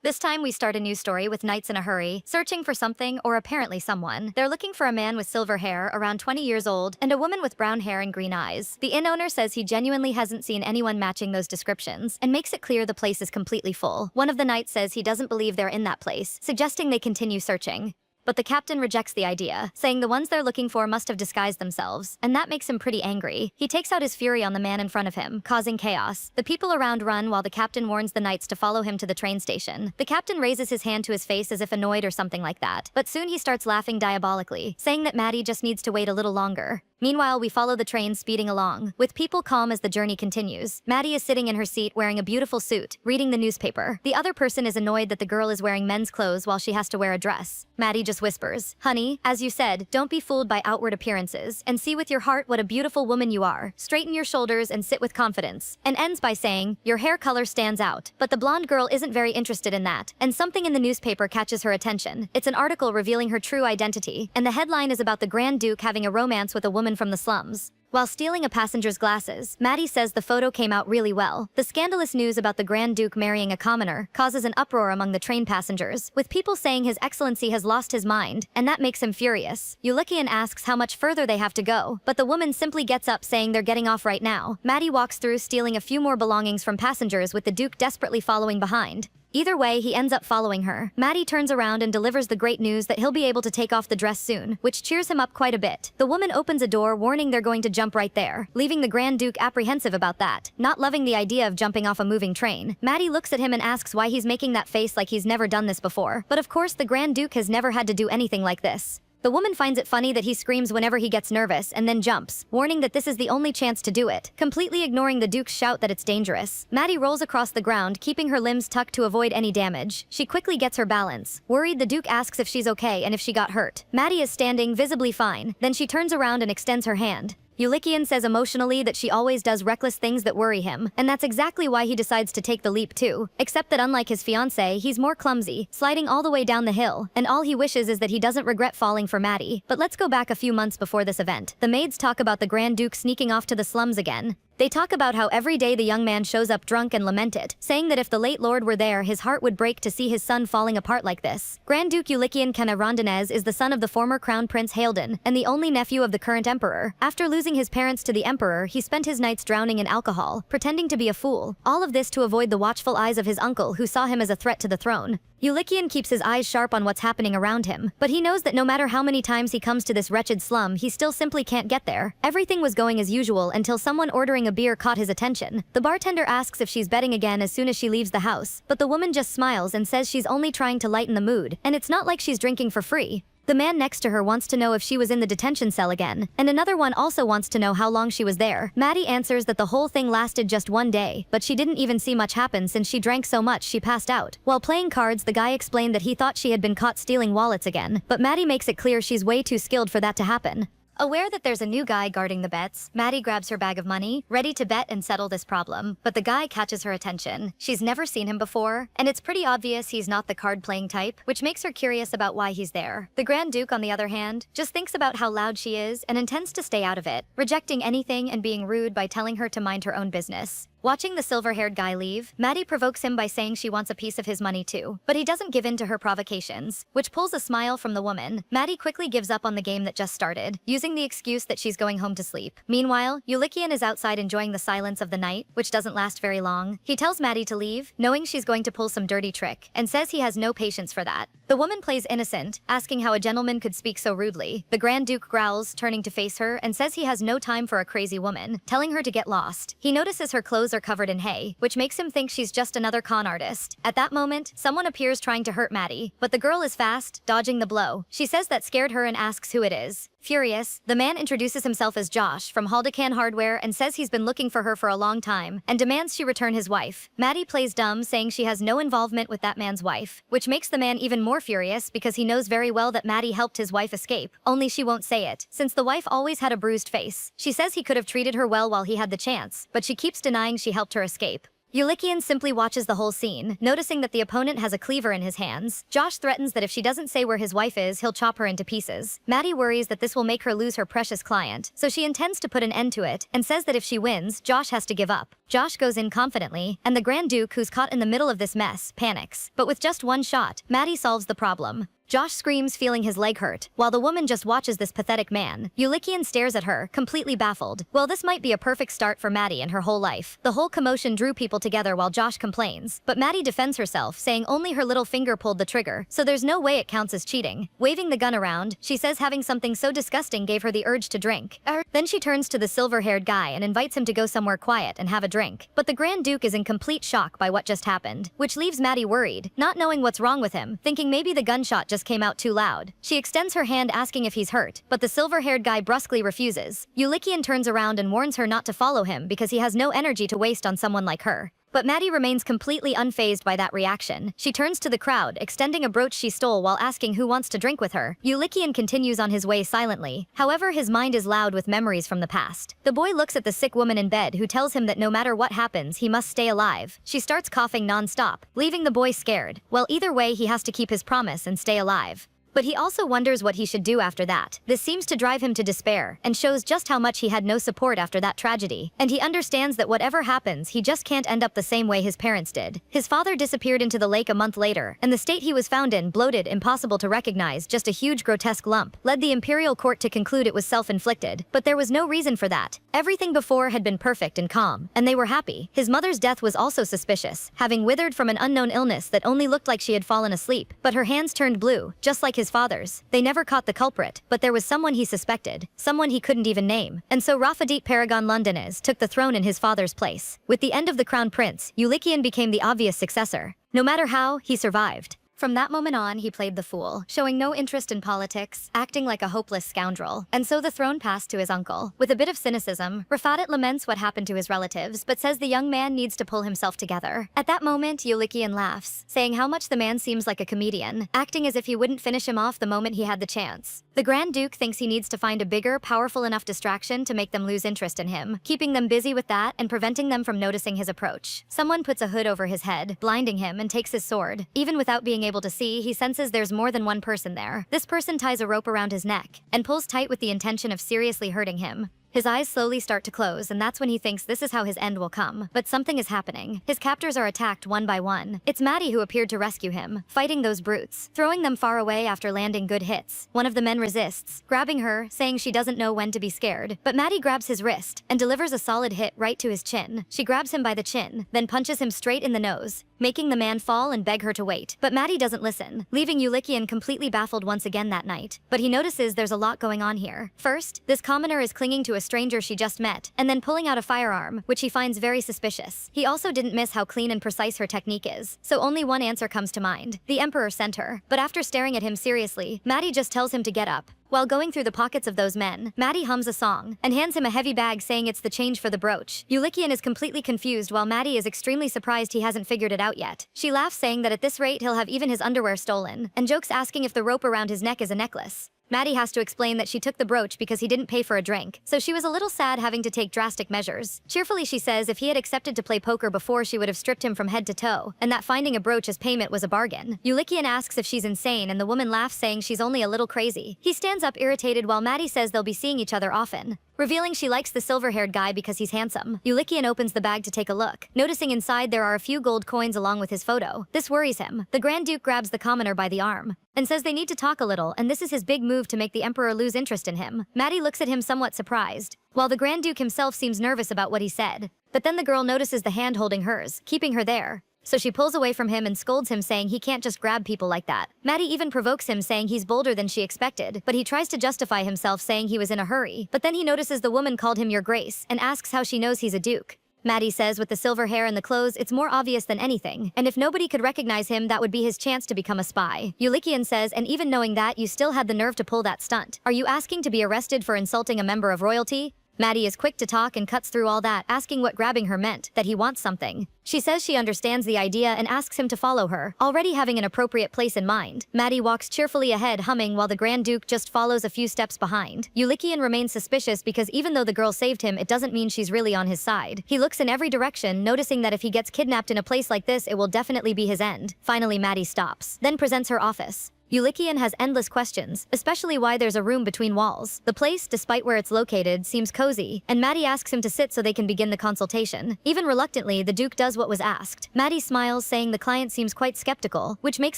This time we start a new story with knights in a hurry, searching for something or apparently someone. They're looking for a man with silver hair, around 20 years old, and a woman with brown hair and green eyes. The inn owner says he genuinely hasn't seen anyone matching those descriptions, and makes it clear the place is completely full. One of the knights says he doesn't believe they're in that place, suggesting they continue searching. But the captain rejects the idea, saying the ones they're looking for must have disguised themselves, and that makes him pretty angry. He takes out his fury on the man in front of him, causing chaos. The people around run while the captain warns the knights to follow him to the train station. The captain raises his hand to his face as if annoyed or something like that, but soon he starts laughing diabolically, saying that Maddie just needs to wait a little longer. Meanwhile, we follow the train speeding along, with people calm as the journey continues. Maddie is sitting in her seat wearing a beautiful suit, reading the newspaper. The other person is annoyed that the girl is wearing men's clothes while she has to wear a dress. Maddie just whispers, "Honey, as you said, don't be fooled by outward appearances, and see with your heart what a beautiful woman you are. Straighten your shoulders and sit with confidence," and ends by saying, "Your hair color stands out." But the blonde girl isn't very interested in that, and something in the newspaper catches her attention. It's an article revealing her true identity, and the headline is about the Grand Duke having a romance with a woman from the slums. While stealing a passenger's glasses, Maddie says the photo came out really well. The scandalous news about the Grand Duke marrying a commoner causes an uproar among the train passengers, with people saying His Excellency has lost his mind, and that makes him furious. Ulikian asks how much further they have to go, but the woman simply gets up saying they're getting off right now. Maddie walks through stealing a few more belongings from passengers, with the Duke desperately following behind. Either way, he ends up following her. Maddie turns around and delivers the great news that he'll be able to take off the dress soon, which cheers him up quite a bit. The woman opens a door, warning they're going to jump right there, leaving the Grand Duke apprehensive about that, not loving the idea of jumping off a moving train. Maddie looks at him and asks why he's making that face like he's never done this before. But of course, the Grand Duke has never had to do anything like this. The woman finds it funny that he screams whenever he gets nervous and then jumps, warning that this is the only chance to do it, completely ignoring the Duke's shout that it's dangerous. Maddie rolls across the ground, keeping her limbs tucked to avoid any damage. She quickly gets her balance. Worried, the Duke asks if she's okay and if she got hurt. Maddie is standing, visibly fine. Then she turns around and extends her hand. Ulikian says emotionally that she always does reckless things that worry him, and that's exactly why he decides to take the leap too. Except that unlike his fiancée, he's more clumsy, sliding all the way down the hill, and all he wishes is that he doesn't regret falling for Maddie. But let's go back a few months before this event. The maids talk about the Grand Duke sneaking off to the slums again. They talk about how every day the young man shows up drunk and lament it, saying that if the late lord were there, his heart would break to see his son falling apart like this. Grand Duke Ulikian Kena Rondinez is the son of the former Crown Prince Haldan, and the only nephew of the current emperor. After losing his parents to the emperor, he spent his nights drowning in alcohol, pretending to be a fool. All of this to avoid the watchful eyes of his uncle, who saw him as a threat to the throne. Ulikian keeps his eyes sharp on what's happening around him, but he knows that no matter how many times he comes to this wretched slum, he still simply can't get there. Everything was going as usual until someone ordering a beer caught his attention. The bartender asks if she's betting again as soon as she leaves the house, but the woman just smiles and says she's only trying to lighten the mood, and it's not like she's drinking for free. The man next to her wants to know if she was in the detention cell again, and another one also wants to know how long she was there. Maddie answers that the whole thing lasted just one day, but she didn't even see much happen since she drank so much she passed out. While playing cards, the guy explained that he thought she had been caught stealing wallets again, but Maddie makes it clear she's way too skilled for that to happen. Aware that there's a new guy guarding the bets, Maddie grabs her bag of money, ready to bet and settle this problem. But the guy catches her attention. She's never seen him before, and it's pretty obvious he's not the card-playing type, which makes her curious about why he's there. The Grand Duke, on the other hand, just thinks about how loud she is and intends to stay out of it, rejecting anything and being rude by telling her to mind her own business. Watching the silver-haired guy leave, Maddie provokes him by saying she wants a piece of his money too, but he doesn't give in to her provocations, which pulls a smile from the woman. Maddie quickly gives up on the game that just started, using the excuse that she's going home to sleep. Meanwhile, Ulikian is outside enjoying the silence of the night, which doesn't last very long. He tells Maddie to leave, knowing she's going to pull some dirty trick, and says he has no patience for that. The woman plays innocent, asking how a gentleman could speak so rudely. The Grand Duke growls, turning to face her, and says he has no time for a crazy woman, telling her to get lost. He notices her clothes are covered in hay, which makes him think she's just another con artist. At that moment, someone appears trying to hurt Maddie, but the girl is fast, dodging the blow. She says that scared her and asks who it is. Furious, the man introduces himself as Josh from Haldecan Hardware and says he's been looking for her for a long time, and demands she return his wife. Maddie plays dumb, saying she has no involvement with that man's wife, which makes the man even more furious because he knows very well that Maddie helped his wife escape, only she won't say it, since the wife always had a bruised face. She says he could have treated her well while he had the chance, but she keeps denying she helped her escape. Yulikian simply watches the whole scene, noticing that the opponent has a cleaver in his hands. Josh threatens that if she doesn't say where his wife is, he'll chop her into pieces. Maddie worries that this will make her lose her precious client, so she intends to put an end to it, and says that if she wins, Josh has to give up. Josh goes in confidently, and the Grand Duke, who's caught in the middle of this mess, panics. But with just one shot, Maddie solves the problem. Josh screams, feeling his leg hurt, while the woman just watches this pathetic man. Yulikian stares at her, completely baffled. Well, this might be a perfect start for Maddie and her whole life. The whole commotion drew people together while Josh complains, but Maddie defends herself, saying only her little finger pulled the trigger, so there's no way it counts as cheating. Waving the gun around, she says having something so disgusting gave her the urge to drink. Then she turns to the silver-haired guy and invites him to go somewhere quiet and have a drink. But the Grand Duke is in complete shock by what just happened, which leaves Maddie worried, not knowing what's wrong with him, thinking maybe the gunshot just came out too loud. She extends her hand asking if he's hurt, but the silver-haired guy brusquely refuses. Yulikian turns around and warns her not to follow him because he has no energy to waste on someone like her. But Maddie remains completely unfazed by that reaction. She turns to the crowd, extending a brooch she stole while asking who wants to drink with her. Yulikian continues on his way silently. However, his mind is loud with memories from the past. The boy looks at the sick woman in bed who tells him that no matter what happens, he must stay alive. She starts coughing non-stop, leaving the boy scared. Well, either way, he has to keep his promise and stay alive. But he also wonders what he should do after that. This seems to drive him to despair, and shows just how much he had no support after that tragedy. And he understands that whatever happens, he just can't end up the same way his parents did. His father disappeared into the lake a month later, and the state he was found in, bloated, impossible to recognize, just a huge grotesque lump, led the imperial court to conclude it was self-inflicted. But there was no reason for that. Everything before had been perfect and calm, and they were happy. His mother's death was also suspicious, having withered from an unknown illness that only looked like she had fallen asleep. But her hands turned blue, just like his father's. They never caught the culprit, but there was someone he suspected, someone he couldn't even name. And so Rafadit Paragon Londonez took the throne in his father's place. With the end of the crown prince, Yulikian became the obvious successor. No matter how, he survived. From that moment on, he played the fool, showing no interest in politics, acting like a hopeless scoundrel. And so the throne passed to his uncle. With a bit of cynicism, Rafadit laments what happened to his relatives, but says the young man needs to pull himself together. At that moment, Yulikian laughs, saying how much the man seems like a comedian, acting as if he wouldn't finish him off the moment he had the chance. The Grand Duke thinks he needs to find a bigger, powerful enough distraction to make them lose interest in him, keeping them busy with that and preventing them from noticing his approach. Someone puts a hood over his head, blinding him, and takes his sword. Even without being able to see, he senses there's more than one person there. This person ties a rope around his neck and pulls tight with the intention of seriously hurting him. His eyes slowly start to close, and that's when he thinks this is how his end will come. But something is happening. His captors are attacked one by one. It's Maddie who appeared to rescue him, fighting those brutes, throwing them far away after landing good hits. One of the men resists, grabbing her, saying she doesn't know when to be scared. But Maddie grabs his wrist and delivers a solid hit right to his chin. She grabs him by the chin, then punches him straight in the nose, making the man fall and beg her to wait. But Maddie doesn't listen, leaving Yulikian completely baffled once again that night. But he notices there's a lot going on here. First, this commoner is clinging to a stranger she just met, and then pulling out a firearm, which he finds very suspicious. He also didn't miss how clean and precise her technique is, so only one answer comes to mind. The Emperor sent her. But after staring at him seriously, Maddie just tells him to get up. While going through the pockets of those men, Maddie hums a song and hands him a heavy bag saying it's the change for the brooch. Yulikian is completely confused while Maddie is extremely surprised he hasn't figured it out yet. She laughs saying that at this rate he'll have even his underwear stolen, and jokes asking if the rope around his neck is a necklace. Maddie has to explain that she took the brooch because he didn't pay for a drink, so she was a little sad having to take drastic measures. Cheerfully she says if he had accepted to play poker before she would have stripped him from head to toe, and that finding a brooch as payment was a bargain. Yulikian asks if she's insane and the woman laughs saying she's only a little crazy. He stands up irritated while Maddie says they'll be seeing each other often, revealing she likes the silver-haired guy because he's handsome. Yulikian opens the bag to take a look, noticing inside there are a few gold coins along with his photo. This worries him. The Grand Duke grabs the commoner by the arm and says they need to talk a little, and this is his big move to make the Emperor lose interest in him. Maddie looks at him somewhat surprised, while the Grand Duke himself seems nervous about what he said. But then the girl notices the hand holding hers, keeping her there. So she pulls away from him and scolds him saying he can't just grab people like that. Maddie even provokes him saying he's bolder than she expected, but he tries to justify himself saying he was in a hurry. But then he notices the woman called him Your Grace and asks how she knows he's a duke. Maddie says with the silver hair and the clothes it's more obvious than anything, and if nobody could recognize him that would be his chance to become a spy. Yulikian says and even knowing that you still had the nerve to pull that stunt. Are you asking to be arrested for insulting a member of royalty? Maddie is quick to talk and cuts through all that, asking what grabbing her meant, that he wants something. She says she understands the idea and asks him to follow her, already having an appropriate place in mind. Maddie walks cheerfully ahead, humming, while the Grand Duke just follows a few steps behind. Ulikian remains suspicious because even though the girl saved him, it doesn't mean she's really on his side. He looks in every direction, noticing that if he gets kidnapped in a place like this, it will definitely be his end. Finally, Maddie stops, then presents her office. Ulikian has endless questions, especially why there's a room between walls. The place, despite where it's located, seems cozy, and Maddie asks him to sit so they can begin the consultation. Even reluctantly, the Duke does what was asked. Maddie smiles, saying the client seems quite skeptical, which makes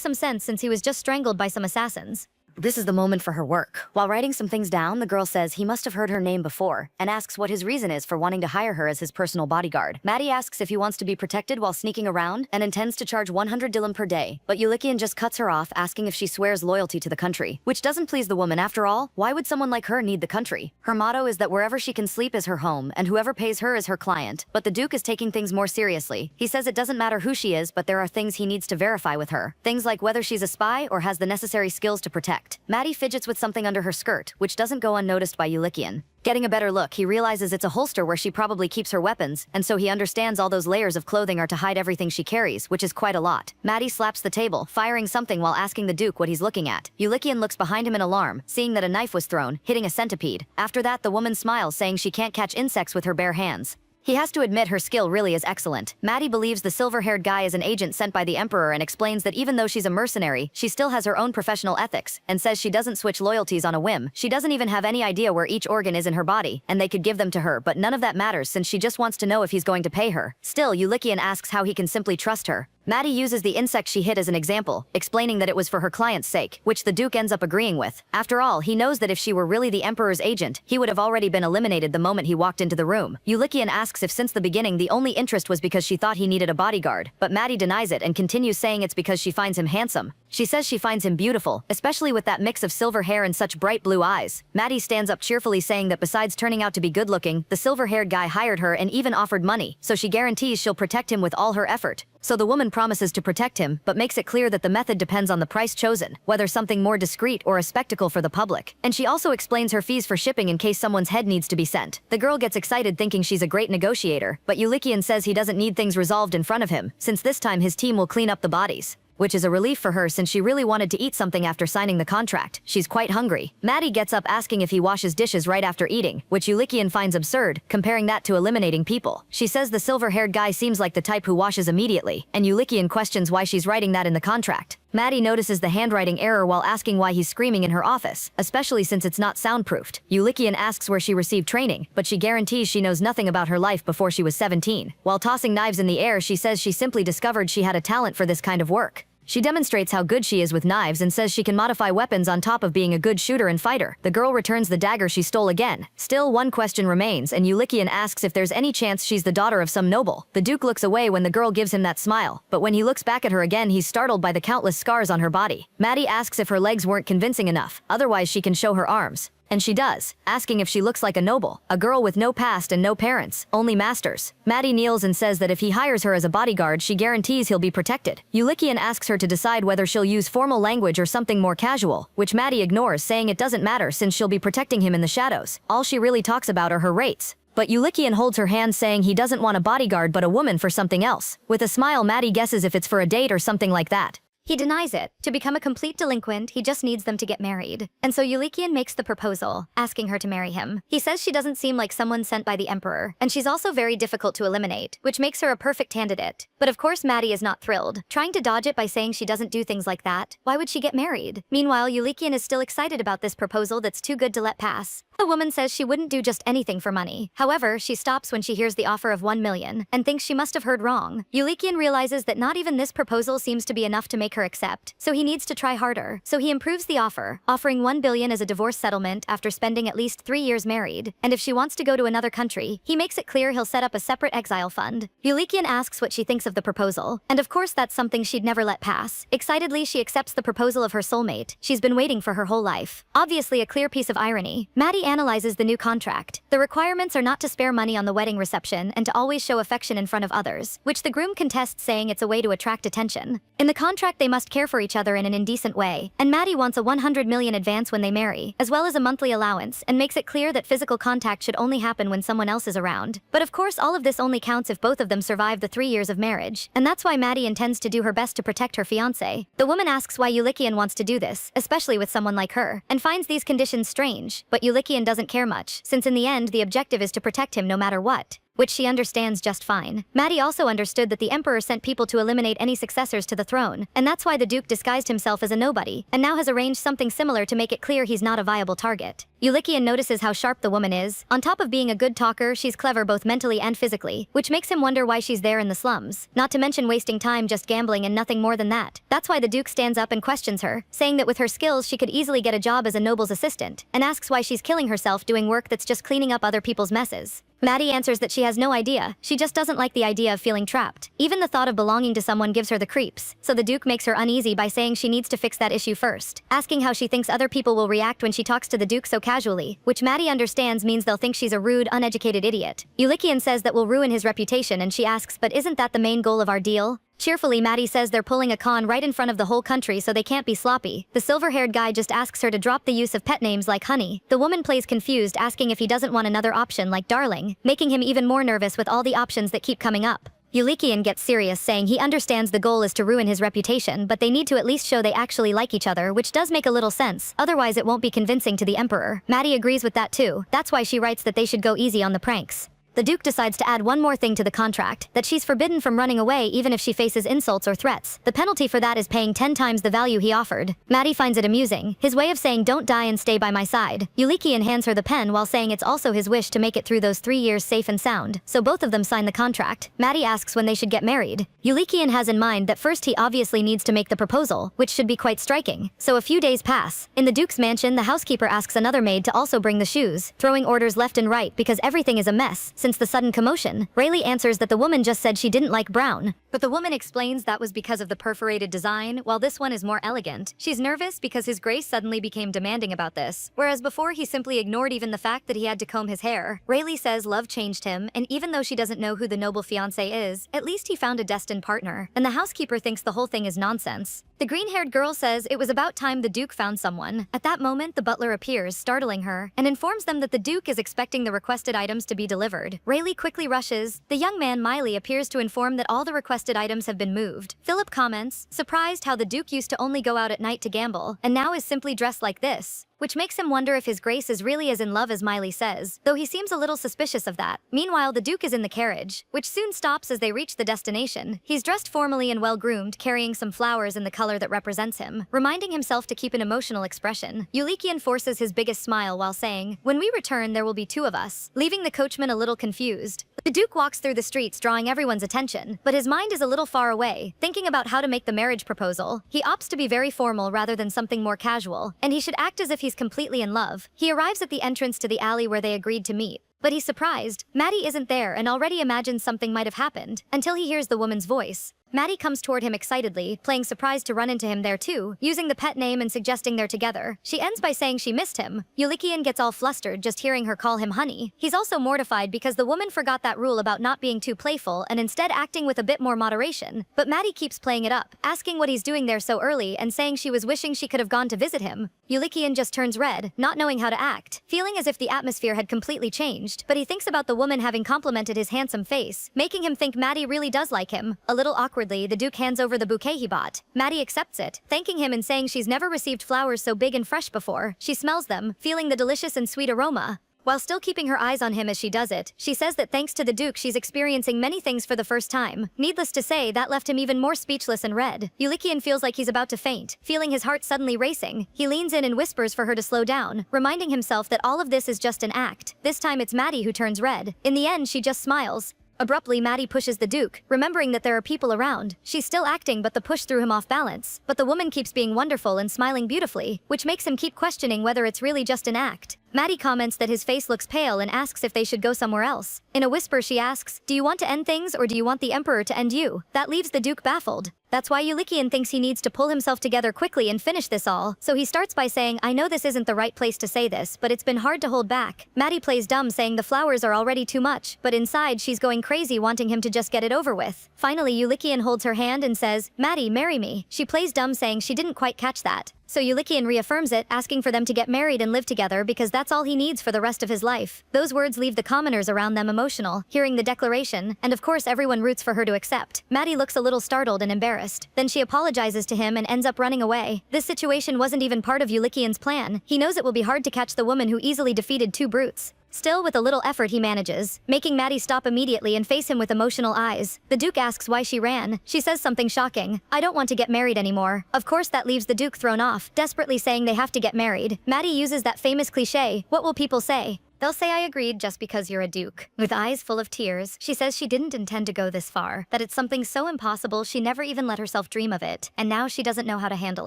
some sense since he was just strangled by some assassins. This is the moment for her work. While writing some things down, the girl says he must have heard her name before, and asks what his reason is for wanting to hire her as his personal bodyguard. Maddie asks if he wants to be protected while sneaking around, and intends to charge 100 dirham per day. But Ulikian just cuts her off, asking if she swears loyalty to the country, which doesn't please the woman. After all, why would someone like her need the country? Her motto is that wherever she can sleep is her home, and whoever pays her is her client. But the Duke is taking things more seriously. He says it doesn't matter who she is, but there are things he needs to verify with her. Things like whether she's a spy or has the necessary skills to protect. Maddie fidgets with something under her skirt, which doesn't go unnoticed by Ulikian. Getting a better look, he realizes it's a holster where she probably keeps her weapons, and so he understands all those layers of clothing are to hide everything she carries, which is quite a lot. Maddie slaps the table, firing something while asking the Duke what he's looking at. Ulikian looks behind him in alarm, seeing that a knife was thrown, hitting a centipede. After that, the woman smiles, saying she can't catch insects with her bare hands. He has to admit her skill really is excellent. Maddie believes the silver-haired guy is an agent sent by the Emperor and explains that even though she's a mercenary, she still has her own professional ethics, and says she doesn't switch loyalties on a whim. She doesn't even have any idea where each organ is in her body, and they could give them to her, but none of that matters since she just wants to know if he's going to pay her. Still, Ulikian asks how he can simply trust her. Maddie uses the insect she hit as an example, explaining that it was for her client's sake, which the Duke ends up agreeing with. After all, he knows that if she were really the Emperor's agent, he would have already been eliminated the moment he walked into the room. Ulikian asks if since the beginning the only interest was because she thought he needed a bodyguard, but Maddie denies it and continues saying it's because she finds him handsome. She says she finds him beautiful, especially with that mix of silver hair and such bright blue eyes. Maddie stands up cheerfully, saying that besides turning out to be good-looking, the silver-haired guy hired her and even offered money, so she guarantees she'll protect him with all her effort. So the woman promises to protect him, but makes it clear that the method depends on the price chosen, whether something more discreet or a spectacle for the public. And she also explains her fees for shipping in case someone's head needs to be sent. The girl gets excited thinking she's a great negotiator, but Ulikian says he doesn't need things resolved in front of him, since this time his team will clean up the bodies. Which is a relief for her since she really wanted to eat something after signing the contract. She's quite hungry. Maddie gets up asking if he washes dishes right after eating, which Ulikian finds absurd, comparing that to eliminating people. She says the silver-haired guy seems like the type who washes immediately, and Ulikian questions why she's writing that in the contract. Maddie notices the handwriting error while asking why he's screaming in her office, especially since it's not soundproofed. Ulikian asks where she received training, but she guarantees she knows nothing about her life before she was 17. While tossing knives in the air, she says she simply discovered she had a talent for this kind of work. She demonstrates how good she is with knives and says she can modify weapons on top of being a good shooter and fighter. The girl returns the dagger she stole again. Still, one question remains, and Ulikian asks if there's any chance she's the daughter of some noble. The Duke looks away when the girl gives him that smile, but when he looks back at her again, he's startled by the countless scars on her body. Maddie asks if her legs weren't convincing enough, otherwise she can show her arms. And she does, asking if she looks like a noble, a girl with no past and no parents, only masters. Maddie kneels and says that if he hires her as a bodyguard, she guarantees he'll be protected. Ulikian asks her to decide whether she'll use formal language or something more casual, which Maddie ignores, saying it doesn't matter since she'll be protecting him in the shadows. All she really talks about are her rates. But Ulikian holds her hand, saying he doesn't want a bodyguard but a woman for something else. With a smile, Maddie guesses if it's for a date or something like that. He denies it. To become a complete delinquent, he just needs them to get married. And so Ulikian makes the proposal, asking her to marry him. He says she doesn't seem like someone sent by the Emperor, and she's also very difficult to eliminate, which makes her a perfect candidate. But of course Maddie is not thrilled, trying to dodge it by saying she doesn't do things like that. Why would she get married? Meanwhile, Ulikian is still excited about this proposal that's too good to let pass. The woman says she wouldn't do just anything for money. However, she stops when she hears the offer of 1 million, and thinks she must have heard wrong. Ulikian realizes that not even this proposal seems to be enough to make her accept, so he needs to try harder. So he improves the offer, offering 1 billion as a divorce settlement after spending at least 3 years married. And if she wants to go to another country, he makes it clear he'll set up a separate exile fund. Ulikian asks what she thinks of the proposal, and of course that's something she'd never let pass. Excitedly, she accepts the proposal of her soulmate. She's been waiting for her whole life. Obviously a clear piece of irony. Maddie analyzes the new contract. The requirements are not to spare money on the wedding reception and to always show affection in front of others, which the groom contests, saying it's a way to attract attention. In the contract they they must care for each other in an indecent way, and Maddie wants a 100 million advance when they marry, as well as a monthly allowance, and makes it clear that physical contact should only happen when someone else is around. But of course all of this only counts if both of them survive the 3 years of marriage, and that's why Maddie intends to do her best to protect her fiancé. The woman asks why Ulikian wants to do this, especially with someone like her, and finds these conditions strange, but Ulikian doesn't care much, since in the end the objective is to protect him no matter what, which she understands just fine. Maddie also understood that the emperor sent people to eliminate any successors to the throne, and that's why the duke disguised himself as a nobody, and now has arranged something similar to make it clear he's not a viable target. Ulikian notices how sharp the woman is. On top of being a good talker, she's clever both mentally and physically, which makes him wonder why she's there in the slums, not to mention wasting time just gambling and nothing more than that. That's why the duke stands up and questions her, saying that with her skills she could easily get a job as a noble's assistant, and asks why she's killing herself doing work that's just cleaning up other people's messes. Maddie answers that she has no idea, she just doesn't like the idea of feeling trapped. Even the thought of belonging to someone gives her the creeps, so the duke makes her uneasy by saying she needs to fix that issue first, asking how she thinks other people will react when she talks to the duke so casually, which Maddie understands means they'll think she's a rude, uneducated idiot. Ulikian says that will ruin his reputation, and she asks, but isn't that the main goal of our deal? Cheerfully, Maddie says they're pulling a con right in front of the whole country so they can't be sloppy. The silver-haired guy just asks her to drop the use of pet names like Honey. The woman plays confused, asking if he doesn't want another option like Darling, making him even more nervous with all the options that keep coming up. Ulikian gets serious, saying he understands the goal is to ruin his reputation, but they need to at least show they actually like each other, which does make a little sense, otherwise it won't be convincing to the emperor. Maddie agrees with that too. That's why she writes that they should go easy on the pranks. The duke decides to add one more thing to the contract, that she's forbidden from running away even if she faces insults or threats. The penalty for that is paying 10 times the value he offered. Maddie finds it amusing, his way of saying don't die and stay by my side. Ulikian hands her the pen while saying it's also his wish to make it through those 3 years safe and sound, so both of them sign the contract. Maddie asks when they should get married. Ulikian has in mind that first he obviously needs to make the proposal, which should be quite striking. So a few days pass. In the duke's mansion, the housekeeper asks another maid to also bring the shoes, throwing orders left and right because everything is a mess. Since the sudden commotion, Rayleigh answers that the woman just said she didn't like brown. But the woman explains that was because of the perforated design, while this one is more elegant. She's nervous because his grace suddenly became demanding about this, whereas before he simply ignored even the fact that he had to comb his hair. Rayleigh says love changed him, and even though she doesn't know who the noble fiancé is, at least he found a destined partner, and the housekeeper thinks the whole thing is nonsense. The green-haired girl says it was about time the duke found someone. At that moment, the butler appears, startling her, and informs them that the duke is expecting the requested items to be delivered. Rayleigh quickly rushes. The young man Miley appears to inform that all the requested items have been moved. Philip comments, surprised how the duke used to only go out at night to gamble, and now is simply dressed like this, which makes him wonder if his grace is really as in love as Miley says, though he seems a little suspicious of that. Meanwhile, the duke is in the carriage, which soon stops as they reach the destination. He's dressed formally and well-groomed, carrying some flowers in the color that represents him, reminding himself to keep an emotional expression. Ulikian forces his biggest smile while saying, when we return there will be 2 of us, leaving the coachman a little confused. The duke walks through the streets drawing everyone's attention, but his mind is a little far away, thinking about how to make the marriage proposal. He opts to be very formal rather than something more casual, and he should act as if he's completely in love. He arrives at the entrance to the alley where they agreed to meet, but he's surprised. Maddie isn't there and already imagines something might have happened, until he hears the woman's voice. Maddie comes toward him excitedly, playing surprised to run into him there too, using the pet name and suggesting they're together. She ends by saying she missed him. Ulikian gets all flustered just hearing her call him honey. He's also mortified because the woman forgot that rule about not being too playful and instead acting with a bit more moderation. But Maddie keeps playing it up, asking what he's doing there so early and saying she was wishing she could have gone to visit him. Ulikian just turns red, not knowing how to act, feeling as if the atmosphere had completely changed, but he thinks about the woman having complimented his handsome face, making him think Maddie really does like him. A little awkwardly, the duke hands over the bouquet he bought. Maddie accepts it, thanking him and saying she's never received flowers so big and fresh before. She smells them, feeling the delicious and sweet aroma. While still keeping her eyes on him as she does it, she says that thanks to the duke she's experiencing many things for the first time. Needless to say, that left him even more speechless and red. Ulikian feels like he's about to faint, feeling his heart suddenly racing. He leans in and whispers for her to slow down, reminding himself that all of this is just an act. This time it's Maddie who turns red. In the end, she just smiles. Abruptly, Maddie pushes the duke, remembering that there are people around. She's still acting, but the push threw him off balance. But the woman keeps being wonderful and smiling beautifully, which makes him keep questioning whether it's really just an act. Maddie comments that his face looks pale and asks if they should go somewhere else. In a whisper, she asks, "Do you want to end things or do you want the Emperor to end you?" That leaves the Duke baffled. That's why Ulikian thinks he needs to pull himself together quickly and finish this all, so he starts by saying, "I know this isn't the right place to say this, but it's been hard to hold back." Maddie plays dumb saying the flowers are already too much, but inside she's going crazy wanting him to just get it over with. Finally, Ulikian holds her hand and says, "Maddie, marry me." She plays dumb saying she didn't quite catch that. So Ulikian reaffirms it, asking for them to get married and live together because that's all he needs for the rest of his life. Those words leave the commoners around them emotional, hearing the declaration, and of course everyone roots for her to accept. Maddie looks a little startled and embarrassed. Then she apologizes to him and ends up running away. This situation wasn't even part of Ulikian's plan. He knows it will be hard to catch the woman who easily defeated two brutes. Still, with a little effort he manages, making Maddie stop immediately and face him with emotional eyes. The Duke asks why she ran. She says something shocking. "I don't want to get married anymore." Of course that leaves the Duke thrown off, desperately saying they have to get married. Maddie uses that famous cliché, "What will people say?" "They'll say I agreed just because you're a duke." With eyes full of tears, she says she didn't intend to go this far, that it's something so impossible she never even let herself dream of it, and now she doesn't know how to handle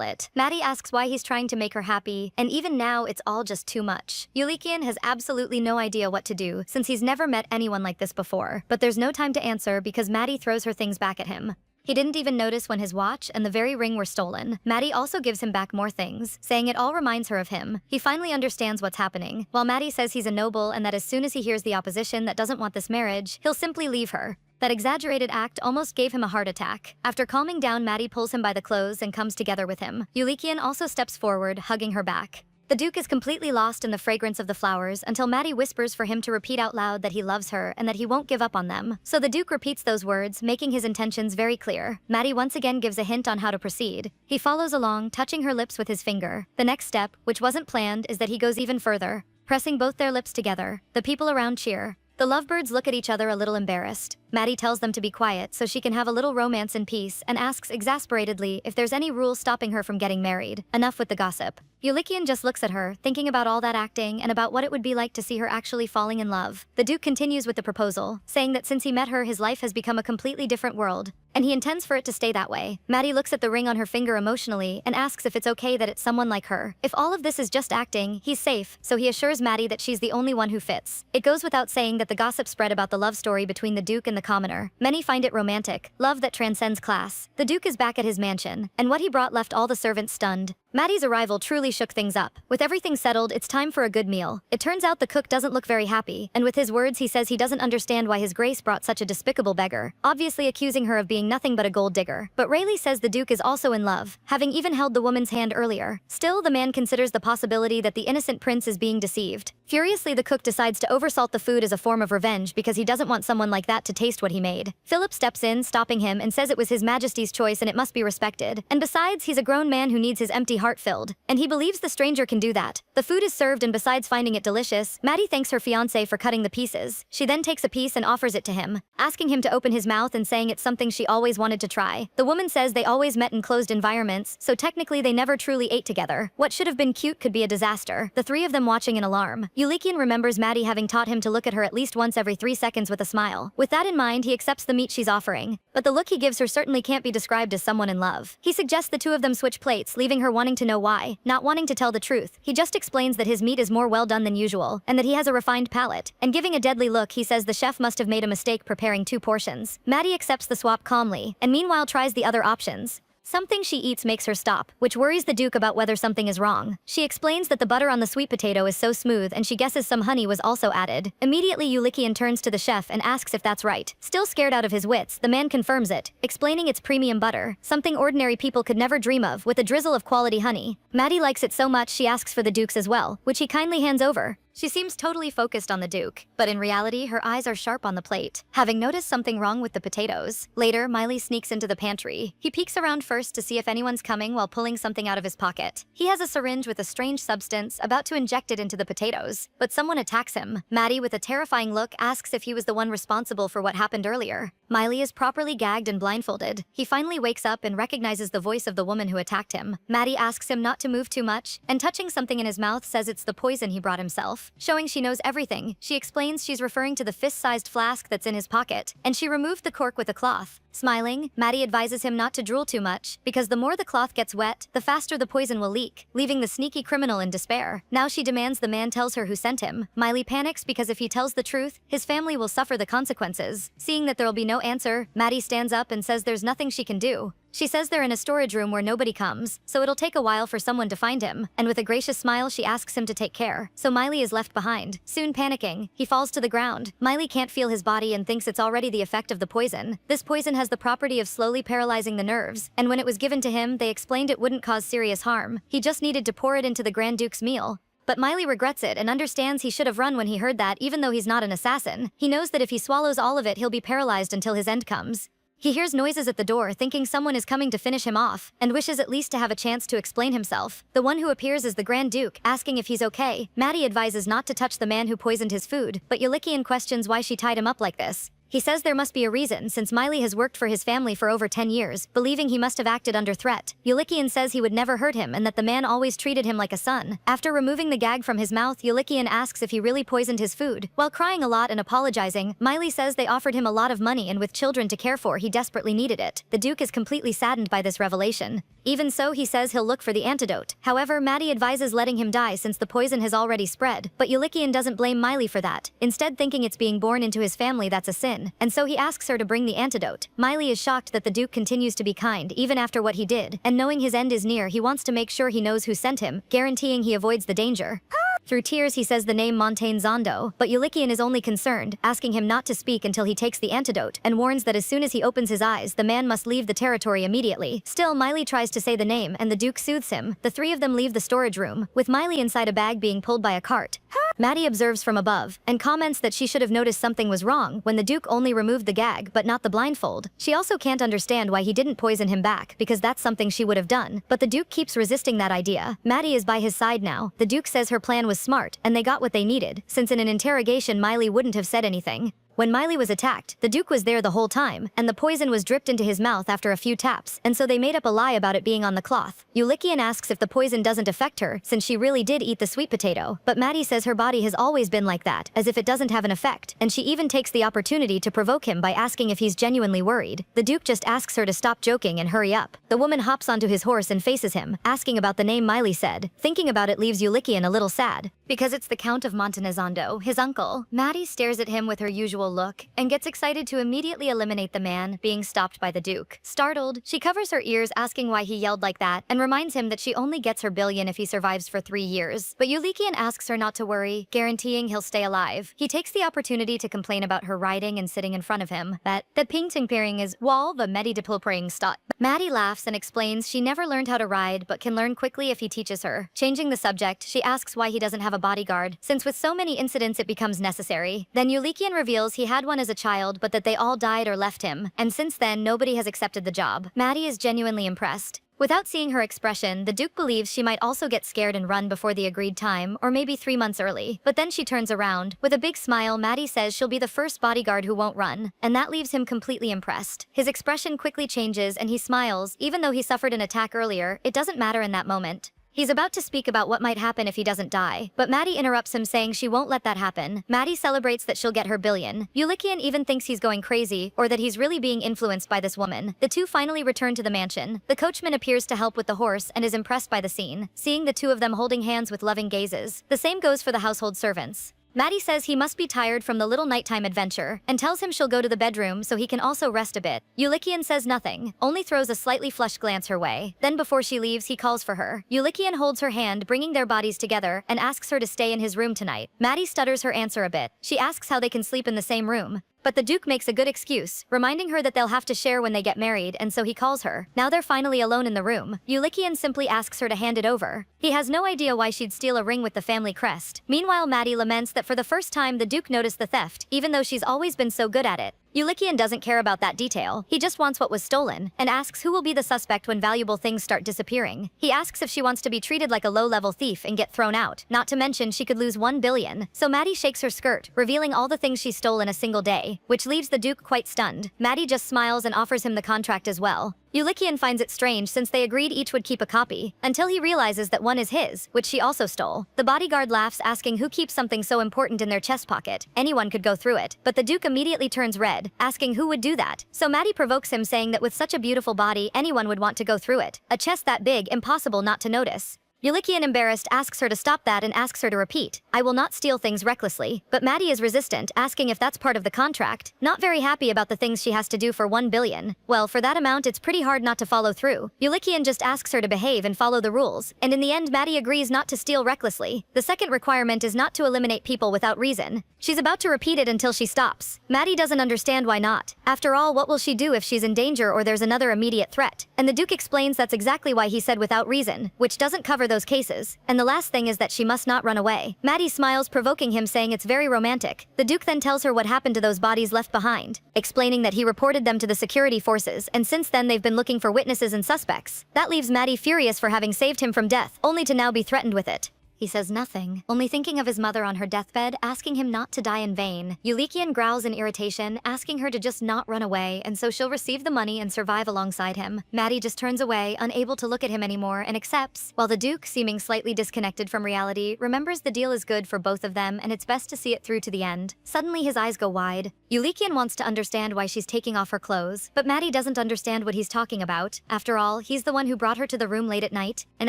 it. Maddie asks why he's trying to make her happy, and even now it's all just too much. Ulikian has absolutely no idea what to do, since he's never met anyone like this before, but there's no time to answer because Maddie throws her things back at him. He didn't even notice when his watch and the very ring were stolen. Maddie also gives him back more things, saying it all reminds her of him. He finally understands what's happening, while Maddie says he's a noble and that as soon as he hears the opposition that doesn't want this marriage, he'll simply leave her. That exaggerated act almost gave him a heart attack. After calming down, Maddie pulls him by the clothes and comes together with him. Ulikian also steps forward, hugging her back. The Duke is completely lost in the fragrance of the flowers until Maddie whispers for him to repeat out loud that he loves her and that he won't give up on them. So the Duke repeats those words, making his intentions very clear. Maddie once again gives a hint on how to proceed. He follows along, touching her lips with his finger. The next step, which wasn't planned, is that he goes even further, pressing both their lips together. The people around cheer. The lovebirds look at each other a little embarrassed. Maddie tells them to be quiet so she can have a little romance in peace and asks exasperatedly if there's any rule stopping her from getting married. Enough with the gossip. Ulikian just looks at her, thinking about all that acting and about what it would be like to see her actually falling in love. The Duke continues with the proposal, saying that since he met her, his life has become a completely different world, and he intends for it to stay that way. Maddie looks at the ring on her finger emotionally and asks if it's okay that it's someone like her. If all of this is just acting, he's safe, so he assures Maddie that she's the only one who fits. It goes without saying that the gossip spread about the love story between the Duke and the commoner. Many find it romantic, love that transcends class. The Duke is back at his mansion, and what he brought left all the servants stunned. Maddie's arrival truly shook things up. With everything settled, it's time for a good meal. It turns out the cook doesn't look very happy, and with his words he says he doesn't understand why his grace brought such a despicable beggar, obviously accusing her of being nothing but a gold digger. But Rayleigh says the Duke is also in love, having even held the woman's hand earlier. Still, the man considers the possibility that the innocent prince is being deceived. Furiously, the cook decides to oversalt the food as a form of revenge because he doesn't want someone like that to taste what he made. Philip steps in, stopping him, and says it was His Majesty's choice and it must be respected. And besides, he's a grown man who needs his empty heart filled, and he believes the stranger can do that. The food is served, and besides finding it delicious, Maddie thanks her fiancé for cutting the pieces. She then takes a piece and offers it to him, asking him to open his mouth and saying it's something she always wanted to try. The woman says they always met in closed environments, so technically they never truly ate together. What should have been cute could be a disaster, the three of them watching in alarm. Ulikian remembers Maddie having taught him to look at her at least once every 3 seconds with a smile. With that in mind, he accepts the meat she's offering, but the look he gives her certainly can't be described as someone in love. He suggests the two of them switch plates, leaving her wanting to know why. Not wanting to tell the truth, he just explains that his meat is more well done than usual, and that he has a refined palate. And giving a deadly look, he says the chef must have made a mistake preparing 2 portions. Maddie accepts the swap calmly, and meanwhile tries the other options. Something she eats makes her stop, which worries the Duke about whether something is wrong. She explains that the butter on the sweet potato is so smooth and she guesses some honey was also added. Immediately Ulikian turns to the chef and asks if that's right. Still scared out of his wits, the man confirms it, explaining it's premium butter, something ordinary people could never dream of, with a drizzle of quality honey. Maddie likes it so much she asks for the Duke's as well, which he kindly hands over. She seems totally focused on the Duke, but in reality her eyes are sharp on the plate, having noticed something wrong with the potatoes. Later, Miley sneaks into the pantry. He peeks around first to see if anyone's coming while pulling something out of his pocket. He has a syringe with a strange substance, about to inject it into the potatoes, but someone attacks him. Maddie, with a terrifying look, asks if he was the one responsible for what happened earlier. Miley is properly gagged and blindfolded. He finally wakes up and recognizes the voice of the woman who attacked him. Maddie asks him not to move too much, and touching something in his mouth says it's the poison he brought himself. herself, showing she knows everything. She explains she's referring to the fist-sized flask that's in his pocket, and she removed the cork with a cloth. Smiling, Maddie advises him not to drool too much, because the more the cloth gets wet, the faster the poison will leak, leaving the sneaky criminal in despair. Now she demands the man tells her who sent him. Miley panics because if he tells the truth, his family will suffer the consequences. Seeing that there'll be no answer, Maddie stands up and says there's nothing she can do. She says they're in a storage room where nobody comes, so it'll take a while for someone to find him, and with a gracious smile she asks him to take care. So Miley is left behind. Soon panicking, he falls to the ground. Miley can't feel his body and thinks it's already the effect of the poison. This poison has the property of slowly paralyzing the nerves, and when it was given to him, they explained it wouldn't cause serious harm. He just needed to pour it into the Grand Duke's meal. But Miley regrets it and understands he should have run when he heard that, even though he's not an assassin. He knows that if he swallows all of it, he'll be paralyzed until his end comes. He hears noises at the door, thinking someone is coming to finish him off, and wishes at least to have a chance to explain himself. The one who appears is the Grand Duke, asking if he's okay. Maddie advises not to touch the man who poisoned his food, but Yulikian questions why she tied him up like this. He says there must be a reason, since Miley has worked for his family for over 10 years, believing he must have acted under threat. Yulikian says he would never hurt him and that the man always treated him like a son. After removing the gag from his mouth, Yulikian asks if he really poisoned his food. While crying a lot and apologizing, Miley says they offered him a lot of money and with children to care for, he desperately needed it. The Duke is completely saddened by this revelation. Even so, he says he'll look for the antidote. However, Maddie advises letting him die since the poison has already spread, but Yulikian doesn't blame Miley for that, instead thinking it's being born into his family that's a sin, and so he asks her to bring the antidote. Miley is shocked that the Duke continues to be kind even after what he did, and knowing his end is near, he wants to make sure he knows who sent him, guaranteeing he avoids the danger. Through tears, he says the name Montaigne Zondo, but Yulikian is only concerned, asking him not to speak until he takes the antidote, and warns that as soon as he opens his eyes, the man must leave the territory immediately. Still, Miley tries to say the name, and the Duke soothes him. The three of them leave the storage room, with Miley inside a bag being pulled by a cart. Maddie observes from above, and comments that she should have noticed something was wrong when the Duke only removed the gag but not the blindfold. She also can't understand why he didn't poison him back, because that's something she would have done, but the Duke keeps resisting that idea. Maddie is by his side now. The Duke says her plan was smart, and they got what they needed, since in an interrogation Miley wouldn't have said anything. When Miley was attacked, the Duke was there the whole time, and the poison was dripped into his mouth after a few taps, and so they made up a lie about it being on the cloth. Yulikian asks if the poison doesn't affect her, since she really did eat the sweet potato, but Maddie says her body has always been like that, as if it doesn't have an effect, and she even takes the opportunity to provoke him by asking if he's genuinely worried. The Duke just asks her to stop joking and hurry up. The woman hops onto his horse and faces him, asking about the name Miley said. Thinking about it leaves Yulikian a little sad, because it's the Count of Montenezondo, his uncle. Maddie stares at him with her usual look, and gets excited to immediately eliminate the man, being stopped by the Duke. Startled, she covers her ears asking why he yelled like that, and reminds him that she only gets her billion if he survives for 3 years. But Yulikian asks her not to worry, guaranteeing he'll stay alive. He takes the opportunity to complain about her riding and sitting in front of him, that the ping is wall the medidipulpring stot. Maddie laughs and explains she never learned how to ride but can learn quickly if he teaches her. Changing the subject, she asks why he doesn't have a bodyguard, since with so many incidents it becomes necessary. Then Yulikian reveals he had one as a child, but that they all died or left him, and since then nobody has accepted the job. Maddie is genuinely impressed. Without seeing her expression, the Duke believes she might also get scared and run before the agreed time, or maybe 3 months early. But then she turns around. With a big smile, Maddie says she'll be the first bodyguard who won't run, and that leaves him completely impressed. His expression quickly changes and he smiles. Even though he suffered an attack earlier, it doesn't matter in that moment. He's about to speak about what might happen if he doesn't die, but Maddie interrupts him saying she won't let that happen. Maddie celebrates that she'll get her billion. Yulikian even thinks he's going crazy, or that he's really being influenced by this woman. The two finally return to the mansion. The coachman appears to help with the horse and is impressed by the scene, seeing the two of them holding hands with loving gazes. The same goes for the household servants. Maddie says he must be tired from the little nighttime adventure, and tells him she'll go to the bedroom so he can also rest a bit. Yulikian says nothing, only throws a slightly flushed glance her way. Then before she leaves, he calls for her. Yulikian holds her hand, bringing their bodies together, and asks her to stay in his room tonight. Maddie stutters her answer a bit. She asks how they can sleep in the same room. But the Duke makes a good excuse, reminding her that they'll have to share when they get married, and so he calls her. Now they're finally alone in the room. Yulikian simply asks her to hand it over. He has no idea why she'd steal a ring with the family crest. Meanwhile, Maddie laments that for the first time the Duke noticed the theft, even though she's always been so good at it. Yulikian doesn't care about that detail. He just wants what was stolen, and asks who will be the suspect when valuable things start disappearing. He asks if she wants to be treated like a low-level thief and get thrown out, not to mention she could lose 1 billion. So Maddie shakes her skirt, revealing all the things she stole in a single day, which leaves the Duke quite stunned. Maddie just smiles and offers him the contract as well. Yulikian finds it strange since they agreed each would keep a copy, until he realizes that one is his, which she also stole. The bodyguard laughs, asking who keeps something so important in their chest pocket. Anyone could go through it, but the Duke immediately turns red, asking who would do that. So Maddie provokes him, saying that with such a beautiful body, anyone would want to go through it. A chest that big, impossible not to notice. Yulikian, embarrassed, asks her to stop that and asks her to repeat, "I will not steal things recklessly." But Maddie is resistant, asking if that's part of the contract. Not very happy about the things she has to do for 1 billion. Well, for that amount it's pretty hard not to follow through. Yulikian just asks her to behave and follow the rules, and in the end Maddie agrees not to steal recklessly. The second requirement is not to eliminate people without reason. She's about to repeat it until she stops. Maddie doesn't understand why not. After all, what will she do if she's in danger or there's another immediate threat? And the Duke explains that's exactly why he said without reason, which doesn't cover those cases. And the last thing is that she must not run away. Maddie smiles, provoking him, saying it's very romantic. The Duke then tells her what happened to those bodies left behind, explaining that he reported them to the security forces, and since then they've been looking for witnesses and suspects. That leaves Maddie furious for having saved him from death, only to now be threatened with it. He says nothing, only thinking of his mother on her deathbed, asking him not to die in vain. Yulikian growls in irritation, asking her to just not run away, and so she'll receive the money and survive alongside him. Maddie just turns away, unable to look at him anymore, and accepts, while the Duke, seeming slightly disconnected from reality, remembers the deal is good for both of them and it's best to see it through to the end. Suddenly his eyes go wide. Yulikian wants to understand why she's taking off her clothes, but Maddie doesn't understand what he's talking about. After all, he's the one who brought her to the room late at night, and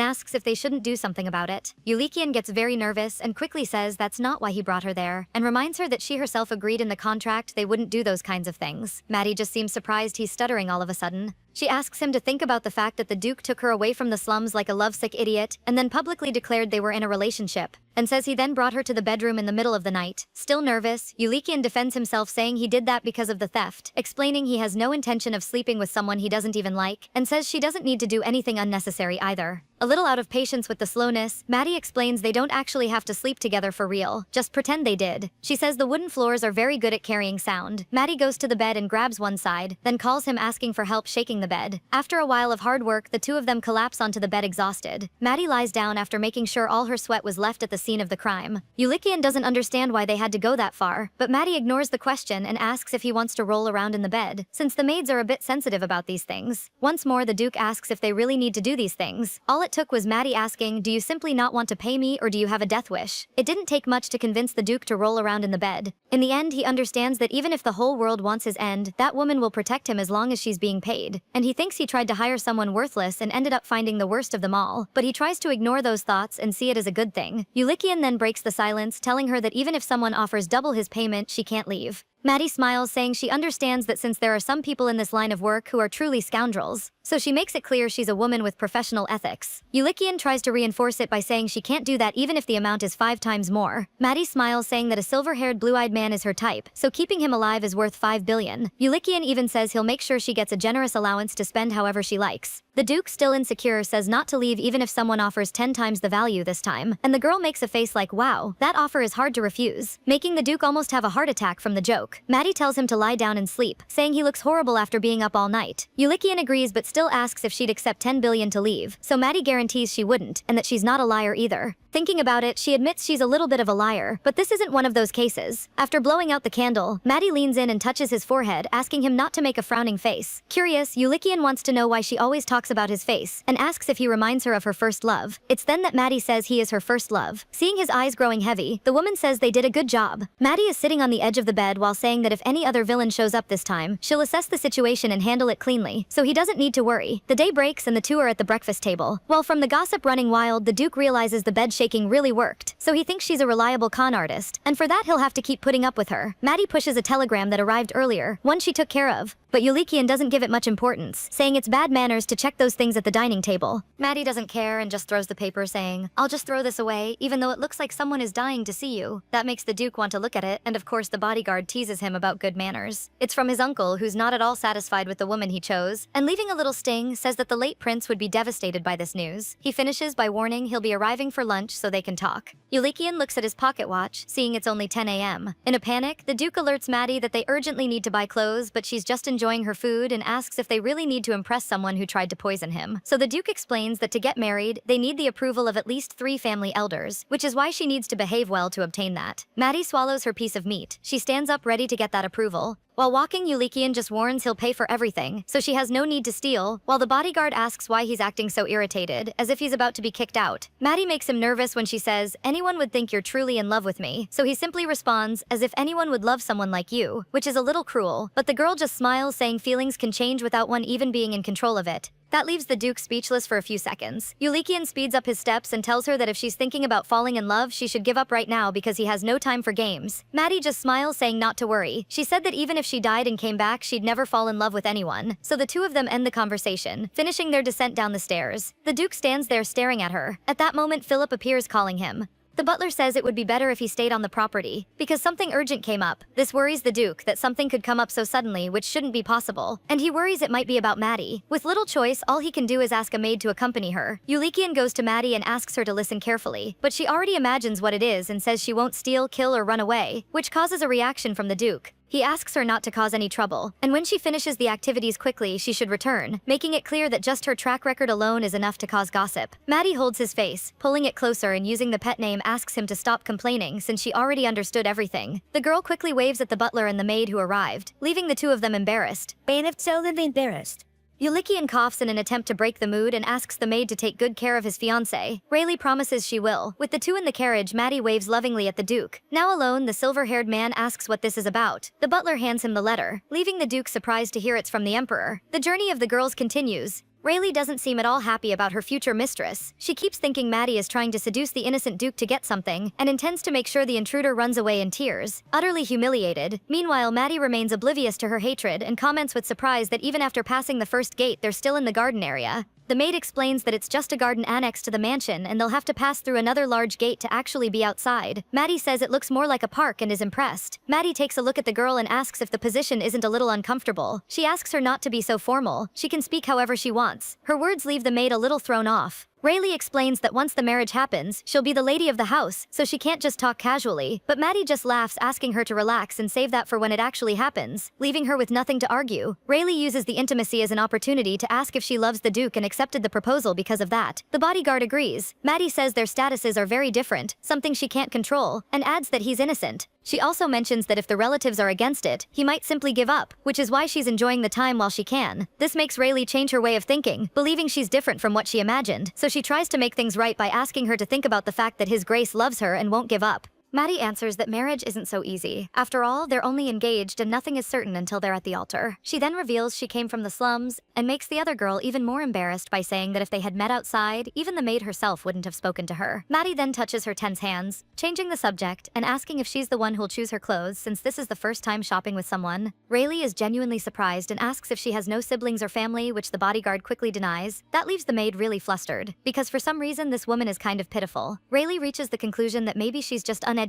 asks if they shouldn't do something about it. Yulikian gets very nervous and quickly says that's not why he brought her there, and reminds her that she herself agreed in the contract they wouldn't do those kinds of things. Maddie just seems surprised he's stuttering all of a sudden. She asks him to think about the fact that the Duke took her away from the slums like a lovesick idiot, and then publicly declared they were in a relationship, and says he then brought her to the bedroom in the middle of the night. Still nervous, Yulikian defends himself, saying he did that because of the theft, explaining he has no intention of sleeping with someone he doesn't even like, and says she doesn't need to do anything unnecessary either. A little out of patience with the slowness, Maddie explains they don't actually have to sleep together for real, just pretend they did. She says the wooden floors are very good at carrying sound. Maddie goes to the bed and grabs one side, then calls him, asking for help shaking the bed. After a while of hard work, the two of them collapse onto the bed exhausted. Maddie lies down after making sure all her sweat was left at the scene of the crime. Yulikian doesn't understand why they had to go that far, but Maddie ignores the question and asks if he wants to roll around in the bed, since the maids are a bit sensitive about these things. Once more, the Duke asks if they really need to do these things. All it took was Maddie asking, "Do you simply not want to pay me, or do you have a death wish?" It didn't take much to convince the Duke to roll around in the bed. In the end, he understands that even if the whole world wants his end, that woman will protect him as long as she's being paid. And he thinks he tried to hire someone worthless and ended up finding the worst of them all, but he tries to ignore those thoughts and see it as a good thing. Yulikian then breaks the silence, telling her that even if someone offers double his payment, she can't leave. Maddie smiles, saying she understands that since there are some people in this line of work who are truly scoundrels, so she makes it clear she's a woman with professional ethics. Yulikian tries to reinforce it by saying she can't do that even if the amount is 5 times more. Maddie smiles, saying that a silver-haired, blue-eyed man is her type, so keeping him alive is worth 5 billion. Yulikian even says he'll make sure she gets a generous allowance to spend however she likes. The Duke, still insecure, says not to leave even if someone offers 10 times the value this time, and the girl makes a face like, wow, that offer is hard to refuse, making the Duke almost have a heart attack from the joke. Maddie tells him to lie down and sleep, saying he looks horrible after being up all night. Yulikian agrees but still asks if she'd accept 10 billion to leave, so Maddie guarantees she wouldn't, and that she's not a liar either. Thinking about it, she admits she's a little bit of a liar, but this isn't one of those cases. After blowing out the candle, Maddie leans in and touches his forehead, asking him not to make a frowning face. Curious, Yulikian wants to know why she always talks about his face, and asks if he reminds her of her first love. It's then that Maddie says he is her first love. Seeing his eyes growing heavy, the woman says they did a good job. Maddie is sitting on the edge of the bed while saying that if any other villain shows up this time, she'll assess the situation and handle it cleanly, so he doesn't need to worry. The day breaks and the two are at the breakfast table. While from the gossip running wild, the Duke realizes the bed shaking really worked, so he thinks she's a reliable con artist, and for that he'll have to keep putting up with her. Maddie pushes a telegram that arrived earlier, one she took care of, but Yulikian doesn't give it much importance, saying it's bad manners to check those things at the dining table. Maddie doesn't care and just throws the paper, saying, "I'll just throw this away, even though it looks like someone is dying to see you." That makes the Duke want to look at it, and of course the bodyguard teases him about good manners. It's from his uncle, who's not at all satisfied with the woman he chose, and leaving a little sting, says that the late prince would be devastated by this news. He finishes by warning he'll be arriving for lunch so they can talk. Yulikian looks at his pocket watch, seeing it's only 10 a.m. In a panic, the Duke alerts Maddie that they urgently need to buy clothes, but she's just enjoying her food and asks if they really need to impress someone who tried to poison him. So the Duke explains that to get married, they need the approval of at least 3 family elders, which is why she needs to behave well to obtain that. Maddie swallows her piece of meat. She stands up ready to get that approval, While walking, Yulikian just warns he'll pay for everything, so she has no need to steal, while the bodyguard asks why he's acting so irritated, as if he's about to be kicked out. Maddie makes him nervous when she says, "Anyone would think you're truly in love with me," so he simply responds, as if anyone would love someone like you, which is a little cruel, but the girl just smiles, saying feelings can change without one even being in control of it. That leaves the Duke speechless for a few seconds. Yulikian speeds up his steps and tells her that if she's thinking about falling in love, she should give up right now because he has no time for games. Maddie just smiles, saying not to worry. She said that even if she died and came back, she'd never fall in love with anyone. So the two of them end the conversation, finishing their descent down the stairs. The Duke stands there staring at her. At that moment, Philip appears, calling him. The butler says it would be better if he stayed on the property, because something urgent came up. This worries the Duke that something could come up so suddenly, which shouldn't be possible, and he worries it might be about Maddie. With little choice, all he can do is ask a maid to accompany her. Yulikian goes to Maddie and asks her to listen carefully, but she already imagines what it is and says she won't steal, kill, or run away, which causes a reaction from the Duke. He asks her not to cause any trouble, and when she finishes the activities quickly, she should return, making it clear that just her track record alone is enough to cause gossip. Maddie holds his face, pulling it closer, and using the pet name asks him to stop complaining since she already understood everything. The girl quickly waves at the butler and the maid who arrived, leaving the two of them embarrassed. Embarrassed. Yulikian coughs in an attempt to break the mood and asks the maid to take good care of his fiancé. Rayleigh promises she will. With the two in the carriage, Maddie waves lovingly at the Duke. Now alone, the silver-haired man asks what this is about. The butler hands him the letter, leaving the Duke surprised to hear it's from the Emperor. The journey of the girls continues. Rayleigh doesn't seem at all happy about her future mistress. She keeps thinking Maddie is trying to seduce the innocent Duke to get something, and intends to make sure the intruder runs away in tears, utterly humiliated. Meanwhile, Maddie remains oblivious to her hatred and comments with surprise that even after passing the first gate, they're still in the garden area. The maid explains that it's just a garden annex to the mansion and they'll have to pass through another large gate to actually be outside. Maddie says it looks more like a park and is impressed. Maddie takes a look at the girl and asks if the position isn't a little uncomfortable. She asks her not to be so formal. She can speak however she wants. Her words leave the maid a little thrown off. Rayleigh explains that once the marriage happens, she'll be the lady of the house, so she can't just talk casually. But Maddie just laughs, asking her to relax and save that for when it actually happens, leaving her with nothing to argue. Rayleigh uses the intimacy as an opportunity to ask if she loves the Duke and accepted the proposal because of that. The bodyguard agrees. Maddie says their statuses are very different, something she can't control, and adds that he's innocent. She also mentions that if the relatives are against it, he might simply give up, which is why she's enjoying the time while she can. This makes Rayleigh change her way of thinking, believing she's different from what she imagined, so she tries to make things right by asking her to think about the fact that His Grace loves her and won't give up. Maddie answers that marriage isn't so easy. After all, they're only engaged and nothing is certain until they're at the altar. She then reveals she came from the slums and makes the other girl even more embarrassed by saying that if they had met outside, even the maid herself wouldn't have spoken to her. Maddie then touches her tense hands, changing the subject and asking if she's the one who'll choose her clothes since this is the first time shopping with someone. Rayleigh is genuinely surprised and asks if she has no siblings or family, which the bodyguard quickly denies. That leaves the maid really flustered, because for some reason this woman is kind of pitiful. Rayleigh reaches the conclusion that maybe she's just uneducated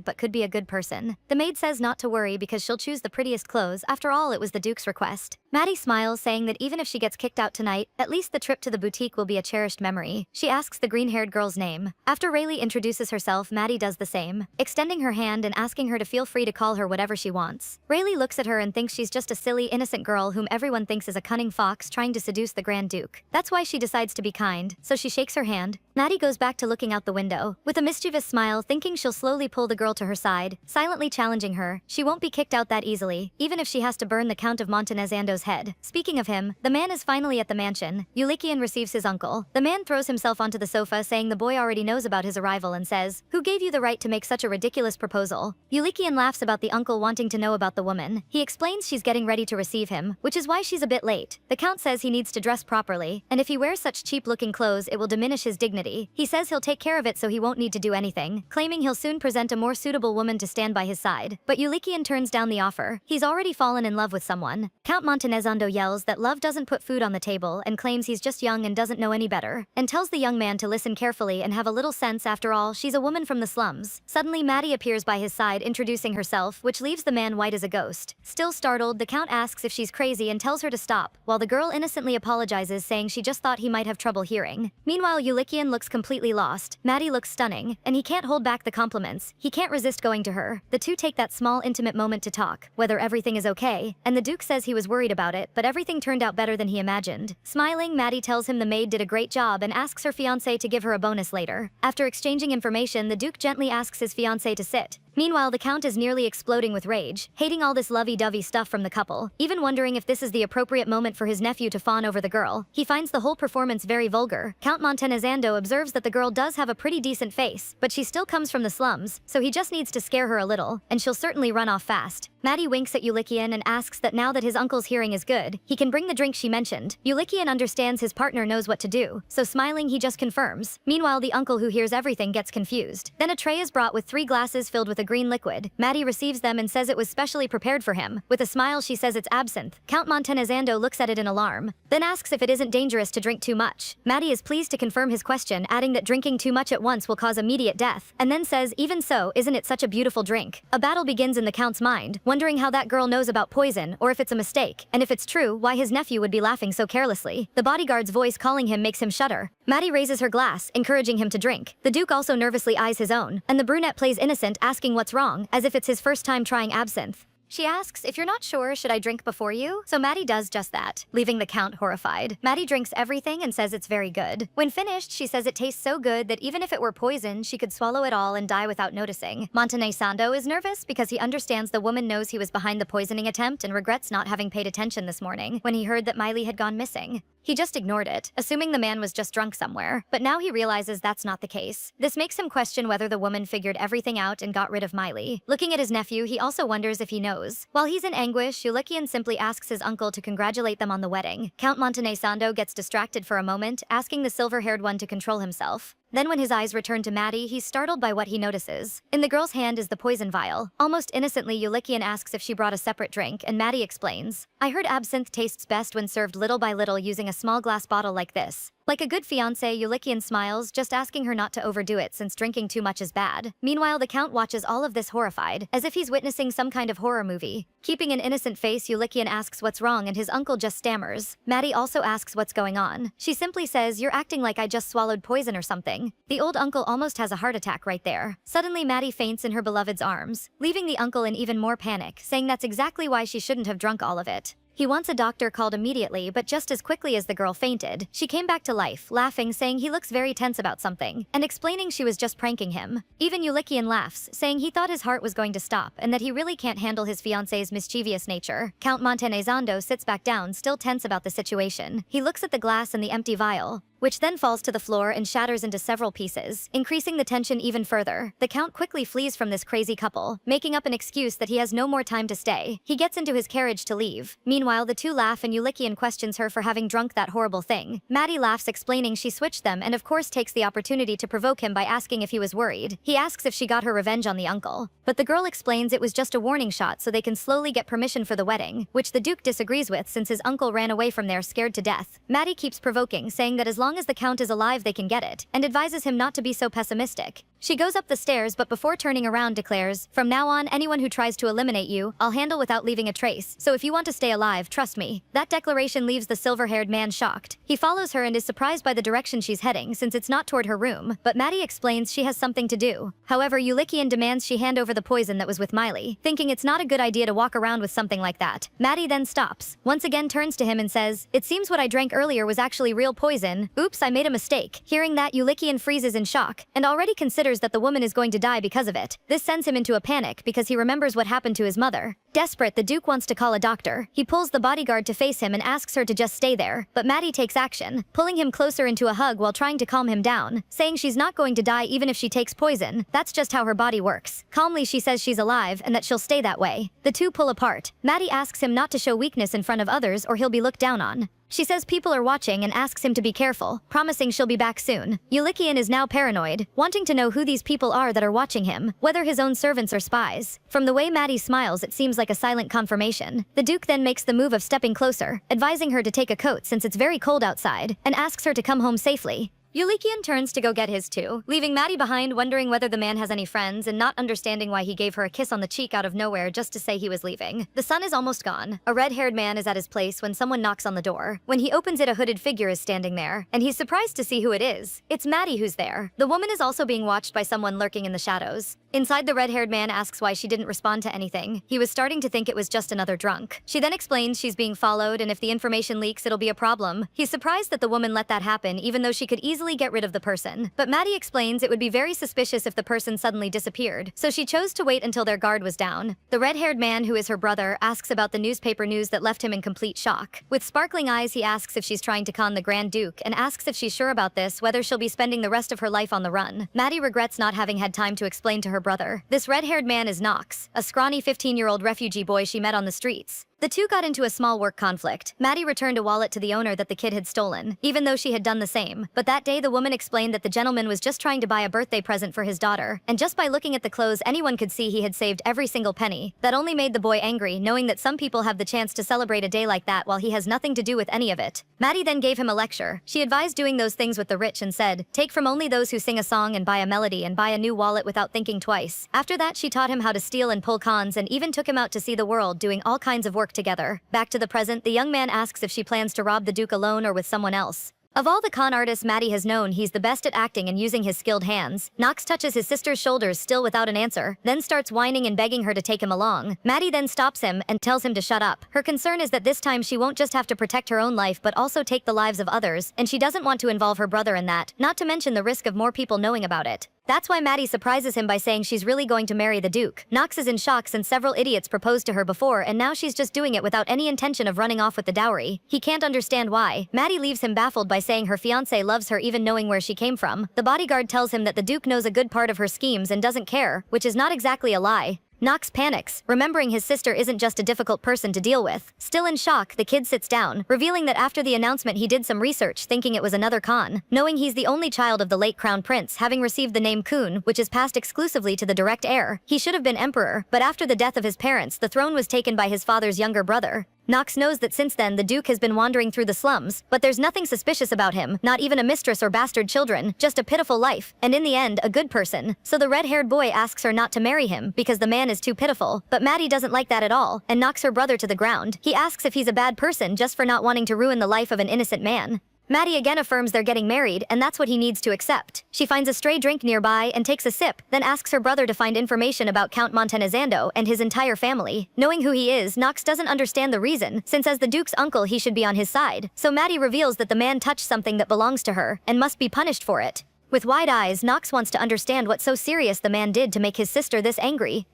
but could be a good person. The maid says not to worry because she'll choose the prettiest clothes. After all, it was the Duke's request. Maddie smiles, saying that even if she gets kicked out tonight, at least the trip to the boutique will be a cherished memory. She asks the green-haired girl's name. After Rayleigh introduces herself, Maddie does the same, extending her hand and asking her to feel free to call her whatever she wants. Rayleigh looks at her and thinks she's just a silly, innocent girl whom everyone thinks is a cunning fox trying to seduce the Grand Duke. That's why she decides to be kind, so she shakes her hand. Maddie goes back to looking out the window, with a mischievous smile, thinking she'll slowly pull the girl to her side, silently challenging her. She won't be kicked out that easily, even if she has to burn the Count of Montenezando's head. Speaking of him, the man is finally at the mansion. Yulikian receives his uncle. The man throws himself onto the sofa, saying the boy already knows about his arrival and says, "Who gave you the right to make such a ridiculous proposal?" Yulikian laughs about the uncle wanting to know about the woman. He explains she's getting ready to receive him, which is why she's a bit late. The Count says he needs to dress properly, and if he wears such cheap-looking clothes, it will diminish his dignity. He says he'll take care of it so he won't need to do anything, claiming he'll soon present a more suitable woman to stand by his side. But Yulikian turns down the offer. He's already fallen in love with someone. Count Montenezando yells that love doesn't put food on the table and claims he's just young and doesn't know any better, and tells the young man to listen carefully and have a little sense. After all, she's a woman from the slums. Suddenly, Maddie appears by his side, introducing herself, which leaves the man white as a ghost. Still startled, the Count asks if she's crazy and tells her to stop, while the girl innocently apologizes, saying she just thought he might have trouble hearing. Meanwhile, Yulikian looks completely lost. Maddie looks stunning, and he can't hold back the compliments. He can't resist going to her. The two take that small, intimate moment to talk, whether everything is okay, and the Duke says he was worried about it, but everything turned out better than he imagined. Smiling, Maddie tells him the maid did a great job and asks her fiancé to give her a bonus later. After exchanging information, the Duke gently asks his fiancé to sit. Meanwhile, the Count is nearly exploding with rage, hating all this lovey-dovey stuff from the couple, even wondering if this is the appropriate moment for his nephew to fawn over the girl. He finds the whole performance very vulgar. Count Montenegzando observes that the girl does have a pretty decent face, but she still comes from the slums, so he just needs to scare her a little, and she'll certainly run off fast. Maddie winks at Ulikian and asks that now that his uncle's hearing is good, he can bring the drink she mentioned. Ulikian understands his partner knows what to do, so smiling he just confirms. Meanwhile, the uncle who hears everything gets confused. Then a tray is brought with 3 glasses filled with a green liquid. Maddie receives them and says it was specially prepared for him. With a smile she says it's absinthe. Count Montenegzando looks at it in alarm, then asks if it isn't dangerous to drink too much. Maddie is pleased to confirm his question, adding that drinking too much at once will cause immediate death, and then says, even so, isn't it such a beautiful drink? A battle begins in the Count's mind, wondering how that girl knows about poison, or if it's a mistake, and if it's true, why his nephew would be laughing so carelessly. The bodyguard's voice calling him makes him shudder. Maddie raises her glass, encouraging him to drink. The Duke also nervously eyes his own, and the brunette plays innocent, asking what's wrong, as if it's his first time trying absinthe. She asks, if you're not sure, should I drink before you? So Maddie does just that, leaving the Count horrified. Maddie drinks everything and says it's very good. When finished, she says it tastes so good that even if it were poison, she could swallow it all and die without noticing. Montenegzando is nervous because he understands the woman knows he was behind the poisoning attempt and regrets not having paid attention this morning when he heard that Miley had gone missing. He just ignored it, assuming the man was just drunk somewhere, but now he realizes that's not the case. This makes him question whether the woman figured everything out and got rid of Miley. Looking at his nephew, he also wonders if he knows. While he's in anguish, Ulikian simply asks his uncle to congratulate them on the wedding. Count Montenegzando gets distracted for a moment, asking the silver-haired one to control himself. Then when his eyes return to Maddie, he's startled by what he notices. In the girl's hand is the poison vial. Almost innocently, Ulikian asks if she brought a separate drink, and Maddie explains, I heard absinthe tastes best when served little by little using a small glass bottle like this. Like a good fiancé, Ulikian smiles, just asking her not to overdo it since drinking too much is bad. Meanwhile, the Count watches all of this horrified, as if he's witnessing some kind of horror movie. Keeping an innocent face, Ulikian asks what's wrong and his uncle just stammers. Maddie also asks what's going on. She simply says, you're acting like I just swallowed poison or something. The old uncle almost has a heart attack right there. Suddenly, Maddie faints in her beloved's arms, leaving the uncle in even more panic, saying that's exactly why she shouldn't have drunk all of it. He wants a doctor called immediately, but just as quickly as the girl fainted, she came back to life, laughing, saying he looks very tense about something, and explaining she was just pranking him. Even Ulikian laughs, saying he thought his heart was going to stop and that he really can't handle his fiancée's mischievous nature. Count Montenegzando sits back down, still tense about the situation. He looks at the glass and the empty vial, which then falls to the floor and shatters into several pieces, increasing the tension even further. The Count quickly flees from this crazy couple, making up an excuse that he has no more time to stay. He gets into his carriage to leave. Meanwhile, the two laugh and Ulikian questions her for having drunk that horrible thing. Maddie laughs, explaining she switched them and of course takes the opportunity to provoke him by asking if he was worried. He asks if she got her revenge on the uncle, but the girl explains it was just a warning shot so they can slowly get permission for the wedding, which the Duke disagrees with since his uncle ran away from there scared to death. Maddie keeps provoking, saying that as long as the Count is alive they can get it, and advises him not to be so pessimistic. She goes up the stairs but before turning around declares, from now on anyone who tries to eliminate you, I'll handle without leaving a trace, so if you want to stay alive, trust me. That declaration leaves the silver-haired man shocked. He follows her and is surprised by the direction she's heading since it's not toward her room, but Maddie explains she has something to do. However, Ulikian demands she hand over the poison that was with Miley, thinking it's not a good idea to walk around with something like that. Maddie then stops, once again turns to him and says, it seems what I drank earlier was actually real poison. Oops, I made a mistake. Hearing that, Ulikian freezes in shock, and already considers that the woman is going to die because of it. This sends him into a panic because he remembers what happened to his mother. Desperate, the Duke wants to call a doctor. He pulls the bodyguard to face him and asks her to just stay there, but Maddie takes action, pulling him closer into a hug while trying to calm him down, saying she's not going to die even if she takes poison. That's just how her body works. Calmly, she says she's alive and that she'll stay that way. The two pull apart. Maddie asks him not to show weakness in front of others or he'll be looked down on. She says people are watching and asks him to be careful, promising she'll be back soon. Ulikian is now paranoid, wanting to know who these people are that are watching him, whether his own servants or spies. From the way Maddie smiles, it seems like a silent confirmation. The Duke then makes the move of stepping closer, advising her to take a coat since it's very cold outside, and asks her to come home safely. Ulikian turns to go get his too, leaving Maddie behind wondering whether the man has any friends and not understanding why he gave her a kiss on the cheek out of nowhere just to say he was leaving. The sun is almost gone. A red-haired man is at his place when someone knocks on the door. When he opens it, a hooded figure is standing there, and he's surprised to see who it is. It's Maddie who's there. The woman is also being watched by someone lurking in the shadows. Inside, the red-haired man asks why she didn't respond to anything. He was starting to think it was just another drunk. She then explains she's being followed and if the information leaks it'll be a problem. He's surprised that the woman let that happen even though she could easily easily get rid of the person. But Maddie explains it would be very suspicious if the person suddenly disappeared, so she chose to wait until their guard was down. The red-haired man, who is her brother, asks about the newspaper news that left him in complete shock. With sparkling eyes, he asks if she's trying to con the Grand Duke and asks if she's sure about this, whether she'll be spending the rest of her life on the run. Maddie regrets not having had time to explain to her brother. This red-haired man is Knox, a scrawny 15-year-old refugee boy she met on the streets. The two got into a small work conflict. Maddie returned a wallet to the owner that the kid had stolen, even though she had done the same. But that day, the woman explained that the gentleman was just trying to buy a birthday present for his daughter, and just by looking at the clothes, anyone could see he had saved every single penny. That only made the boy angry, knowing that some people have the chance to celebrate a day like that while he has nothing to do with any of it. Maddie then gave him a lecture. She advised doing those things with the rich and said, "Take from only those who sing a song and buy a melody and buy a new wallet without thinking twice." After that, she taught him how to steal and pull cons and even took him out to see the world, doing all kinds of work together. Back to the present, the young man asks if she plans to rob the Duke alone or with someone else. Of all the con artists Maddie has known, he's the best at acting and using his skilled hands. Knox touches his sister's shoulders, still without an answer, then starts whining and begging her to take him along. Maddie then stops him and tells him to shut up. Her concern is that this time she won't just have to protect her own life but also take the lives of others, and she doesn't want to involve her brother in that, not to mention the risk of more people knowing about it. That's why Maddie surprises him by saying she's really going to marry the Duke. Knox is in shock since several idiots proposed to her before, and now she's just doing it without any intention of running off with the dowry. He can't understand why. Maddie leaves him baffled by saying her fiancé loves her even knowing where she came from. The bodyguard tells him that the Duke knows a good part of her schemes and doesn't care, which is not exactly a lie. Knox panics, remembering his sister isn't just a difficult person to deal with. Still in shock, the kid sits down, revealing that after the announcement he did some research thinking it was another con. Knowing he's the only child of the late crown prince, having received the name Kun, which is passed exclusively to the direct heir. He should have been emperor, but after the death of his parents, the throne was taken by his father's younger brother. Knox knows that since then the Duke has been wandering through the slums, but there's nothing suspicious about him, not even a mistress or bastard children, just a pitiful life, and in the end, a good person. So the red-haired boy asks her not to marry him because the man is too pitiful, but Maddie doesn't like that at all, and knocks her brother to the ground. He asks if he's a bad person just for not wanting to ruin the life of an innocent man. Maddie again affirms they're getting married, and that's what he needs to accept. She finds a stray drink nearby and takes a sip, then asks her brother to find information about Count Montenezando and his entire family. Knowing who he is, Knox doesn't understand the reason, since as the Duke's uncle he should be on his side. So Maddie reveals that the man touched something that belongs to her, and must be punished for it. With wide eyes, Knox wants to understand what's so serious the man did to make his sister this angry.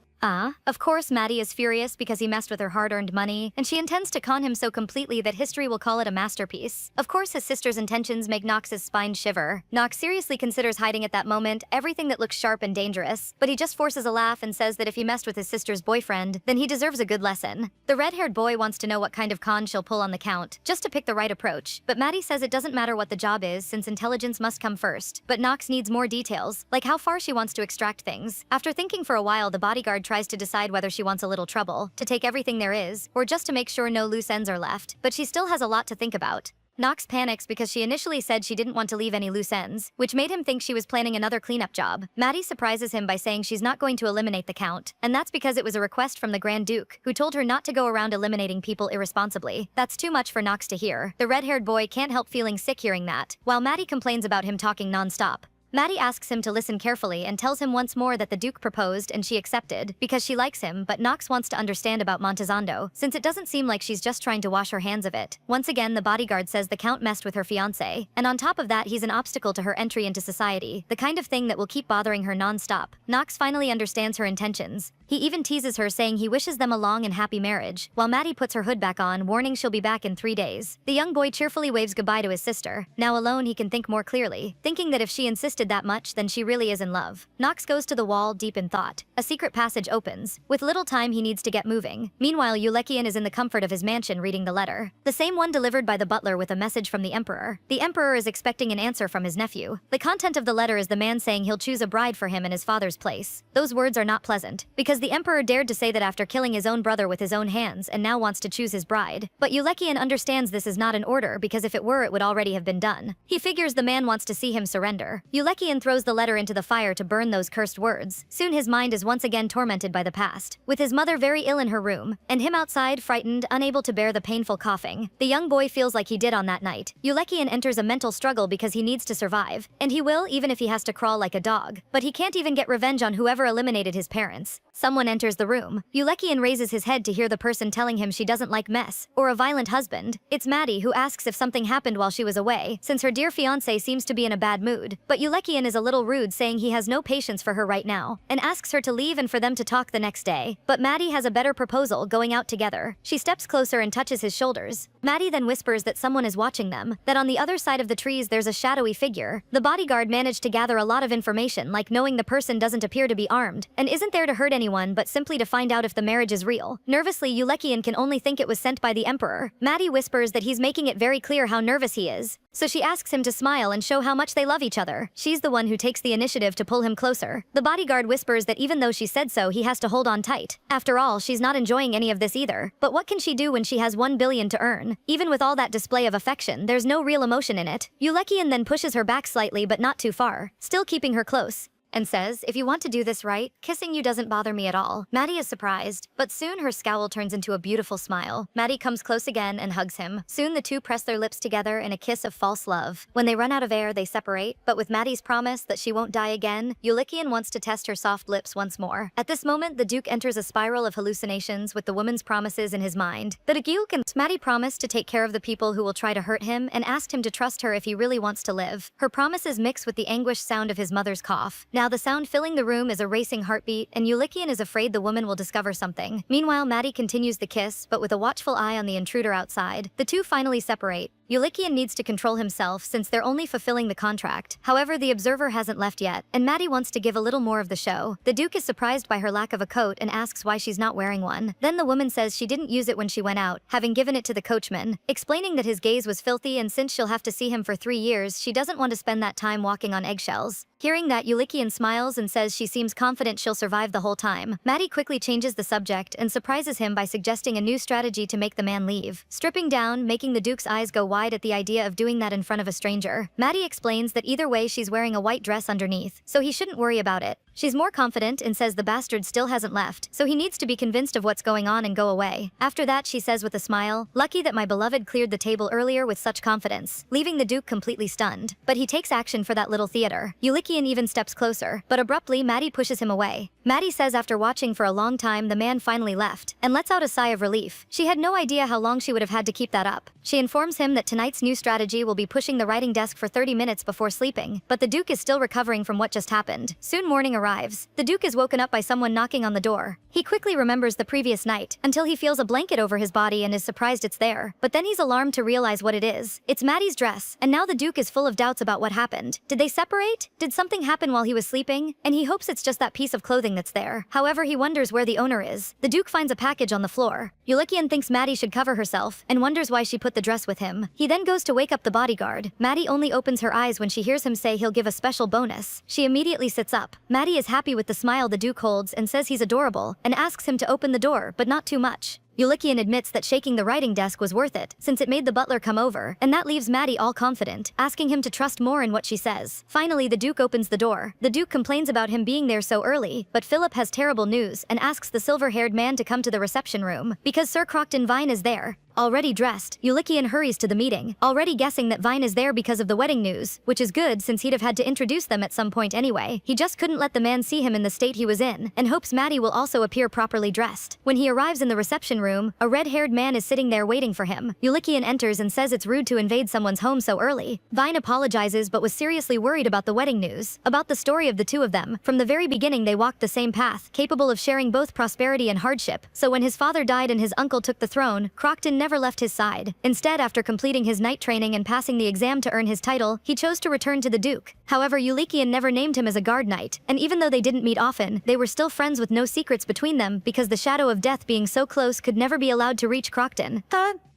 Of course Maddie is furious because he messed with her hard-earned money, and she intends to con him so completely that history will call it a masterpiece. Of course his sister's intentions make Knox's spine shiver. Knox seriously considers hiding at that moment everything that looks sharp and dangerous, but he just forces a laugh and says that if he messed with his sister's boyfriend, then he deserves a good lesson. The red-haired boy wants to know what kind of con she'll pull on the Count, just to pick the right approach, but Maddie says it doesn't matter what the job is since intelligence must come first. But Knox needs more details, like how far she wants to extract things. After thinking for a while, the bodyguard tries to decide whether she wants a little trouble, to take everything there is, or just to make sure no loose ends are left, but she still has a lot to think about. Knox panics because she initially said she didn't want to leave any loose ends, which made him think she was planning another cleanup job. Maddie surprises him by saying she's not going to eliminate the Count, and that's because it was a request from the Grand Duke, who told her not to go around eliminating people irresponsibly. That's too much for Knox to hear. The red-haired boy can't help feeling sick hearing that, while Maddie complains about him talking non-stop. Maddie asks him to listen carefully and tells him once more that the Duke proposed and she accepted because she likes him, but Knox wants to understand about Montezando, since it doesn't seem like she's just trying to wash her hands of it. Once again, the bodyguard says the Count messed with her fiancé, and on top of that he's an obstacle to her entry into society, the kind of thing that will keep bothering her non-stop. Knox finally understands her intentions. He even teases her, saying he wishes them a long and happy marriage, while Maddie puts her hood back on, warning she'll be back in 3 days. The young boy cheerfully waves goodbye to his sister. Now alone, he can think more clearly, thinking that if she insisted that much, then she really is in love. Knox goes to the wall, deep in thought. A secret passage opens. With little time, he needs to get moving. Meanwhile, Ulekian is in the comfort of his mansion reading the letter. The same one delivered by the butler with a message from the Emperor. The Emperor is expecting an answer from his nephew. The content of the letter is the man saying he'll choose a bride for him in his father's place. Those words are not pleasant, because the Emperor dared to say that after killing his own brother with his own hands and now wants to choose his bride. But Ulekian understands this is not an order, because if it were, it would already have been done. He figures the man wants to see him surrender. Ulekian Ulekian throws the letter into the fire to burn those cursed words. Soon his mind is once again tormented by the past. With his mother very ill in her room, and him outside frightened, unable to bear the painful coughing, the young boy feels like he did on that night. Ulekian enters a mental struggle because he needs to survive, and he will even if he has to crawl like a dog. But he can't even get revenge on whoever eliminated his parents. Someone enters the room. Ulekian raises his head to hear the person telling him she doesn't like mess, or a violent husband. It's Maddie, who asks if something happened while she was away, since her dear fiancé seems to be in a bad mood. But Ulekian is a little rude, saying he has no patience for her right now, and asks her to leave and for them to talk the next day. But Maddie has a better proposal, going out together. She steps closer and touches his shoulders. Maddie then whispers that someone is watching them, that on the other side of the trees there's a shadowy figure. The bodyguard managed to gather a lot of information, like knowing the person doesn't appear to be armed, and isn't there to hurt anyone but simply to find out if the marriage is real. Nervously, Ulekian can only think it was sent by the Emperor. Maddie whispers that he's making it very clear how nervous he is, so she asks him to smile and show how much they love each other. She's the one who takes the initiative to pull him closer. The bodyguard whispers that even though she said so, he has to hold on tight. After all, she's not enjoying any of this either. But what can she do when she has 1 billion to earn? Even with all that display of affection, there's no real emotion in it. Ulekian then pushes her back slightly but not too far, still keeping her close, and says, "If you want to do this right, kissing you doesn't bother me at all." Maddie is surprised, but soon her scowl turns into a beautiful smile. Maddie comes close again and hugs him. Soon the two press their lips together in a kiss of false love. When they run out of air, they separate, but with Maddie's promise that she won't die again, Ulekian wants to test her soft lips once more. At this moment, the Duke enters a spiral of hallucinations with the woman's promises in his mind. The Duke and Maddie promise to take care of the people who will try to hurt him and asked him to trust her if he really wants to live. Her promises mix with the anguished sound of his mother's cough. Now the sound filling the room is a racing heartbeat, and Ulekian is afraid the woman will discover something. Meanwhile, Maddie continues the kiss, but with a watchful eye on the intruder outside. The two finally separate. Ulekian needs to control himself since they're only fulfilling the contract. However, the observer hasn't left yet, and Maddie wants to give a little more of the show. The Duke is surprised by her lack of a coat and asks why she's not wearing one. Then the woman says she didn't use it when she went out, having given it to the coachman, explaining that his gaze was filthy, and since she'll have to see him for 3 years, she doesn't want to spend that time walking on eggshells. Hearing that, Ulekian smiles and says she seems confident she'll survive the whole time. Maddie quickly changes the subject and surprises him by suggesting a new strategy to make the man leave. Stripping down, making the Duke's eyes go wide at the idea of doing that in front of a stranger. Maddie explains that either way she's wearing a white dress underneath, so he shouldn't worry about it. She's more confident and says the bastard still hasn't left, so he needs to be convinced of what's going on and go away. After that, she says with a smile, "Lucky that my beloved cleared the table earlier with such confidence," leaving the Duke completely stunned. But he takes action for that little theater. Ulekian even steps closer, but abruptly Maddie pushes him away. Maddie says after watching for a long time the man finally left, and lets out a sigh of relief. She had no idea how long she would have had to keep that up. She informs him that tonight's new strategy will be pushing the writing desk for 30 minutes before sleeping, but the Duke is still recovering from what just happened. Soon morning arrives. The Duke is woken up by someone knocking on the door. He quickly remembers the previous night, until he feels a blanket over his body and is surprised it's there. But then he's alarmed to realize what it is. It's Maddie's dress, and now the Duke is full of doubts about what happened. Did they separate? Did something happen while he was sleeping? And he hopes it's just that piece of clothing that's there. However, he wonders where the owner is. The Duke finds a package on the floor. Ulekian thinks Maddie should cover herself, and wonders why she put the dress with him. He then goes to wake up the bodyguard. Maddie only opens her eyes when she hears him say he'll give a special bonus. She immediately sits up. Maddie is happy with the smile the Duke holds and says he's adorable, and asks him to open the door, but not too much. Ulekian admits that shaking the writing desk was worth it, since it made the butler come over, and that leaves Maddie all confident, asking him to trust more in what she says. Finally, the Duke opens the door. The Duke complains about him being there so early, but Philip has terrible news and asks the silver-haired man to come to the reception room, because Sir Crocton Vine is there. Already dressed, Ulekian hurries to the meeting, already guessing that Vine is there because of the wedding news, which is good since he'd have had to introduce them at some point anyway. He just couldn't let the man see him in the state he was in, and hopes Maddie will also appear properly dressed. When he arrives in the reception room, a red-haired man is sitting there waiting for him. Ulekian enters and says it's rude to invade someone's home so early. Vine apologizes but was seriously worried about the wedding news, about the story of the two of them. From the very beginning they walked the same path, capable of sharing both prosperity and hardship. So when his father died and his uncle took the throne, Crocton never left his side. Instead, after completing his knight training and passing the exam to earn his title, he chose to return to the Duke. However, Ulekian never named him as a guard knight, and even though they didn't meet often, they were still friends with no secrets between them because the shadow of death being so close could never be allowed to reach Crocton.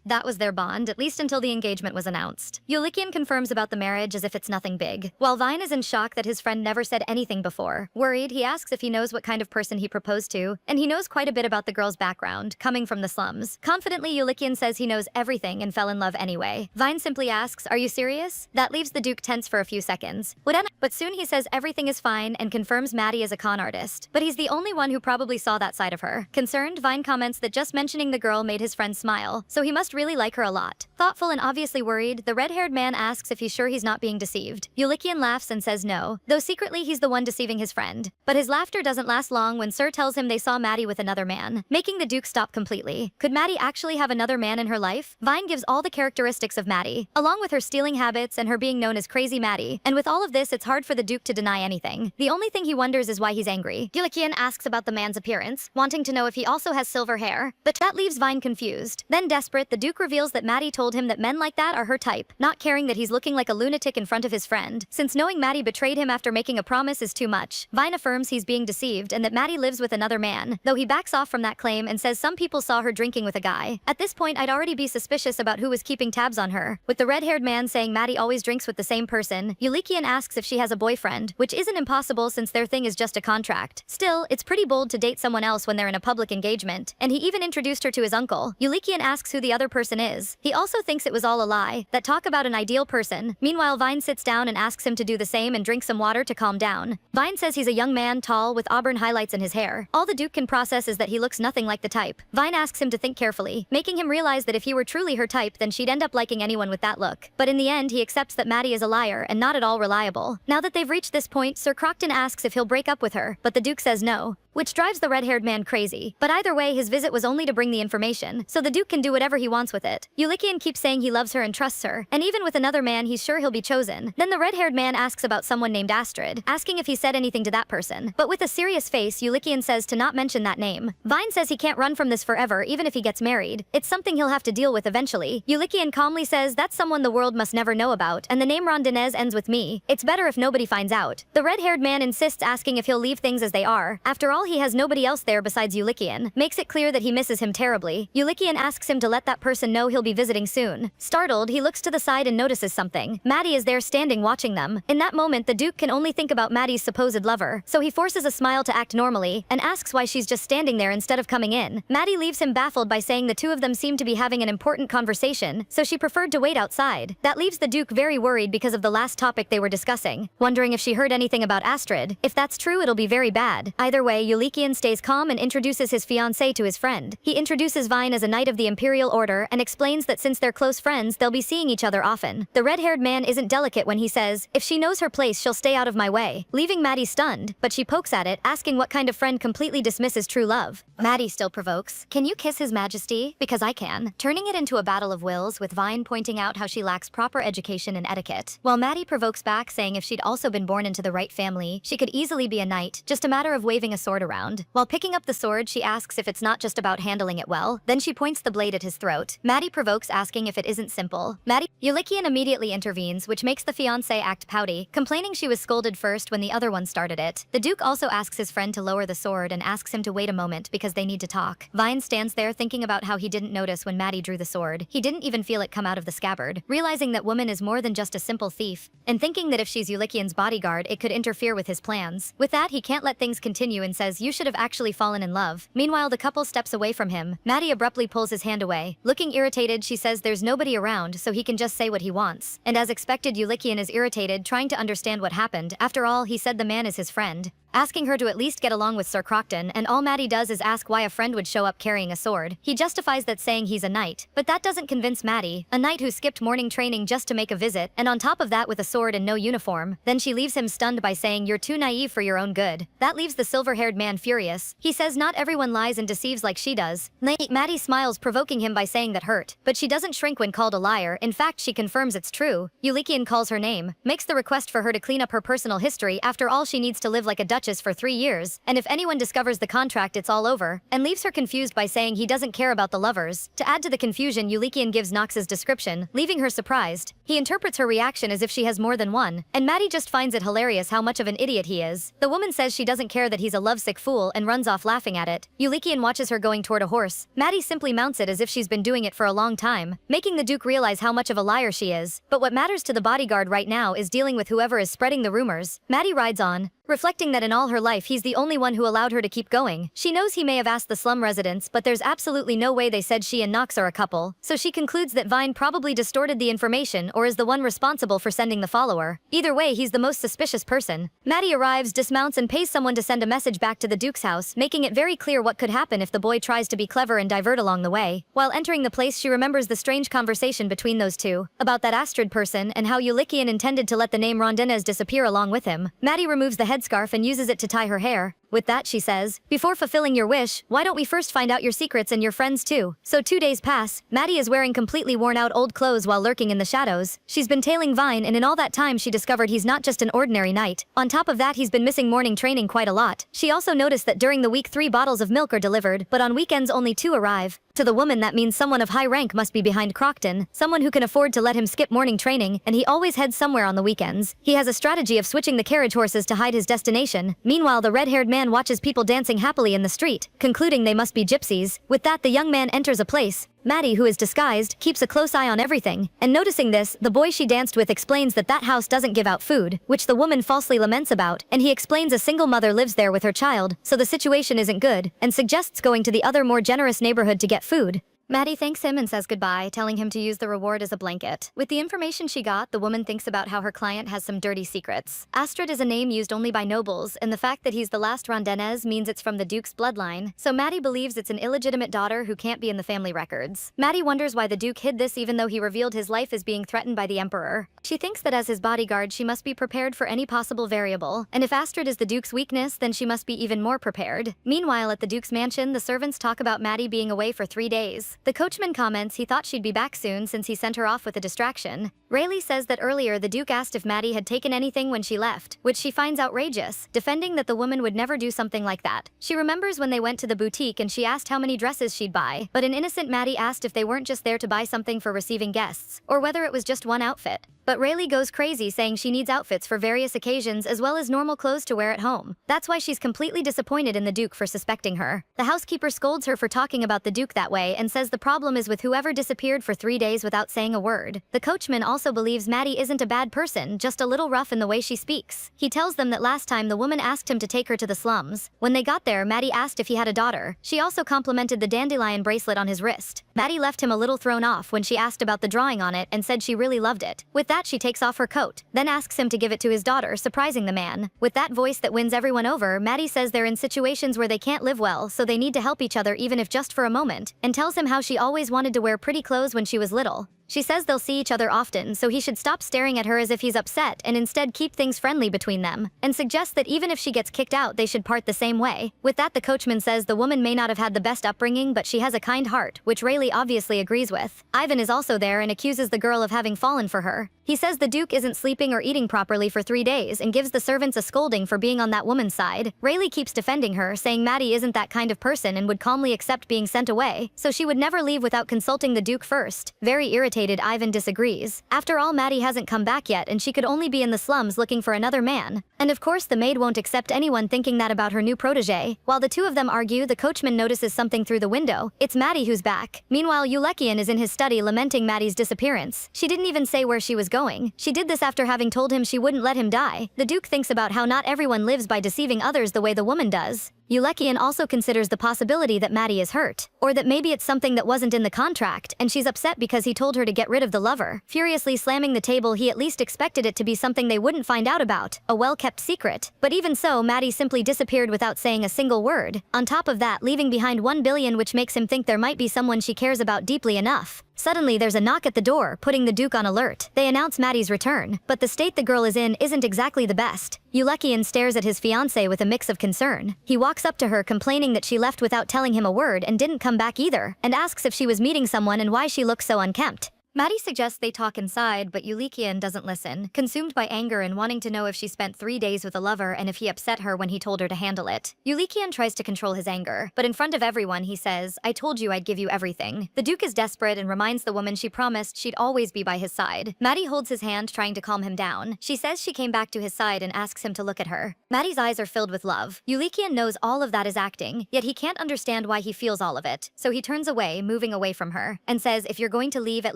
That was their bond, at least until the engagement was announced. Yulikian confirms about the marriage as if it's nothing big, while Vine is in shock that his friend never said anything before. Worried, he asks if he knows what kind of person he proposed to, and he knows quite a bit about the girl's background, coming from the slums. Confidently, Yulikian says he knows everything and fell in love anyway. Vine simply asks, "Are you serious?" That leaves the Duke tense for a few seconds. But soon he says everything is fine and confirms Maddie is a con artist. But he's the only one who probably saw that side of her. Concerned, Vine comments that just mentioning the girl made his friend smile, so he must really like her a lot. Thoughtful and obviously worried, the red-haired man asks if he's sure he's not being deceived. Yulikian laughs and says no, though secretly he's the one deceiving his friend. But his laughter doesn't last long when Sir tells him they saw Maddie with another man, making the Duke stop completely. Could Maddie actually have another man in her life? Vine gives all the characteristics of Maddie, along with her stealing habits and her being known as Crazy Maddie. And with all of this, it's hard for the Duke to deny anything. The only thing he wonders is why he's angry. Yulikian asks about the man's appearance, wanting to know if he also has silver hair, but that leaves Vine confused. Then desperate, the Duke reveals that Maddie told him that men like that are her type, not caring that he's looking like a lunatic in front of his friend. Since knowing Maddie betrayed him after making a promise is too much, Vine affirms he's being deceived and that Maddie lives with another man, though he backs off from that claim and says some people saw her drinking with a guy. At this point, I'd already be suspicious about who was keeping tabs on her. With the red-haired man saying Maddie always drinks with the same person, Yulikian asks if she has a boyfriend, which isn't impossible since their thing is just a contract. Still, it's pretty bold to date someone else when they're in a public engagement, and he even introduced her to his uncle. Yulikian asks who the other person is. He also thinks it was all a lie, that talk about an ideal person. Meanwhile, Vine sits down and asks him to do the same and drink some water to calm down. Vine says he's a young man, tall, with auburn highlights in his hair. All the Duke can process is that he looks nothing like the type. Vine asks him to think carefully, making him realize that if he were truly her type, then she'd end up liking anyone with that look. But in the end, he accepts that Maddie is a liar and not at all reliable. Now that they've reached this point, Sir Crocton asks if he'll break up with her, but the Duke says no, which drives the red-haired man crazy. But either way, his visit was only to bring the information, so the Duke can do whatever he wants with it. Yulikian keeps saying he loves her and trusts her, and even with another man, he's sure he'll be chosen. Then the red-haired man asks about someone named Astrid, asking if he said anything to that person. But with a serious face, Yulikian says to not mention that name. Vine says he can't run from this forever, even if he gets married. It's something he'll have to deal with eventually. Yulikian calmly says that's someone the world must never know about, and the name Rondinez ends with me. It's better if nobody finds out. The red-haired man insists, asking if he'll leave things as they are. After all, he has nobody else there besides Yulikian. Makes it clear that he misses him terribly. Yulikian asks him to let that person know he'll be visiting soon. Startled, he looks to the side and notices something. Maddie is there standing watching them. In that moment, the Duke can only think about Maddie's supposed lover, so he forces a smile to act normally, and asks why she's just standing there instead of coming in. Maddie leaves him baffled by saying the two of them seem to be having an important conversation, so she preferred to wait outside. That leaves the Duke very worried because of the last topic they were discussing, wondering if she heard anything about Astrid. If that's true, it'll be very bad. Either way, Yulikian stays calm and introduces his fiancée to his friend. He introduces Vine as a knight of the Imperial Order and explains that since they're close friends, they'll be seeing each other often. The red-haired man isn't delicate when he says, if she knows her place, she'll stay out of my way, leaving Maddie stunned, but she pokes at it, asking what kind of friend completely dismisses true love. Maddie still provokes, "Can you kiss his majesty? Because I can," turning it into a battle of wills, with Vine pointing out how she lacks proper education and etiquette, while Maddie provokes back, saying if she'd also been born into the right family, she could easily be a knight, just a matter of waving a sword around. While picking up the sword, she asks if it's not just about handling it well, then she points the blade at his throat. Maddie provokes, asking if it isn't simple. Yulikian immediately intervenes, which makes the fiancé act pouty, complaining she was scolded first when the other one started it. The Duke also asks his friend to lower the sword and asks him to wait a moment because they need to talk. Vine stands there thinking about how he didn't notice when Maddie drew the sword. He didn't even feel it come out of the scabbard, realizing that woman is more than just a simple thief, and thinking that if she's Yulikian's bodyguard, it could interfere with his plans. With that, he can't let things continue and says you should have actually fallen in love. Meanwhile, the couple steps away from him. Maddie abruptly pulls his hand away. Looking irritated, she says there's nobody around, so he can just say what he wants. And as expected, Yulikian is irritated, trying to understand what happened. After all, he said the man is his friend, asking her to at least get along with Sir Crocton, and all Maddie does is ask why a friend would show up carrying a sword. He justifies that saying he's a knight, but that doesn't convince Maddie, a knight who skipped morning training just to make a visit, and on top of that with a sword and no uniform. Then she leaves him stunned by saying you're too naive for your own good. That leaves the silver-haired man furious. He says not everyone lies and deceives like she does. Maddie smiles, provoking him by saying that hurt, but she doesn't shrink when called a liar. In fact, she confirms it's true. Yulikian calls her name, makes the request for her to clean up her personal history. After all, she needs to live like a duchess stretches for 3 years, and if anyone discovers the contract it's all over, and leaves her confused by saying he doesn't care about the lovers. To add to the confusion, Yulikian gives Nox's description, leaving her surprised. He interprets her reaction as if she has more than one, and Maddie just finds it hilarious how much of an idiot he is. The woman says she doesn't care that he's a lovesick fool and runs off laughing at it. Yulikian watches her going toward a horse. Maddie simply mounts it as if she's been doing it for a long time, making the Duke realize how much of a liar she is. But what matters to the bodyguard right now is dealing with whoever is spreading the rumors. Maddie rides on, reflecting that in all her life he's the only one who allowed her to keep going. She knows he may have asked the slum residents, but there's absolutely no way they said she and Nox are a couple, so she concludes that Vine probably distorted the information or is the one responsible for sending the follower. Either way, he's the most suspicious person. Maddie arrives, dismounts, and pays someone to send a message back to the Duke's house, making it very clear what could happen if the boy tries to be clever and divert along the way. While entering the place, she remembers the strange conversation between those two, about that Astrid person and how Yulikian intended to let the name Rondenes disappear along with him. Maddie removes the headscarf and uses it to tie her hair. With that, she says, "Before fulfilling your wish, why don't we first find out your secrets and your friends too?" So 2 days pass. Maddie is wearing completely worn out old clothes while lurking in the shadows. She's been tailing Vine, and in all that time she discovered he's not just an ordinary knight. On top of that, he's been missing morning training quite a lot. She also noticed that during the week 3 bottles of milk are delivered, but on weekends only 2 arrive. To the woman, that means someone of high rank must be behind Crocton, someone who can afford to let him skip morning training, and he always heads somewhere on the weekends. He has a strategy of switching the carriage horses to hide his destination. Meanwhile, the red-haired man watches people dancing happily in the street, concluding they must be gypsies. With that, the young man enters a place. Maddie, who is disguised, keeps a close eye on everything, and noticing this, the boy she danced with explains that that house doesn't give out food, which the woman falsely laments about, and he explains a single mother lives there with her child, so the situation isn't good, and suggests going to the other more generous neighborhood to get food. Maddie thanks him and says goodbye, telling him to use the reward as a blanket. With the information she got, the woman thinks about how her client has some dirty secrets. Astrid is a name used only by nobles, and the fact that he's the last Rondenes means it's from the Duke's bloodline, so Maddie believes it's an illegitimate daughter who can't be in the family records. Maddie wonders why the Duke hid this even though he revealed his life is being threatened by the Emperor. She thinks that as his bodyguard she must be prepared for any possible variable, and if Astrid is the Duke's weakness, then she must be even more prepared. Meanwhile, at the Duke's mansion, the servants talk about Maddie being away for 3 days. The coachman comments he thought she'd be back soon since he sent her off with a distraction. Rayleigh says that earlier the Duke asked if Maddie had taken anything when she left, which she finds outrageous, defending that the woman would never do something like that. She remembers when they went to the boutique and she asked how many dresses she'd buy, but an innocent Maddie asked if they weren't just there to buy something for receiving guests, or whether it was just one outfit. But Rayleigh goes crazy saying she needs outfits for various occasions as well as normal clothes to wear at home. That's why she's completely disappointed in the Duke for suspecting her. The housekeeper scolds her for talking about the Duke that way and says the problem is with whoever disappeared for 3 days without saying a word. The coachman also believes Maddie isn't a bad person, just a little rough in the way she speaks. He tells them that last time the woman asked him to take her to the slums. When they got there, Maddie asked if he had a daughter. She also complimented the dandelion bracelet on his wrist. Maddie left him a little thrown off when she asked about the drawing on it and said she really loved it. With that, she takes off her coat, then asks him to give it to his daughter, surprising the man. With that voice that wins everyone over, Maddie says they're in situations where they can't live well, so they need to help each other even if just for a moment, and tells him how she always wanted to wear pretty clothes when she was little. She says they'll see each other often, so he should stop staring at her as if he's upset and instead keep things friendly between them, and suggests that even if she gets kicked out, they should part the same way. With that, the coachman says the woman may not have had the best upbringing, but she has a kind heart, which Rayleigh obviously agrees with. Ivan is also there and accuses the girl of having fallen for her. He says the Duke isn't sleeping or eating properly for 3 days and gives the servants a scolding for being on that woman's side. Rayleigh keeps defending her, saying Maddie isn't that kind of person and would calmly accept being sent away, so she would never leave without consulting the Duke first. Very irritated, Ivan disagrees. After all, Maddie hasn't come back yet and she could only be in the slums looking for another man. And of course the maid won't accept anyone thinking that about her new protege. While the two of them argue, the coachman notices something through the window. It's Maddie who's back. Meanwhile, Yulekian is in his study lamenting Maddie's disappearance. She didn't even say where she was going. She did this after having told him she wouldn't let him die. The Duke thinks about how not everyone lives by deceiving others the way the woman does. Yulekian also considers the possibility that Maddie is hurt, or that maybe it's something that wasn't in the contract, and she's upset because he told her to get rid of the lover. Furiously slamming the table, he at least expected it to be something they wouldn't find out about, a well-kept secret. But even so, Maddie simply disappeared without saying a single word. On top of that, leaving behind 1 billion, which makes him think there might be someone she cares about deeply enough. Suddenly, there's a knock at the door, putting the Duke on alert. They announce Maddie's return, but the state the girl is in isn't exactly the best. Yulekian stares at his fiancée with a mix of concern. He walks up to her, complaining that she left without telling him a word and didn't come back either, and asks if she was meeting someone and why she looks so unkempt. Maddie suggests they talk inside, but Yulikian doesn't listen, consumed by anger and wanting to know if she spent 3 days with a lover and if he upset her when he told her to handle it. Yulikian tries to control his anger, but in front of everyone he says, "I told you I'd give you everything." The Duke is desperate and reminds the woman she promised she'd always be by his side. Maddie holds his hand, trying to calm him down. She says she came back to his side and asks him to look at her. Maddie's eyes are filled with love. Yulikian knows all of that is acting, yet he can't understand why he feels all of it, so he turns away, moving away from her, and says, "If you're going to leave, at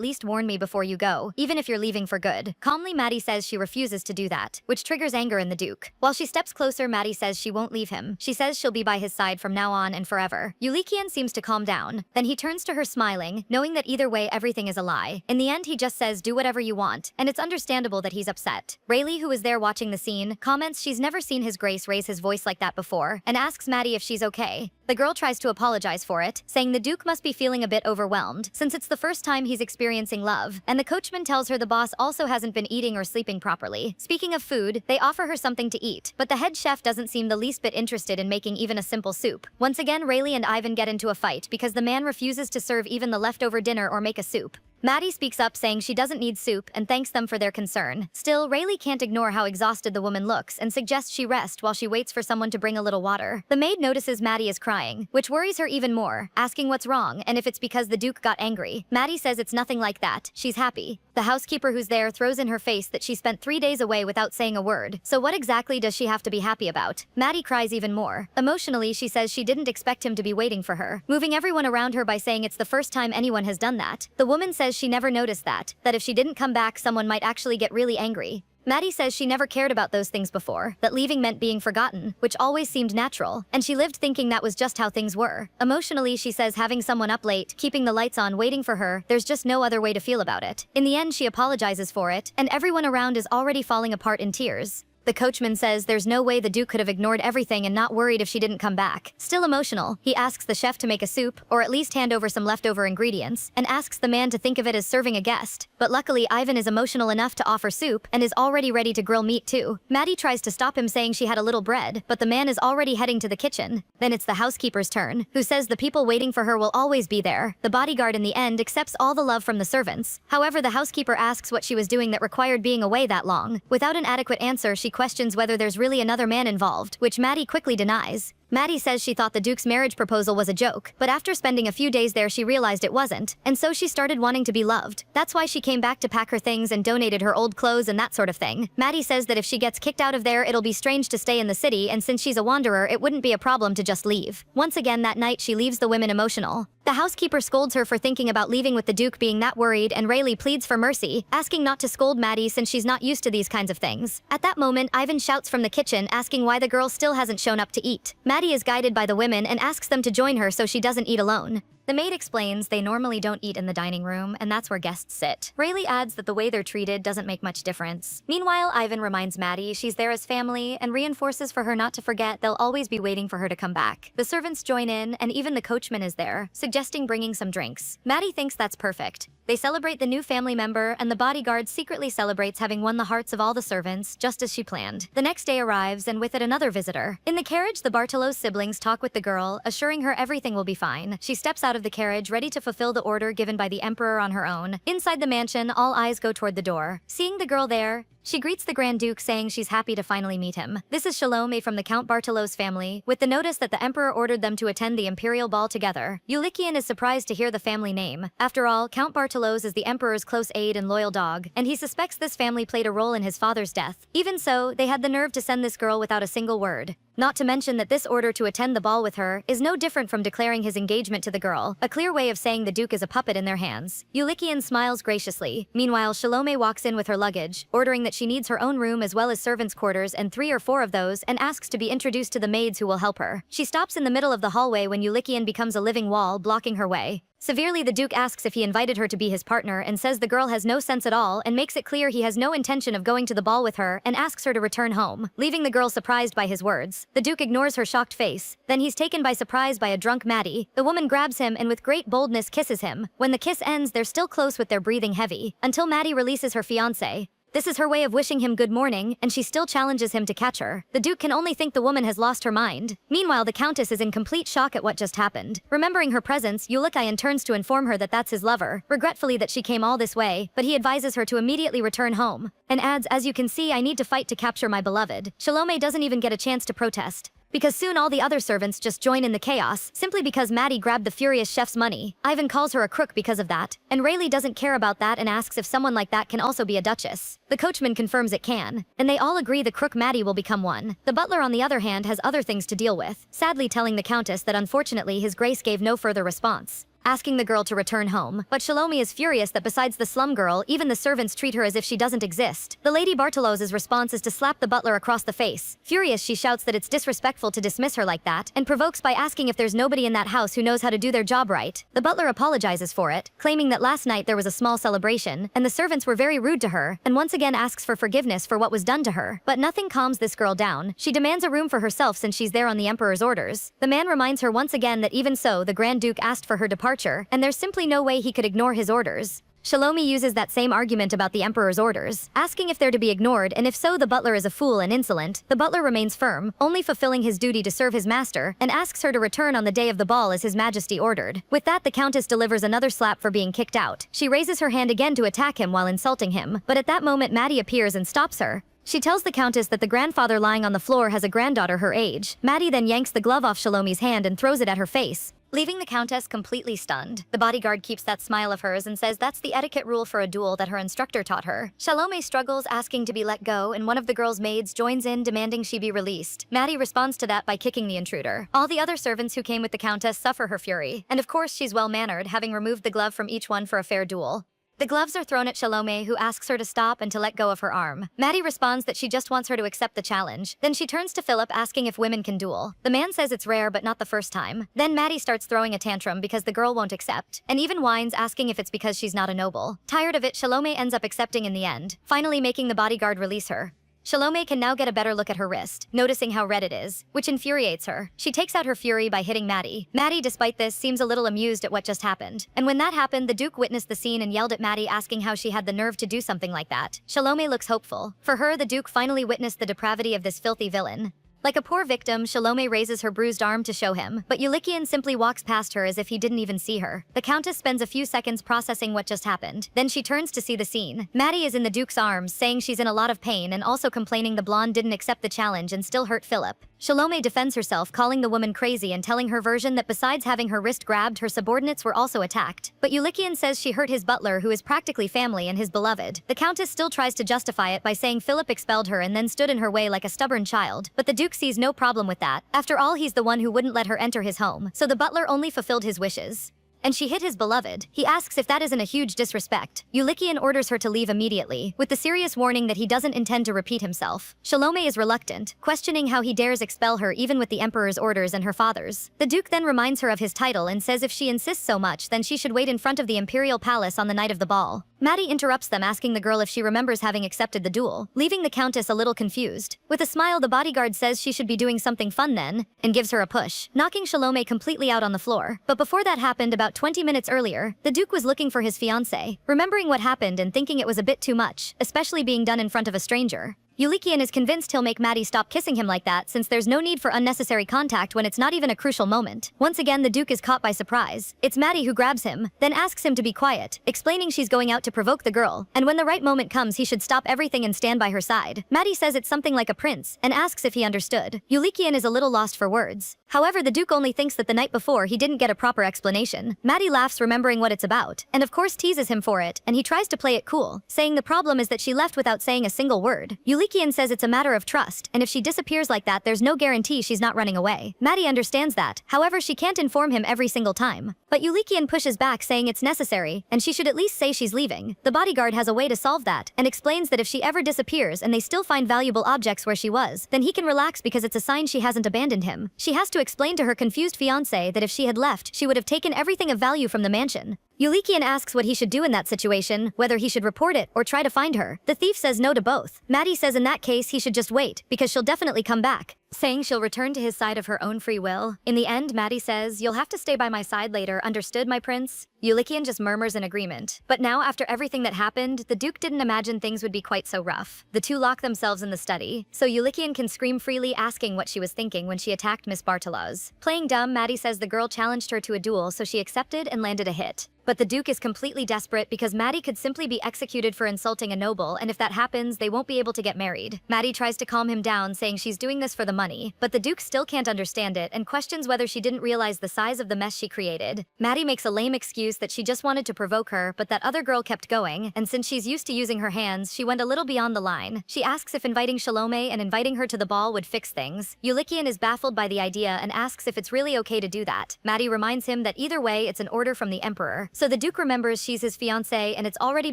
least warn me before you go, even if you're leaving for good." Calmly, Maddie says she refuses to do that, which triggers anger in the Duke. While she steps closer, Maddie says she won't leave him. She says she'll be by his side from now on and forever. Yulikian seems to calm down. Then he turns to her, smiling, knowing that either way everything is a lie. In the end, he just says, "Do whatever you want," and it's understandable that he's upset. Rayleigh, who is there watching the scene, comments she's never seen His Grace raise his voice like that before, and asks Maddie if she's okay. The girl tries to apologize for it, saying the Duke must be feeling a bit overwhelmed, since it's the first time he's experiencing love, and the coachman tells her the boss also hasn't been eating or sleeping properly. Speaking of food, they offer her something to eat, but the head chef doesn't seem the least bit interested in making even a simple soup. Once again, Rayleigh and Ivan get into a fight because the man refuses to serve even the leftover dinner or make a soup. Maddie speaks up, saying she doesn't need soup and thanks them for their concern. Still, Rayleigh can't ignore how exhausted the woman looks and suggests she rest while she waits for someone to bring a little water. The maid notices Maddie is crying, which worries her even more, asking what's wrong and if it's because the Duke got angry. Maddie says it's nothing like that, she's happy. The housekeeper who's there throws in her face that she spent 3 days away without saying a word, so what exactly does she have to be happy about? Maddie cries even more. Emotionally, she says she didn't expect him to be waiting for her, moving everyone around her by saying it's the first time anyone has done that. The woman says she never noticed that if she didn't come back someone might actually get really angry. Maddie says she never cared about those things before, that leaving meant being forgotten, which always seemed natural, and she lived thinking that was just how things were. Emotionally, she says having someone up late, keeping the lights on, waiting for her, there's just no other way to feel about it. In the end, she apologizes for it, and everyone around is already falling apart in tears. The coachman says there's no way the Duke could have ignored everything and not worried if she didn't come back. Still emotional, he asks the chef to make a soup, or at least hand over some leftover ingredients, and asks the man to think of it as serving a guest. But luckily, Ivan is emotional enough to offer soup, and is already ready to grill meat too. Maddie tries to stop him, saying she had a little bread, but the man is already heading to the kitchen. Then it's the housekeeper's turn, who says the people waiting for her will always be there. The bodyguard in the end accepts all the love from the servants. However, the housekeeper asks what she was doing that required being away that long. Without an adequate answer, she questions whether there's really another man involved, which Maddie quickly denies. Maddie says she thought the Duke's marriage proposal was a joke, but after spending a few days there she realized it wasn't, and so she started wanting to be loved. That's why she came back to pack her things and donated her old clothes and that sort of thing. Maddie says that if she gets kicked out of there it'll be strange to stay in the city, and since she's a wanderer it wouldn't be a problem to just leave. Once again that night she leaves the women emotional. The housekeeper scolds her for thinking about leaving with the Duke being that worried, and Rayleigh pleads for mercy, asking not to scold Maddie since she's not used to these kinds of things. At that moment, Ivan shouts from the kitchen asking why the girl still hasn't shown up to eat. Maddie is guided by the women and asks them to join her so she doesn't eat alone. The maid explains they normally don't eat in the dining room, and that's where guests sit. Rayleigh adds that the way they're treated doesn't make much difference. Meanwhile, Ivan reminds Maddie she's there as family and reinforces for her not to forget they'll always be waiting for her to come back. The servants join in, and even the coachman is there, suggesting bringing some drinks. Maddie thinks that's perfect. They celebrate the new family member, and the bodyguard secretly celebrates having won the hearts of all the servants, just as she planned. The next day arrives, and with it another visitor. In the carriage, the Bartolow's siblings talk with the girl, assuring her everything will be fine. She steps out of the carriage, ready to fulfill the order given by the Emperor on her own. Inside the mansion, all eyes go toward the door. Seeing the girl there, she greets the Grand Duke, saying she's happy to finally meet him. This is Salome from the Count Bartolow's family, with the notice that the Emperor ordered them to attend the Imperial Ball together. Yulikian is surprised to hear the family name. After all, Count Bartolow's is the Emperor's close aide and loyal dog, and he suspects this family played a role in his father's death. Even so, they had the nerve to send this girl without a single word. Not to mention that this order to attend the ball with her is no different from declaring his engagement to the girl, a clear way of saying the Duke is a puppet in their hands. Yulikian smiles graciously. Meanwhile, Salome walks in with her luggage, ordering that she needs her own room as well as servants' quarters and 3 or 4 of those, and asks to be introduced to the maids who will help her. She stops in the middle of the hallway when Yulikian becomes a living wall, blocking her way. Severely, the Duke asks if he invited her to be his partner and says the girl has no sense at all and makes it clear he has no intention of going to the ball with her and asks her to return home, leaving the girl surprised by his words. The Duke ignores her shocked face. Then he's taken by surprise by a drunk Maddie. The woman grabs him and with great boldness kisses him. When the kiss ends, they're still close with their breathing heavy, until Maddie releases her fiancé. This is her way of wishing him good morning, and she still challenges him to catch her. The Duke can only think the woman has lost her mind. Meanwhile, the Countess is in complete shock at what just happened. Remembering her presence, Yulikian turns to inform her that that's his lover, regretfully that she came all this way, but he advises her to immediately return home, and adds, "As you can see, I need to fight to capture my beloved." Salome doesn't even get a chance to protest, because soon all the other servants just join in the chaos, simply because Maddie grabbed the furious chef's money. Ivan calls her a crook because of that, and Rayleigh doesn't care about that and asks if someone like that can also be a duchess. The coachman confirms it can, and they all agree the crook Maddie will become one. The butler, on the other hand, has other things to deal with, sadly telling the Countess that unfortunately his grace gave no further response, asking the girl to return home. But Salome is furious that besides the slum girl, even the servants treat her as if she doesn't exist. The Lady Bartoloz's response is to slap the butler across the face. Furious, she shouts that it's disrespectful to dismiss her like that, and provokes by asking if there's nobody in that house who knows how to do their job right. The butler apologizes for it, claiming that last night there was a small celebration, and the servants were very rude to her, and once again asks for forgiveness for what was done to her. But nothing calms this girl down. She demands a room for herself since she's there on the Emperor's orders. The man reminds her once again that even so, the Grand Duke asked for her departure, and there's simply no way he could ignore his orders. Salome uses that same argument about the Emperor's orders, asking if they're to be ignored, and if so, the butler is a fool and insolent. The butler remains firm, only fulfilling his duty to serve his master, and asks her to return on the day of the ball as his majesty ordered. With that, the Countess delivers another slap for being kicked out. She raises her hand again to attack him while insulting him, but at that moment Maddie appears and stops her. She tells the Countess that the grandfather lying on the floor has a granddaughter her age. Maddie then yanks the glove off Shalome's hand and throws it at her face, leaving the Countess completely stunned. The bodyguard keeps that smile of hers and says that's the etiquette rule for a duel that her instructor taught her. Salome struggles, asking to be let go, and one of the girl's maids joins in, demanding she be released. Maddie responds to that by kicking the intruder. All the other servants who came with the Countess suffer her fury, and of course she's well-mannered, having removed the glove from each one for a fair duel. The gloves are thrown at Salome, who asks her to stop and to let go of her arm. Maddie responds that she just wants her to accept the challenge. Then she turns to Philip, asking if women can duel. The man says it's rare but not the first time. Then Maddie starts throwing a tantrum because the girl won't accept, and even whines, asking if it's because she's not a noble. Tired of it, Salome ends up accepting in the end, finally making the bodyguard release her. Salome can now get a better look at her wrist, noticing how red it is, which infuriates her. She takes out her fury by hitting Maddie. Maddie, despite this, seems a little amused at what just happened. And when that happened, the Duke witnessed the scene and yelled at Maddie, asking how she had the nerve to do something like that. Salome looks hopeful. For her, the Duke finally witnessed the depravity of this filthy villain. Like a poor victim, Salome raises her bruised arm to show him, but Yulikian simply walks past her as if he didn't even see her. The Countess spends a few seconds processing what just happened. Then she turns to see the scene. Maddie is in the Duke's arms, saying she's in a lot of pain and also complaining the blonde didn't accept the challenge and still hurt Philip. Salome defends herself, calling the woman crazy and telling her version that besides having her wrist grabbed, her subordinates were also attacked. But Yulikian says she hurt his butler, who is practically family and his beloved. The Countess still tries to justify it by saying Philip expelled her and then stood in her way like a stubborn child, but the Duke sees no problem with that. After all, he's the one who wouldn't let her enter his home, so the butler only fulfilled his wishes. And she hit his beloved. He asks if that isn't a huge disrespect. Yulikian orders her to leave immediately, with the serious warning that he doesn't intend to repeat himself. Salome is reluctant, questioning how he dares expel her even with the Emperor's orders and her father's. The Duke then reminds her of his title and says if she insists so much, then she should wait in front of the Imperial Palace on the night of the ball. Maddie interrupts them, asking the girl if she remembers having accepted the duel, leaving the Countess a little confused. With a smile, the bodyguard says she should be doing something fun then, and gives her a push, knocking Salome completely out on the floor. But before that happened, about 20 minutes earlier, the Duke was looking for his fiancée, remembering what happened and thinking it was a bit too much, especially being done in front of a stranger. Yulikian is convinced he'll make Maddie stop kissing him like that, since there's no need for unnecessary contact when it's not even a crucial moment. Once again, the Duke is caught by surprise. It's Maddie who grabs him, then asks him to be quiet, explaining she's going out to provoke the girl, and when the right moment comes he should stop everything and stand by her side. Maddie says it's something like a prince, and asks if he understood. Yulikian is a little lost for words. However, the Duke only thinks that the night before he didn't get a proper explanation. Maddie laughs, remembering what it's about, and of course teases him for it, and he tries to play it cool, saying the problem is that she left without saying a single word. Yulikian says it's a matter of trust, and if she disappears like that, there's no guarantee she's not running away. Maddie understands that, however she can't inform him every single time. But Yulikian pushes back, saying it's necessary, and she should at least say she's leaving. The bodyguard has a way to solve that, and explains that if she ever disappears and they still find valuable objects where she was, then he can relax because it's a sign she hasn't abandoned him. She has to explain to her confused fiancé that if she had left, she would have taken everything of value from the mansion. Yulikian asks what he should do in that situation, whether he should report it or try to find her. The thief says no to both. Maddie says in that case he should just wait, because she'll definitely come back. saying she'll return to his side of her own free will. In the end, Maddie says, "You'll have to stay by my side later, understood, my prince?" Ulikian just murmurs in agreement. But now, after everything that happened, the Duke didn't imagine things would be quite so rough. The two lock themselves in the study, so Ulikian can scream freely, asking what she was thinking when she attacked Miss Bartolows. Playing dumb, Maddie says the girl challenged her to a duel, so she accepted and landed a hit. But the Duke is completely desperate because Maddie could simply be executed for insulting a noble, and if that happens, they won't be able to get married. Maddie tries to calm him down, saying she's doing this for the money, but the Duke still can't understand it and questions whether she didn't realize the size of the mess she created. Maddie makes a lame excuse that she just wanted to provoke her, but that other girl kept going, and since she's used to using her hands, she went a little beyond the line. She asks if inviting Shalome and inviting her to the ball would fix things. Ulikian is baffled by the idea and asks if it's really okay to do that. Maddie reminds him that either way, it's an order from the Emperor. So the Duke remembers she's his fiancée and it's already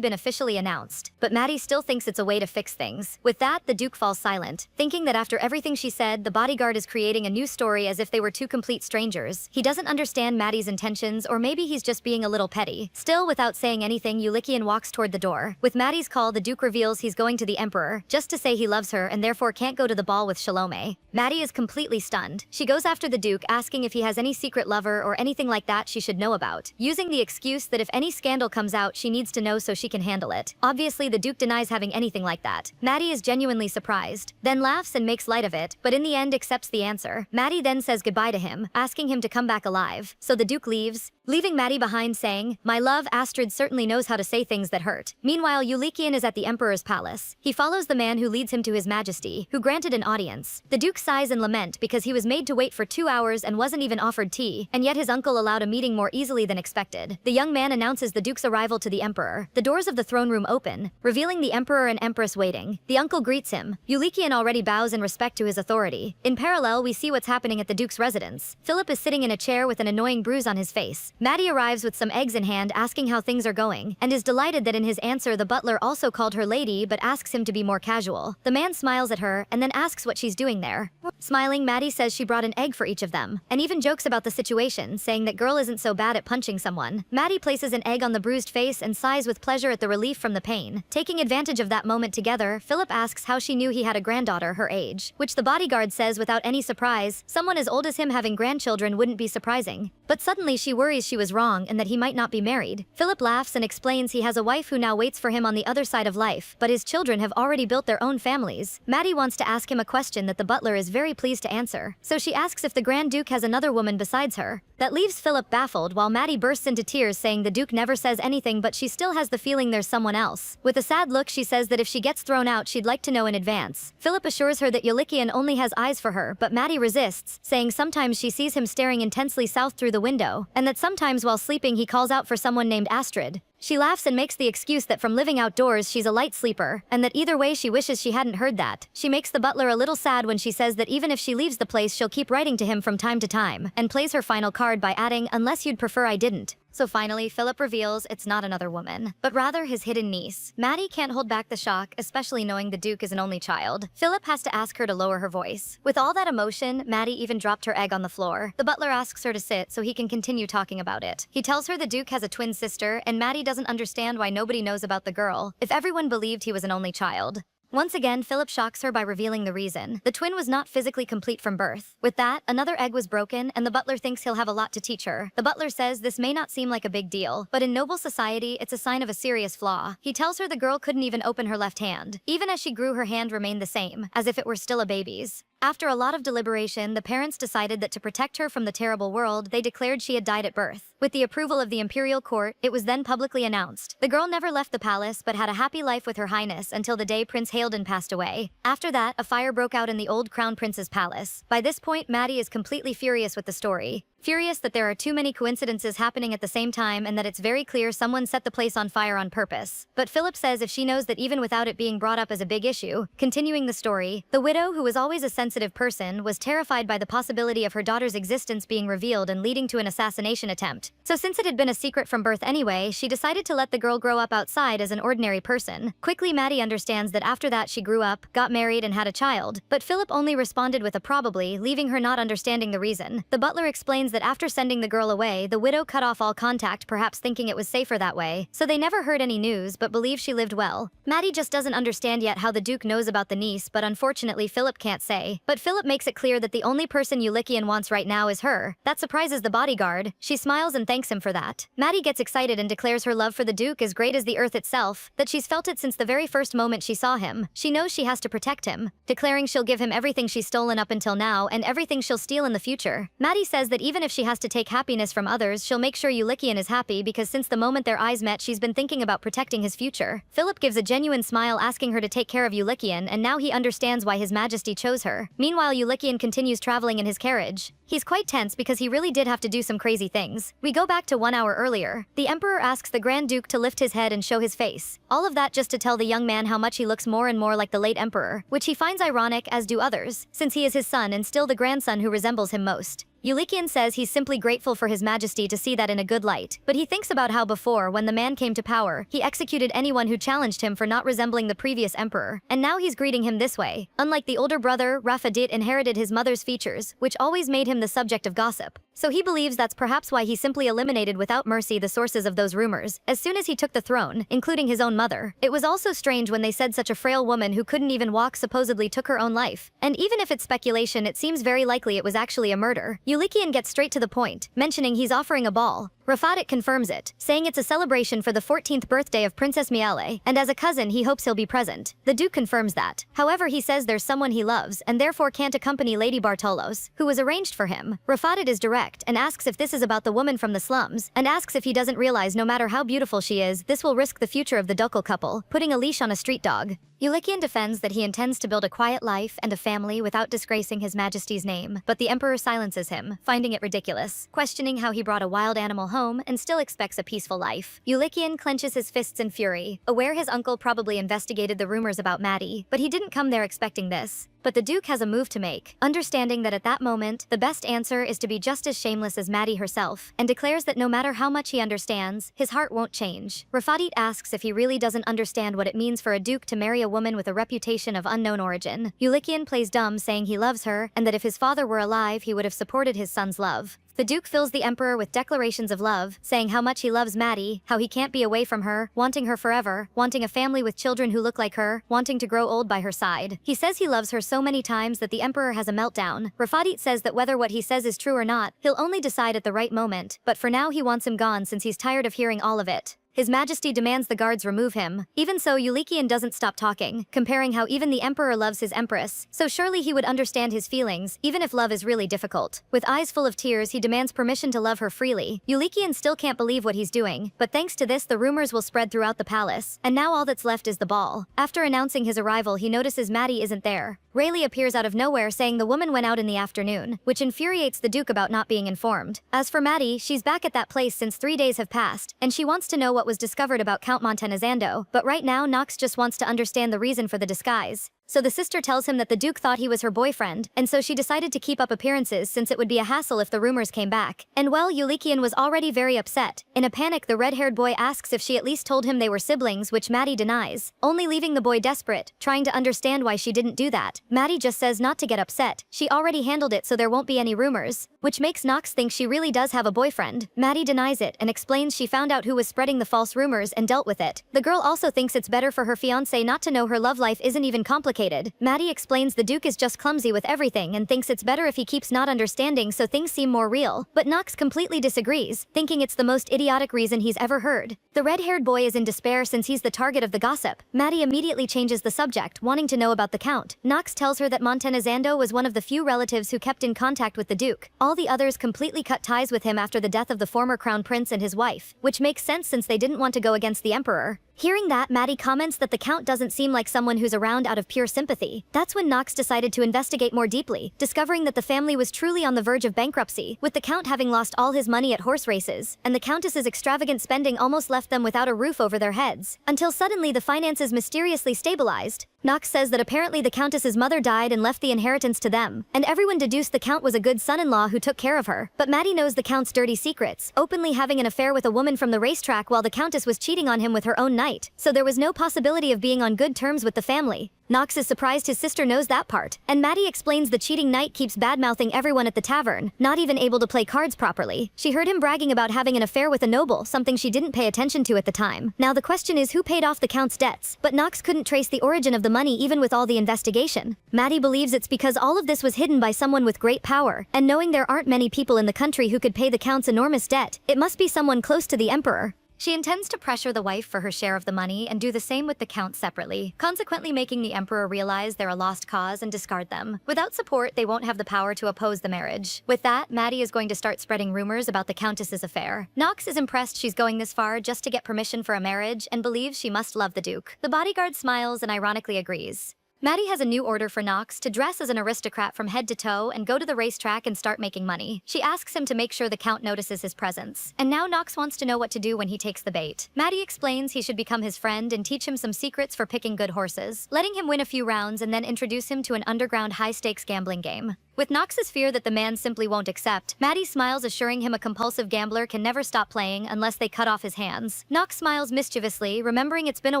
been officially announced. But Maddie still thinks it's a way to fix things. With that, the Duke falls silent, thinking that after everything she said, the bodyguard is creating a new story as if they were two complete strangers. He doesn't understand Maddie's intentions, or maybe he's just being a little petty. Still, without saying anything, Ulikian walks toward the door. With Maddie's call, the Duke reveals he's going to the Emperor, just to say he loves her and therefore can't go to the ball with Shalome. Maddie is completely stunned. She goes after the Duke, asking if he has any secret lover or anything like that she should know about, using the excuse that if any scandal comes out, she needs to know so she can handle it. Obviously, the Duke denies having anything like that. Maddie is genuinely surprised, then laughs and makes light of it, but in the end accepts the answer. Maddie then says goodbye to him, asking him to come back alive. So the Duke leaves, leaving Maddie behind saying, "My love, Astrid certainly knows how to say things that hurt." Meanwhile, Ulikian is at the Emperor's palace. He follows the man who leads him to his majesty, who granted an audience. The Duke sighs and lament because he was made to wait for 2 hours and wasn't even offered tea, and yet his uncle allowed a meeting more easily than expected. The young man announces the Duke's arrival to the Emperor. The doors of the throne room open, revealing the Emperor and Empress waiting. The uncle greets him. Ulikian already bows in respect to his authority. In parallel, we see what's happening at the Duke's residence. Philip is sitting in a chair with an annoying bruise on his face. Maddie arrives with some eggs in hand, asking how things are going, and is delighted that in his answer the butler also called her lady but asks him to be more casual. The man smiles at her and then asks what she's doing there. Smiling, Maddie says she brought an egg for each of them, and even jokes about the situation, saying that girl isn't so bad at punching someone. Maddie places an egg on the bruised face and sighs with pleasure at the relief from the pain. Taking advantage of that moment together, Philip asks how she knew he had a granddaughter her age, which the bodyguard says without any surprise, someone as old as him having grandchildren wouldn't be surprising. But suddenly she worries she was wrong and that he might not be married. Philip laughs and explains he has a wife who now waits for him on the other side of life, but his children have already built their own families. Maddie wants to ask him a question that the butler is very pleased to answer, so she asks if the Grand Duke has another woman besides her. That leaves Philip baffled while Maddie bursts into tears, saying the Duke never says anything but she still has the feeling there's someone else. With a sad look, she says that if she gets thrown out, she'd like to know in advance. Philip assures her that Ulikian only has eyes for her, but Maddie resists, saying sometimes she sees him staring intensely south through the window, and that sometimes while sleeping he calls out for someone named Astrid. She laughs and makes the excuse that from living outdoors she's a light sleeper, and that either way she wishes she hadn't heard that. She makes the butler a little sad when she says that even if she leaves the place she'll keep writing to him from time to time, and plays her final card by adding, "Unless you'd prefer I didn't." So finally, Philip reveals it's not another woman, but rather his hidden niece. Maddie can't hold back the shock, especially knowing the Duke is an only child. Philip has to ask her to lower her voice. With all that emotion, Maddie even dropped her egg on the floor. The butler asks her to sit so he can continue talking about it. He tells her the Duke has a twin sister, and Maddie doesn't understand why nobody knows about the girl, if everyone believed he was an only child. Once again, Philip shocks her by revealing the reason. The twin was not physically complete from birth. With that, another egg was broken, and the butler thinks he'll have a lot to teach her. The butler says this may not seem like a big deal, but in noble society, it's a sign of a serious flaw. He tells her the girl couldn't even open her left hand. Even as she grew, her hand remained the same, as if it were still a baby's. After a lot of deliberation, the parents decided that to protect her from the terrible world, they declared she had died at birth. With the approval of the imperial court, it was then publicly announced. The girl never left the palace but had a happy life with her highness until the day Prince Haldan passed away. After that, a fire broke out in the old crown prince's palace. By this point, Maddie is completely furious with the story. Furious that there are too many coincidences happening at the same time and that it's very clear someone set the place on fire on purpose. But Philip says if she knows that even without it being brought up as a big issue, continuing the story, the widow, who was always a sensitive person, was terrified by the possibility of her daughter's existence being revealed and leading to an assassination attempt. So since it had been a secret from birth anyway, she decided to let the girl grow up outside as an ordinary person. Quickly, Maddie understands that after that she grew up, got married, and had a child, but Philip only responded with a probably, leaving her not understanding the reason. The butler explains explains that after sending the girl away, the widow cut off all contact, perhaps thinking it was safer that way, so they never heard any news but believe she lived well. Maddie just doesn't understand yet how the Duke knows about the niece, but unfortunately Philip can't say. But Philip makes it clear that the only person Ulikian wants right now is her. That surprises the bodyguard. She smiles and thanks him for that. Maddie gets excited and declares her love for the Duke is great as the earth itself, that she's felt it since the very first moment she saw him. She knows she has to protect him, declaring she'll give him everything she's stolen up until now and everything she'll steal in the future. Maddie says that even if she has to take happiness from others, she'll make sure Ulikian is happy because since the moment their eyes met she's been thinking about protecting his future. Philip gives a genuine smile asking her to take care of Ulikian, and now he understands why His Majesty chose her. Meanwhile, Ulikian continues traveling in his carriage. He's quite tense because he really did have to do some crazy things. We go back to 1 hour earlier. The Emperor asks the Grand Duke to lift his head and show his face. All of that just to tell the young man how much he looks more and more like the late Emperor, which he finds ironic, as do others, since he is his son and still the grandson who resembles him most. Ulikian says he's simply grateful for His Majesty to see that in a good light, but he thinks about how before, when the man came to power, he executed anyone who challenged him for not resembling the previous emperor, and now he's greeting him this way. Unlike the older brother, Rafadit inherited his mother's features, which always made him the subject of gossip. So he believes that's perhaps why he simply eliminated without mercy the sources of those rumors, as soon as he took the throne, including his own mother. It was also strange when they said such a frail woman who couldn't even walk supposedly took her own life. And even if it's speculation, it seems very likely it was actually a murder. Ulikian gets straight to the point, mentioning he's offering a ball. Rafadit confirms it, saying it's a celebration for the 14th birthday of Princess Miele, and as a cousin he hopes he'll be present. The Duke confirms that. However, he says there's someone he loves and therefore can't accompany Lady Bartolos, who was arranged for him. Rafadit is direct and asks if this is about the woman from the slums, and asks if he doesn't realize no matter how beautiful she is, this will risk the future of the Ducal couple, putting a leash on a street dog. Ulikian defends that he intends to build a quiet life and a family without disgracing His Majesty's name, but the Emperor silences him, finding it ridiculous, questioning how he brought a wild animal home and still expects a peaceful life. Ulikian clenches his fists in fury, aware his uncle probably investigated the rumors about Maddie, but he didn't come there expecting this. But the Duke has a move to make, understanding that at that moment, the best answer is to be just as shameless as Maddie herself, and declares that no matter how much he understands, his heart won't change. Rafadit asks if he really doesn't understand what it means for a Duke to marry a woman with a reputation of unknown origin. Ulikian plays dumb, saying he loves her, and that if his father were alive he would have supported his son's love. The Duke fills the Emperor with declarations of love, saying how much he loves Maddie, how he can't be away from her, wanting her forever, wanting a family with children who look like her, wanting to grow old by her side. He says he loves her so many times that the Emperor has a meltdown. Rafadit says that whether what he says is true or not, he'll only decide at the right moment, but for now he wants him gone since he's tired of hearing all of it. His Majesty demands the guards remove him. Even so, Ulikian doesn't stop talking, comparing how even the Emperor loves his Empress, so surely he would understand his feelings, even if love is really difficult. With eyes full of tears, he demands permission to love her freely. Ulikian still can't believe what he's doing, but thanks to this the rumors will spread throughout the palace, and now all that's left is the ball. After announcing his arrival, he notices Maddie isn't there. Rayleigh appears out of nowhere saying the woman went out in the afternoon, which infuriates the Duke about not being informed. As for Maddie, she's back at that place since 3 days have passed, and she wants to know what was discovered about Count Montenezando, but right now Nox just wants to understand the reason for the disguise. So the sister tells him that the Duke thought he was her boyfriend, and so she decided to keep up appearances since it would be a hassle if the rumors came back. And well, Ulikian was already very upset. In a panic, the red-haired boy asks if she at least told him they were siblings, which Maddie denies, only leaving the boy desperate, trying to understand why she didn't do that. Maddie just says not to get upset. She already handled it so there won't be any rumors, which makes Nox think she really does have a boyfriend. Maddie denies it and explains she found out who was spreading the false rumors and dealt with it. The girl also thinks it's better for her fiancé not to know her love life isn't even complicated. Maddie explains the Duke is just clumsy with everything and thinks it's better if he keeps not understanding so things seem more real. But Nox completely disagrees, thinking it's the most idiotic reason he's ever heard. The red-haired boy is in despair since he's the target of the gossip. Maddie immediately changes the subject, wanting to know about the Count. Nox tells her that Montenezando was one of the few relatives who kept in contact with the Duke. All the others completely cut ties with him after the death of the former crown prince and his wife, which makes sense since they didn't want to go against the Emperor. Hearing that, Maddie comments that the Count doesn't seem like someone who's around out of pure sympathy. That's when Nox decided to investigate more deeply, discovering that the family was truly on the verge of bankruptcy, with the Count having lost all his money at horse races, and the Countess's extravagant spending almost left them without a roof over their heads, until suddenly the finances mysteriously stabilized. Nox says that apparently the Countess's mother died and left the inheritance to them, and everyone deduced the Count was a good son-in-law who took care of her. But Maddie knows the Count's dirty secrets, openly having an affair with a woman from the racetrack while the Countess was cheating on him with her own knight, so there was no possibility of being on good terms with the family. Nox is surprised his sister knows that part, and Maddie explains the cheating knight keeps badmouthing everyone at the tavern, not even able to play cards properly. She heard him bragging about having an affair with a noble, something she didn't pay attention to at the time. Now the question is who paid off the count's debts, but Nox couldn't trace the origin of the money even with all the investigation. Maddie believes it's because all of this was hidden by someone with great power, and knowing there aren't many people in the country who could pay the count's enormous debt, it must be someone close to the emperor. She intends to pressure the wife for her share of the money and do the same with the count separately, consequently making the emperor realize they're a lost cause and discard them. Without support, they won't have the power to oppose the marriage. With that, Maddie is going to start spreading rumors about the countess's affair. Nox is impressed she's going this far just to get permission for a marriage and believes she must love the duke. The bodyguard smiles and ironically agrees. Maddie has a new order for Nox to dress as an aristocrat from head to toe and go to the racetrack and start making money. She asks him to make sure the count notices his presence. And now Nox wants to know what to do when he takes the bait. Maddie explains he should become his friend and teach him some secrets for picking good horses, letting him win a few rounds and then introduce him to an underground high-stakes gambling game. With Nox's fear that the man simply won't accept, Maddie smiles, assuring him a compulsive gambler can never stop playing unless they cut off his hands. Nox smiles mischievously, remembering it's been a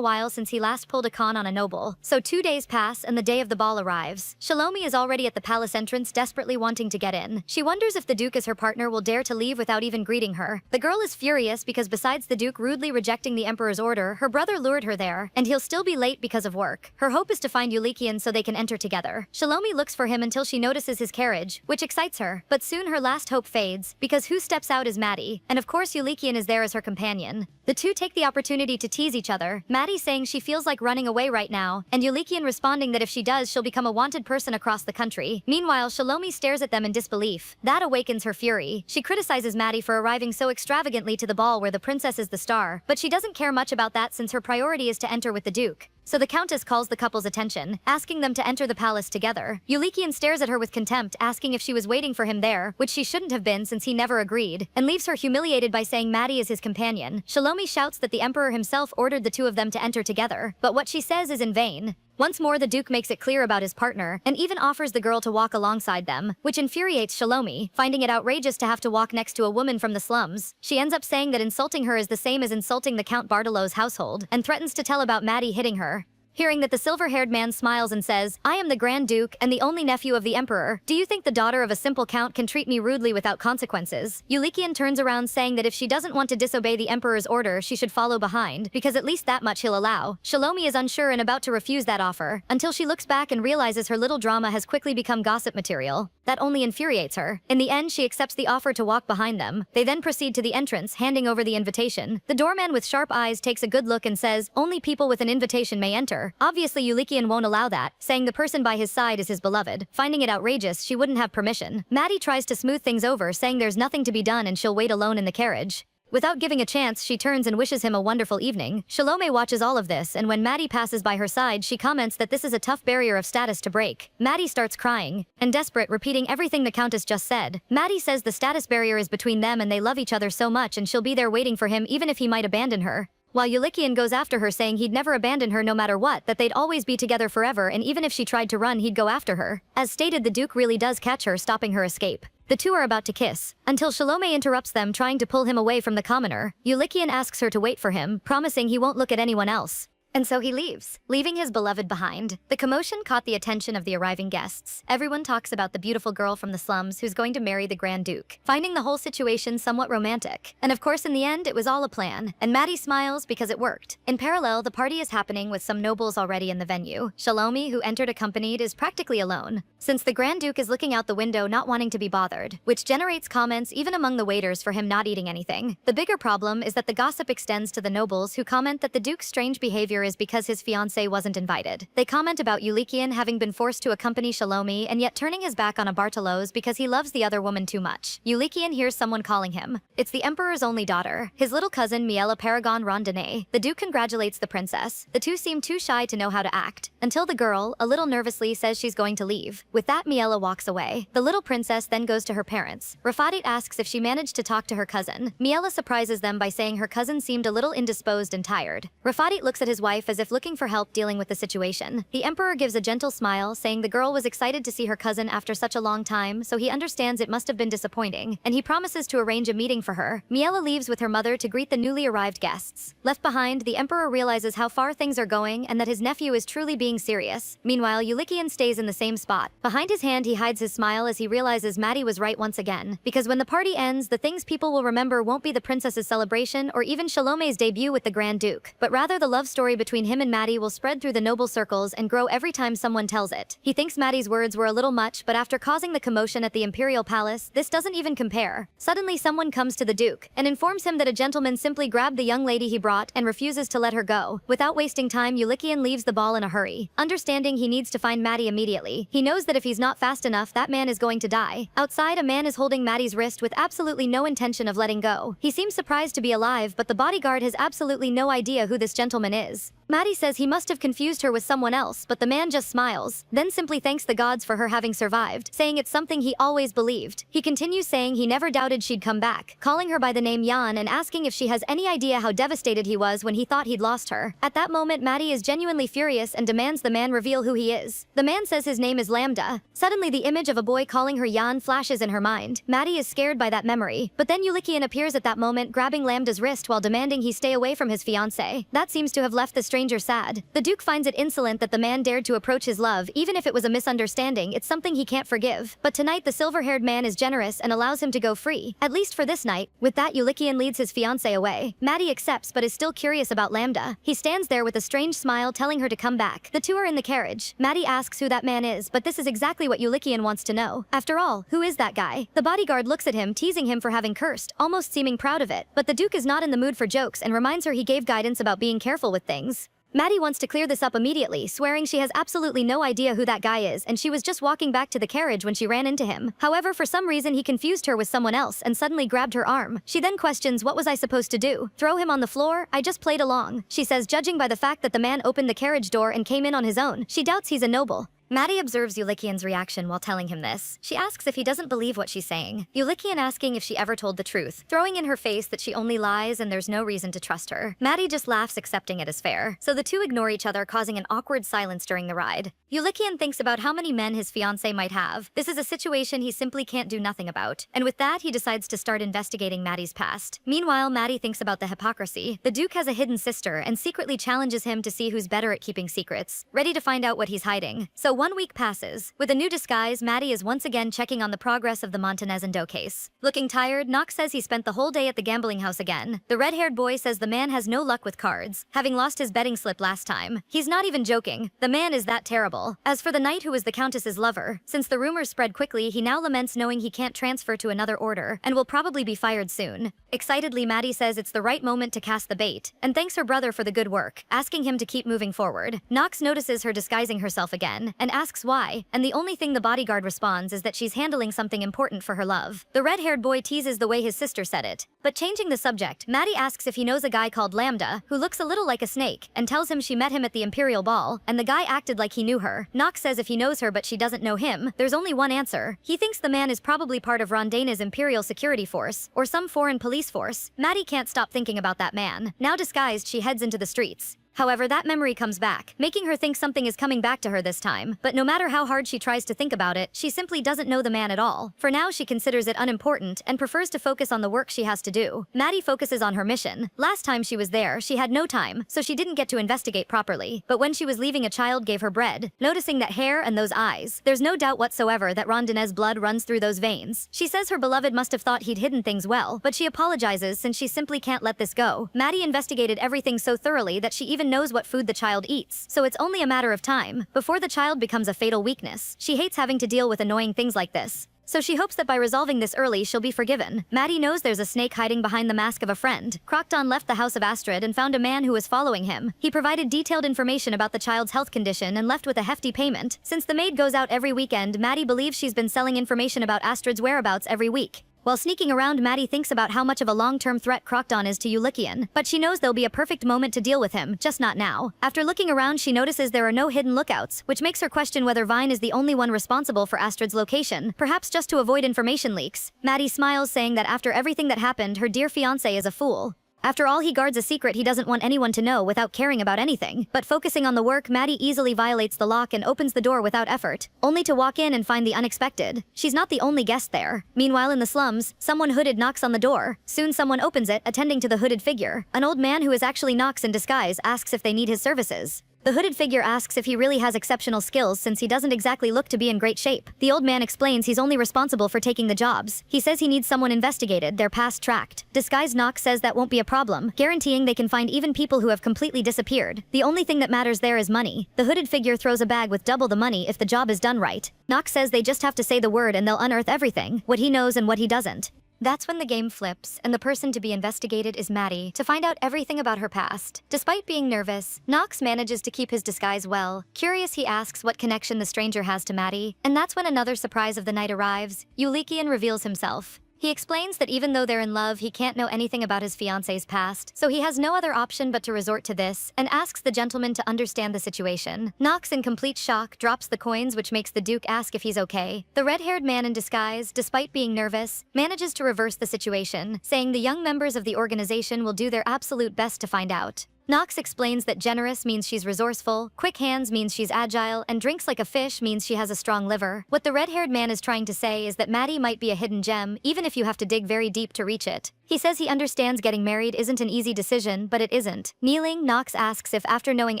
while since he last pulled a con on a noble. So 2 days pass and the day of the ball arrives. Shalomi is already at the palace entrance, desperately wanting to get in. She wonders if the duke as her partner will dare to leave without even greeting her. The girl is furious because besides the duke rudely rejecting the emperor's order, her brother lured her there, and he'll still be late because of work. Her hope is to find Eulikian so they can enter together. Shalomi looks for him until she notices his carriage, which excites her. But soon her last hope fades, because who steps out is Maddie, and of course Eulikian is there as her companion. The two take the opportunity to tease each other, Maddie saying she feels like running away right now, and Eulikian responding that if she does she'll become a wanted person across the country. Meanwhile, Shalomi stares at them in disbelief. That awakens her fury. She criticizes Maddie for arriving so extravagantly to the ball where the princess is the star, but she doesn't care much about that since her priority is to enter with the duke. So the countess calls the couple's attention, asking them to enter the palace together. Eulikian stares at her with contempt, asking if she was waiting for him there, which she shouldn't have been since he never agreed, and leaves her humiliated by saying Maddie is his companion. Shalomi shouts that the emperor himself ordered the two of them to enter together, but what she says is in vain. Once more, the duke makes it clear about his partner, and even offers the girl to walk alongside them, which infuriates Shalomi, finding it outrageous to have to walk next to a woman from the slums. She ends up saying that insulting her is the same as insulting the Count Bartolo's household, and threatens to tell about Maddie hitting her. Hearing that, the silver-haired man smiles and says, "I am the Grand Duke and the only nephew of the Emperor. Do you think the daughter of a simple count can treat me rudely without consequences?" Eulikian turns around saying that if she doesn't want to disobey the Emperor's order, she should follow behind, because at least that much he'll allow. Shalomi is unsure and about to refuse that offer, until she looks back and realizes her little drama has quickly become gossip material. That only infuriates her. In the end, she accepts the offer to walk behind them. They then proceed to the entrance, handing over the invitation. The doorman with sharp eyes takes a good look and says, "Only people with an invitation may enter." Obviously, Eulikian won't allow that, saying the person by his side is his beloved. Finding it outrageous, she wouldn't have permission. Maddie tries to smooth things over, saying there's nothing to be done and she'll wait alone in the carriage. Without giving a chance, she turns and wishes him a wonderful evening. Shalomi watches all of this, and when Maddie passes by her side, she comments that this is a tough barrier of status to break. Maddie starts crying, and desperate, repeating everything the Countess just said. Maddie says the status barrier is between them and they love each other so much and she'll be there waiting for him even if he might abandon her. While Eulikian goes after her, saying he'd never abandon her no matter what, that they'd always be together forever, and even if she tried to run he'd go after her. As stated, the Duke really does catch her, stopping her escape. The two are about to kiss, until Shalomi interrupts them, trying to pull him away from the commoner. Eulikian asks her to wait for him, promising he won't look at anyone else. And so he leaves, leaving his beloved behind. The commotion caught the attention of the arriving guests. Everyone talks about the beautiful girl from the slums who's going to marry the Grand Duke, finding the whole situation somewhat romantic. And of course, in the end, it was all a plan, and Maddie smiles because it worked. In parallel, the party is happening with some nobles already in the venue. Shalomi, who entered accompanied, is practically alone, since the Grand Duke is looking out the window not wanting to be bothered, which generates comments even among the waiters for him not eating anything. The bigger problem is that the gossip extends to the nobles, who comment that the Duke's strange behavior is because his fiancée wasn't invited. They comment about Eulikian having been forced to accompany Shalomi and yet turning his back on a Bartolos because he loves the other woman too much. Eulikian hears someone calling him. It's the Emperor's only daughter, his little cousin Miela Paragon Rondine. The Duke congratulates the princess. The two seem too shy to know how to act, until the girl, a little nervously, says she's going to leave. With that, Miela walks away. The little princess then goes to her parents. Rafadit asks if she managed to talk to her cousin. Miela surprises them by saying her cousin seemed a little indisposed and tired. Rafadit looks at his wife wife as if looking for help dealing with the situation. The emperor gives a gentle smile, saying the girl was excited to see her cousin after such a long time, so he understands it must have been disappointing, and he promises to arrange a meeting for her. Miela leaves with her mother to greet the newly arrived guests. Left behind, the emperor realizes how far things are going and that his nephew is truly being serious. Meanwhile, Ulikian stays in the same spot. Behind his hand, he hides his smile as he realizes Maddie was right once again. Because when the party ends, the things people will remember won't be the princess's celebration or even Shalome's debut with the Grand Duke, but rather the love story between him and Maddie will spread through the noble circles and grow every time someone tells it. He thinks Maddie's words were a little much, but after causing the commotion at the Imperial Palace, this doesn't even compare. Suddenly someone comes to the Duke and informs him that a gentleman simply grabbed the young lady he brought and refuses to let her go. Without wasting time, Ulikian leaves the ball in a hurry. Understanding he needs to find Maddie immediately, he knows that if he's not fast enough, that man is going to die. Outside, a man is holding Maddie's wrist with absolutely no intention of letting go. He seems surprised to be alive, but the bodyguard has absolutely no idea who this gentleman is. Maddie says he must have confused her with someone else, but the man just smiles, then simply thanks the gods for her having survived, saying it's something he always believed. He continues saying he never doubted she'd come back, calling her by the name Yan and asking if she has any idea how devastated he was when he thought he'd lost her. At that moment, Maddie is genuinely furious and demands the man reveal who he is. The man says his name is Lambda. Suddenly, the image of a boy calling her Yan flashes in her mind. Maddie is scared by that memory, but then Ulikian appears at that moment, grabbing Lambda's wrist while demanding he stay away from his fiancée. That seems to have left the stranger sad. The Duke finds it insolent that the man dared to approach his love, even if it was a misunderstanding. It's something he can't forgive. But tonight, the silver-haired man is generous and allows him to go free, at least for this night. With that, Ulikian leads his fiancée away. Maddie accepts but is still curious about Lambda. He stands there with a strange smile, telling her to come back. The two are in the carriage. Maddie asks who that man is, but this is exactly what Ulikian wants to know. After all, who is that guy? The bodyguard looks at him, teasing him for having cursed, almost seeming proud of it. But the Duke is not in the mood for jokes and reminds her he gave guidance about being careful with things. Maddie wants to clear this up immediately, swearing she has absolutely no idea who that guy is and she was just walking back to the carriage when she ran into him. However, for some reason he confused her with someone else and suddenly grabbed her arm. She then questions, what was I supposed to do? Throw him on the floor? I just played along. She says, judging by the fact that the man opened the carriage door and came in on his own, she doubts he's a noble. Maddie observes Ulikian's reaction while telling him this. She asks if he doesn't believe what she's saying. Ulikian asking if she ever told the truth, throwing in her face that she only lies and there's no reason to trust her. Maddie just laughs, accepting it as fair. So the two ignore each other, causing an awkward silence during the ride. Ulikian thinks about how many men his fiancée might have. This is a situation he simply can't do nothing about. And with that, he decides to start investigating Maddie's past. Meanwhile, Maddie thinks about the hypocrisy. The Duke has a hidden sister and secretly challenges him to see who's better at keeping secrets, ready to find out what he's hiding. So 1 week passes. With a new disguise, Maddie is once again checking on the progress of the Montanezendo case. Looking tired, Nox says he spent the whole day at the gambling house again. The red-haired boy says the man has no luck with cards, having lost his betting slip last time. He's not even joking. The man is that terrible. As for the knight who is the countess's lover, since the rumors spread quickly, he now laments knowing he can't transfer to another order and will probably be fired soon. Excitedly, Maddie says it's the right moment to cast the bait and thanks her brother for the good work, asking him to keep moving forward. Nox notices her disguising herself again and asks why, and the only thing the bodyguard responds is that she's handling something important for her love. The red-haired boy teases the way his sister said it. But changing the subject, Maddie asks if he knows a guy called Lambda, who looks a little like a snake, and tells him she met him at the Imperial Ball, and the guy acted like he knew her. Nox says if he knows her but she doesn't know him, there's only one answer. He thinks the man is probably part of Rondaina's Imperial Security Force, or some foreign police force. Maddie can't stop thinking about that man. Now disguised, she heads into the streets. However, that memory comes back, making her think something is coming back to her this time. But no matter how hard she tries to think about it, she simply doesn't know the man at all. For now, she considers it unimportant and prefers to focus on the work she has to do. Maddie focuses on her mission. Last time she was there, she had no time, so she didn't get to investigate properly. But when she was leaving, a child gave her bread. Noticing that hair and those eyes, there's no doubt whatsoever that Rondinez's blood runs through those veins. She says her beloved must have thought he'd hidden things well, but she apologizes since she simply can't let this go. Maddie investigated everything so thoroughly that she even knows what food the child eats, so it's only a matter of time before the child becomes a fatal weakness. She hates having to deal with annoying things like this, so she hopes that by resolving this early, she'll be forgiven. Maddie knows there's a snake hiding behind the mask of a friend. Crocton left the house of Astrid and found a man who was following him. He provided detailed information about the child's health condition and left with a hefty payment. Since the maid goes out every weekend, Maddie believes she's been selling information about Astrid's whereabouts every week. While sneaking around, Maddie thinks about how much of a long-term threat Crocton is to Ulikian, but she knows there'll be a perfect moment to deal with him, just not now. After looking around, she notices there are no hidden lookouts, which makes her question whether Vine is the only one responsible for Astrid's location, perhaps just to avoid information leaks. Maddie smiles, saying that after everything that happened, her dear fiancé is a fool. After all, he guards a secret he doesn't want anyone to know without caring about anything. But focusing on the work, Maddie easily violates the lock and opens the door without effort, only to walk in and find the unexpected. She's not the only guest there. Meanwhile, in the slums, someone hooded knocks on the door. Soon someone opens it, attending to the hooded figure. An old man who is actually Knox in disguise asks if they need his services. The hooded figure asks if he really has exceptional skills since he doesn't exactly look to be in great shape. The old man explains he's only responsible for taking the jobs. He says he needs someone investigated, their past tracked. Disguised Knox says that won't be a problem, guaranteeing they can find even people who have completely disappeared. The only thing that matters there is money. The hooded figure throws a bag with double the money if the job is done right. Knox says they just have to say the word and they'll unearth everything, what he knows and what he doesn't. That's when the game flips, and the person to be investigated is Maddie, to find out everything about her past. Despite being nervous, Knox manages to keep his disguise well. Curious, he asks what connection the stranger has to Maddie, and that's when another surprise of the night arrives. Ulikian reveals himself. He explains that even though they're in love, he can't know anything about his fiancé's past, so he has no other option but to resort to this, and asks the gentleman to understand the situation. Knox, in complete shock, drops the coins, which makes the Duke ask if he's okay. The red-haired man in disguise, despite being nervous, manages to reverse the situation, saying the young members of the organization will do their absolute best to find out. Knox explains that generous means she's resourceful, quick hands means she's agile, and drinks like a fish means she has a strong liver. What the red-haired man is trying to say is that Maddie might be a hidden gem, even if you have to dig very deep to reach it. He says he understands getting married isn't an easy decision, but it isn't. Kneeling, Knox asks if after knowing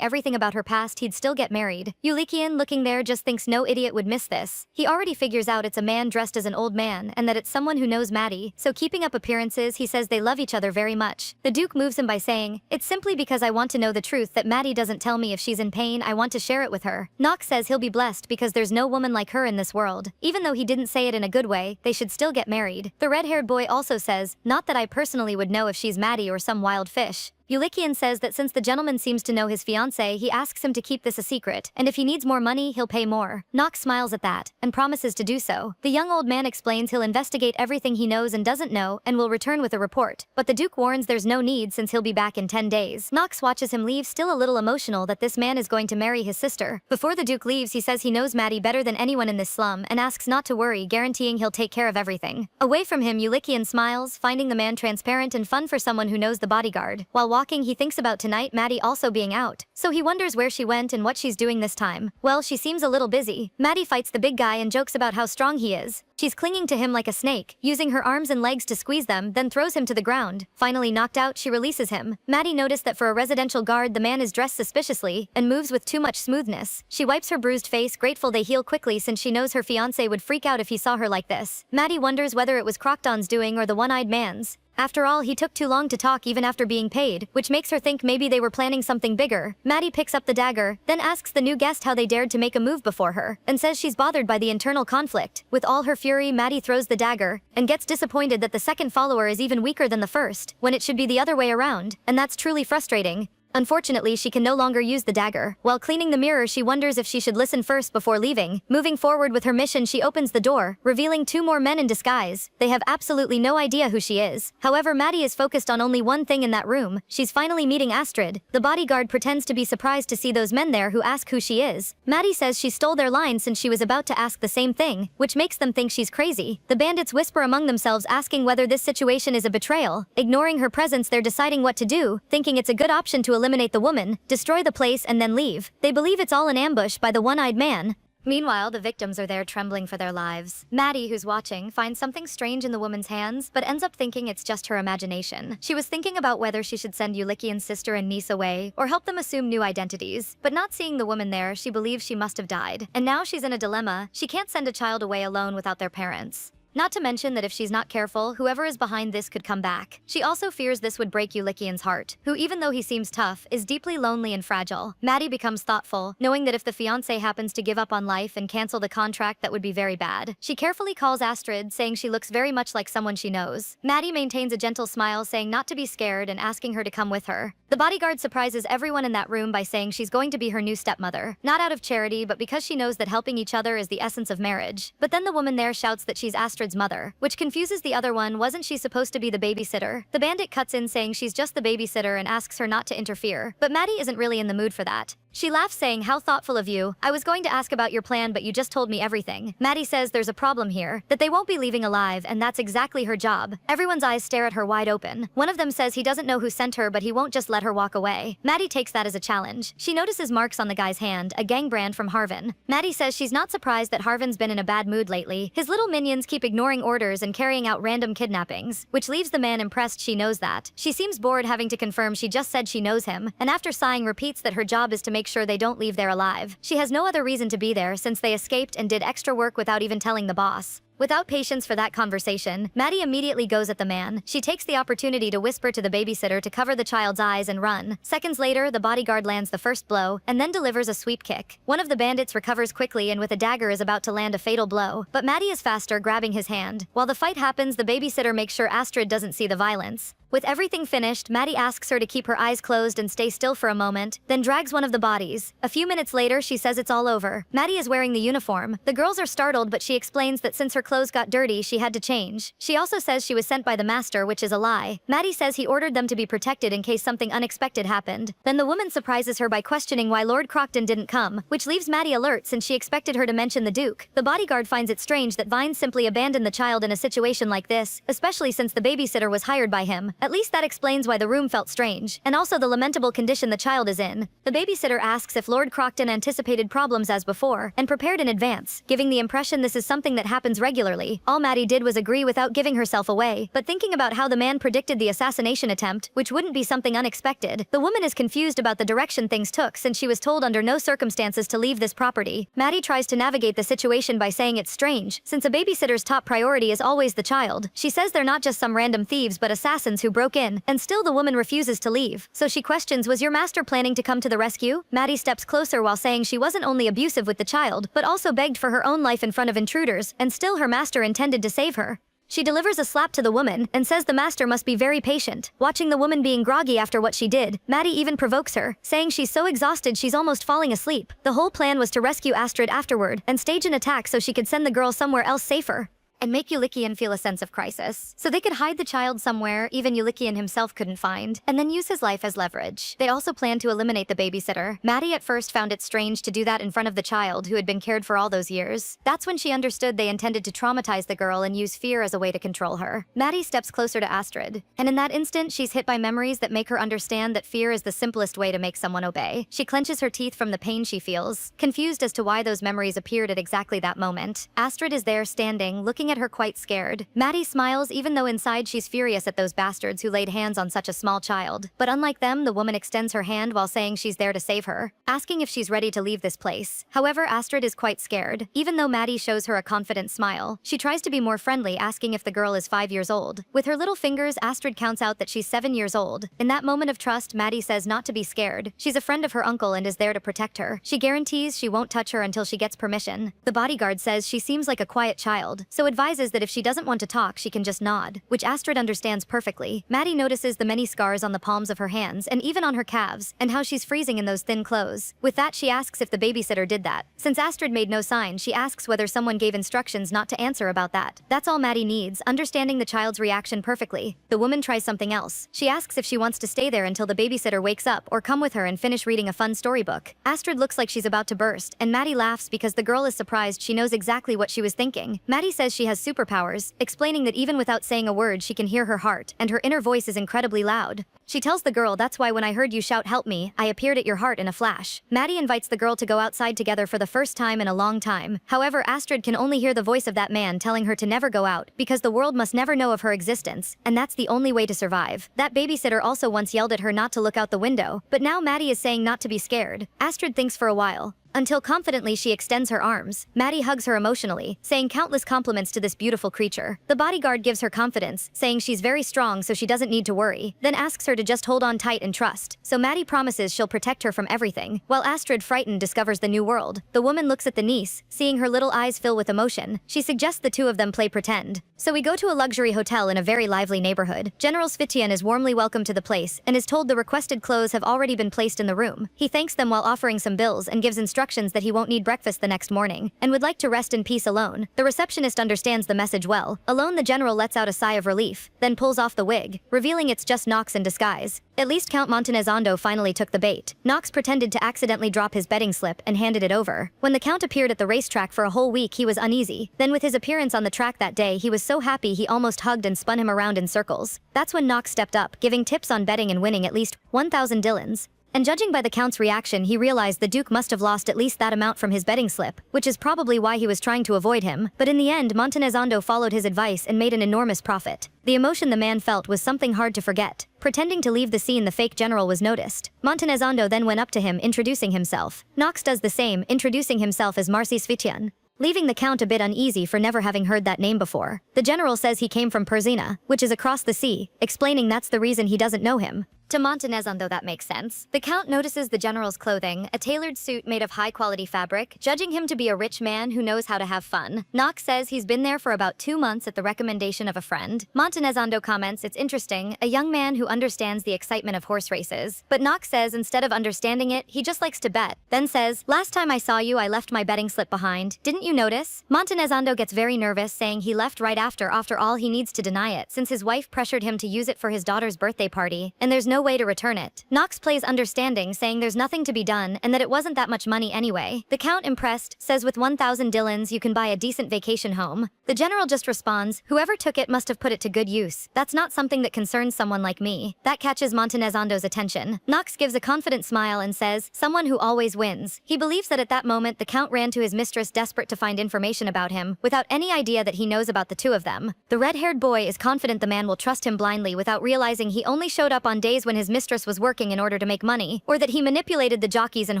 everything about her past he'd still get married. Ulikian, looking there, just thinks no idiot would miss this. He already figures out it's a man dressed as an old man, and that it's someone who knows Maddie, so keeping up appearances, he says they love each other very much. The Duke moves him by saying, "It's simply because I want to know the truth that Maddie doesn't tell me if she's in pain, I want to share it with her." Knox says he'll be blessed because there's no woman like her in this world. Even though he didn't say it in a good way, they should still get married. The red-haired boy also says, "Not that I personally would know if she's Maddie or some wild fish." Ulikian says that since the gentleman seems to know his fiancée, he asks him to keep this a secret, and if he needs more money, he'll pay more. Knox smiles at that, and promises to do so. The young old man explains he'll investigate everything he knows and doesn't know, and will return with a report. But the Duke warns there's no need since he'll be back in 10 days. Knox watches him leave, still a little emotional that this man is going to marry his sister. Before the Duke leaves, he says he knows Maddie better than anyone in this slum, and asks not to worry, guaranteeing he'll take care of everything. Away from him, Ulikian smiles, finding the man transparent and fun for someone who knows the bodyguard. While walking, he thinks about tonight Maddie also being out, so he wonders where she went and what she's doing this time. Well, she seems a little busy. Maddie fights the big guy and jokes about how strong he is. She's clinging to him like a snake, using her arms and legs to squeeze them, then throws him to the ground. Finally knocked out, she releases him. Maddie noticed that for a residential guard, the man is dressed suspiciously and moves with too much smoothness. She wipes her bruised face, grateful they heal quickly since she knows her fiancé would freak out if he saw her like this. Maddie wonders whether it was Crocton's doing or the one-eyed man's. After all, he took too long to talk even after being paid, which makes her think maybe they were planning something bigger. Maddie picks up the dagger, then asks the new guest how they dared to make a move before her, and says she's bothered by the internal conflict. With all her fury, Maddie throws the dagger, and gets disappointed that the second follower is even weaker than the first, when it should be the other way around, and that's truly frustrating. Unfortunately, she can no longer use the dagger. While cleaning the mirror, she wonders if she should listen first before leaving. Moving forward with her mission, she opens the door, revealing two more men in disguise. They have absolutely no idea who she is. However, Maddie is focused on only one thing in that room. She's finally meeting Astrid. The bodyguard pretends to be surprised to see those men there who ask who she is. Maddie says she stole their line since she was about to ask the same thing, which makes them think she's crazy. The bandits whisper among themselves, asking whether this situation is a betrayal. Ignoring her presence, they're deciding what to do, thinking it's a good option to eliminate the woman, destroy the place, and then leave. They believe it's all an ambush by the one-eyed man. Meanwhile, the victims are there trembling for their lives. Maddie, who's watching, finds something strange in the woman's hands, but ends up thinking it's just her imagination. She was thinking about whether she should send Ulikian's sister and niece away, or help them assume new identities. But not seeing the woman there, she believes she must have died. And now she's in a dilemma. She can't send a child away alone without their parents. Not to mention that if she's not careful, whoever is behind this could come back. She also fears this would break Ulikian's heart, who, even though he seems tough, is deeply lonely and fragile. Maddie becomes thoughtful, knowing that if the fiancé happens to give up on life and cancel the contract, that would be very bad. She carefully calls Astrid, saying she looks very much like someone she knows. Maddie maintains a gentle smile, saying not to be scared and asking her to come with her. The bodyguard surprises everyone in that room by saying she's going to be her new stepmother. Not out of charity, but because she knows that helping each other is the essence of marriage. But then the woman there shouts that she's Astrid's mother, which confuses the other one. Wasn't she supposed to be the babysitter? The bandit cuts in saying she's just the babysitter and asks her not to interfere, but Maddie isn't really in the mood for that. She laughs saying, "How thoughtful of you. I was going to ask about your plan but you just told me everything." Maddie says there's a problem here, that they won't be leaving alive and that's exactly her job. Everyone's eyes stare at her wide open. One of them says he doesn't know who sent her but he won't just let her walk away. Maddie takes that as a challenge. She notices marks on the guy's hand, a gang brand from Harvin. Maddie says she's not surprised that Harvin's been in a bad mood lately. His little minions keep ignoring orders and carrying out random kidnappings, which leaves the man impressed she knows that. She seems bored having to confirm she just said she knows him, and after sighing repeats that her job is to make sure they don't leave there alive. She has no other reason to be there since they escaped and did extra work without even telling the boss. Without patience for that conversation, Maddie immediately goes at the man. She takes the opportunity to whisper to the babysitter to cover the child's eyes and run. Seconds later, the bodyguard lands the first blow, and then delivers a sweep kick. One of the bandits recovers quickly and with a dagger is about to land a fatal blow, but Maddie is faster, grabbing his hand. While the fight happens, the babysitter makes sure Astrid doesn't see the violence. With everything finished, Maddie asks her to keep her eyes closed and stay still for a moment, then drags one of the bodies. A few minutes later, she says it's all over. Maddie is wearing the uniform. The girls are startled, but she explains that since her clothes got dirty, she had to change. She also says she was sent by the master, which is a lie. Maddie says he ordered them to be protected in case something unexpected happened. Then the woman surprises her by questioning why Lord Crocton didn't come, which leaves Maddie alert since she expected her to mention the Duke. The bodyguard finds it strange that Vine simply abandoned the child in a situation like this, especially since the babysitter was hired by him. At least that explains why the room felt strange, and also the lamentable condition the child is in. The babysitter asks if Lord Crocton anticipated problems as before, and prepared in advance, giving the impression this is something that happens regularly. All Maddie did was agree without giving herself away, but thinking about how the man predicted the assassination attempt, which wouldn't be something unexpected, the woman is confused about the direction things took since she was told under no circumstances to leave this property. Maddie tries to navigate the situation by saying it's strange, since a babysitter's top priority is always the child. She says they're not just some random thieves but assassins who broke in, and still the woman refuses to leave. So she questions, was your master planning to come to the rescue? Maddie steps closer while saying she wasn't only abusive with the child, but also begged for her own life in front of intruders, and still her master intended to save her. She delivers a slap to the woman, and says the master must be very patient. Watching the woman being groggy after what she did, Maddie even provokes her, saying she's so exhausted she's almost falling asleep. The whole plan was to rescue Astrid afterward, and stage an attack so she could send the girl somewhere else safer. And make Ulikian feel a sense of crisis. So they could hide the child somewhere even Ulikian himself couldn't find, and then use his life as leverage. They also planned to eliminate the babysitter. Maddie at first found it strange to do that in front of the child who had been cared for all those years. That's when she understood they intended to traumatize the girl and use fear as a way to control her. Maddie steps closer to Astrid, and in that instant she's hit by memories that make her understand that fear is the simplest way to make someone obey. She clenches her teeth from the pain she feels, confused as to why those memories appeared at exactly that moment. Astrid is there standing, looking at her quite scared. Maddie smiles even though inside she's furious at those bastards who laid hands on such a small child. But unlike them, the woman extends her hand while saying she's there to save her, asking if she's ready to leave this place. However, Astrid is quite scared. Even though Maddie shows her a confident smile, she tries to be more friendly, asking if the girl is 5 years old. With her little fingers, Astrid counts out that she's 7 years old. In that moment of trust, Maddie says not to be scared. She's a friend of her uncle and is there to protect her. She guarantees she won't touch her until she gets permission. The bodyguard says she seems like a quiet child, so advises that if she doesn't want to talk, she can just nod, which Astrid understands perfectly. Maddie notices the many scars on the palms of her hands and even on her calves, and how she's freezing in those thin clothes. With that, she asks if the babysitter did that. Since Astrid made no sign, she asks whether someone gave instructions not to answer about that. That's all Maddie needs, understanding the child's reaction perfectly. The woman tries something else. She asks if she wants to stay there until the babysitter wakes up or come with her and finish reading a fun storybook. Astrid looks like she's about to burst, and Maddie laughs because the girl is surprised she knows exactly what she was thinking. Maddie says she has superpowers, explaining that even without saying a word she can hear her heart, and her inner voice is incredibly loud. She tells the girl, "That's why when I heard you shout 'help me,' I appeared at your heart in a flash." Maddie invites the girl to go outside together for the first time in a long time. However, Astrid can only hear the voice of that man telling her to never go out, because the world must never know of her existence, and that's the only way to survive. That babysitter also once yelled at her not to look out the window, but now Maddie is saying not to be scared. Astrid thinks for a while, until confidently she extends her arms. Maddie hugs her emotionally, saying countless compliments to this beautiful creature. The bodyguard gives her confidence, saying she's very strong so she doesn't need to worry, then asks her to just hold on tight and trust. So Maddie promises she'll protect her from everything, while Astrid, frightened, discovers the new world. The woman looks at the niece, seeing her little eyes fill with emotion. She suggests the two of them play pretend. So we go to a luxury hotel in a very lively neighborhood. General Svitian is warmly welcomed to the place, and is told the requested clothes have already been placed in the room. He thanks them while offering some bills and gives instructions instructions that he won't need breakfast the next morning, and would like to rest in peace alone. The receptionist understands the message well. Alone, the general lets out a sigh of relief, then pulls off the wig, revealing it's just Nox in disguise. At least Count Montanezando finally took the bait. Nox pretended to accidentally drop his betting slip and handed it over. When the Count appeared at the racetrack for a whole week, he was uneasy. Then with his appearance on the track that day, he was so happy he almost hugged and spun him around in circles. That's when Nox stepped up, giving tips on betting and winning at least 1,000 dillons. And judging by the Count's reaction, he realized the Duke must have lost at least that amount from his betting slip, which is probably why he was trying to avoid him. But in the end, Montanezando followed his advice and made an enormous profit. The emotion the man felt was something hard to forget. Pretending to leave the scene, the fake general was noticed. Montanezando then went up to him, introducing himself. Nox does the same, introducing himself as Marcy Svitian, leaving the Count a bit uneasy for never having heard that name before. The general says he came from Perzina, which is across the sea, explaining that's the reason he doesn't know him. To Montanezando, that makes sense. The Count notices the general's clothing, a tailored suit made of high-quality fabric, judging him to be a rich man who knows how to have fun. Nox says he's been there for about 2 months at the recommendation of a friend. Montanezando comments it's interesting, a young man who understands the excitement of horse races. But Nox says instead of understanding it, he just likes to bet. Then says, last time I saw you, I left my betting slip behind. Didn't you notice? Montanezando gets very nervous, saying he left right after all he needs to deny it, since his wife pressured him to use it for his daughter's birthday party, and there's no way to return it. Nox plays understanding, saying there's nothing to be done and that it wasn't that much money anyway. The Count, impressed, says with 1,000 dillons you can buy a decent vacation home. The general just responds, whoever took it must have put it to good use. That's not something that concerns someone like me. That catches Montanezando's attention. Nox gives a confident smile and says, someone who always wins. He believes that at that moment the Count ran to his mistress desperate to find information about him, without any idea that he knows about the two of them. The red-haired boy is confident the man will trust him blindly without realizing he only showed up on days when his mistress was working in order to make money, or that he manipulated the jockeys and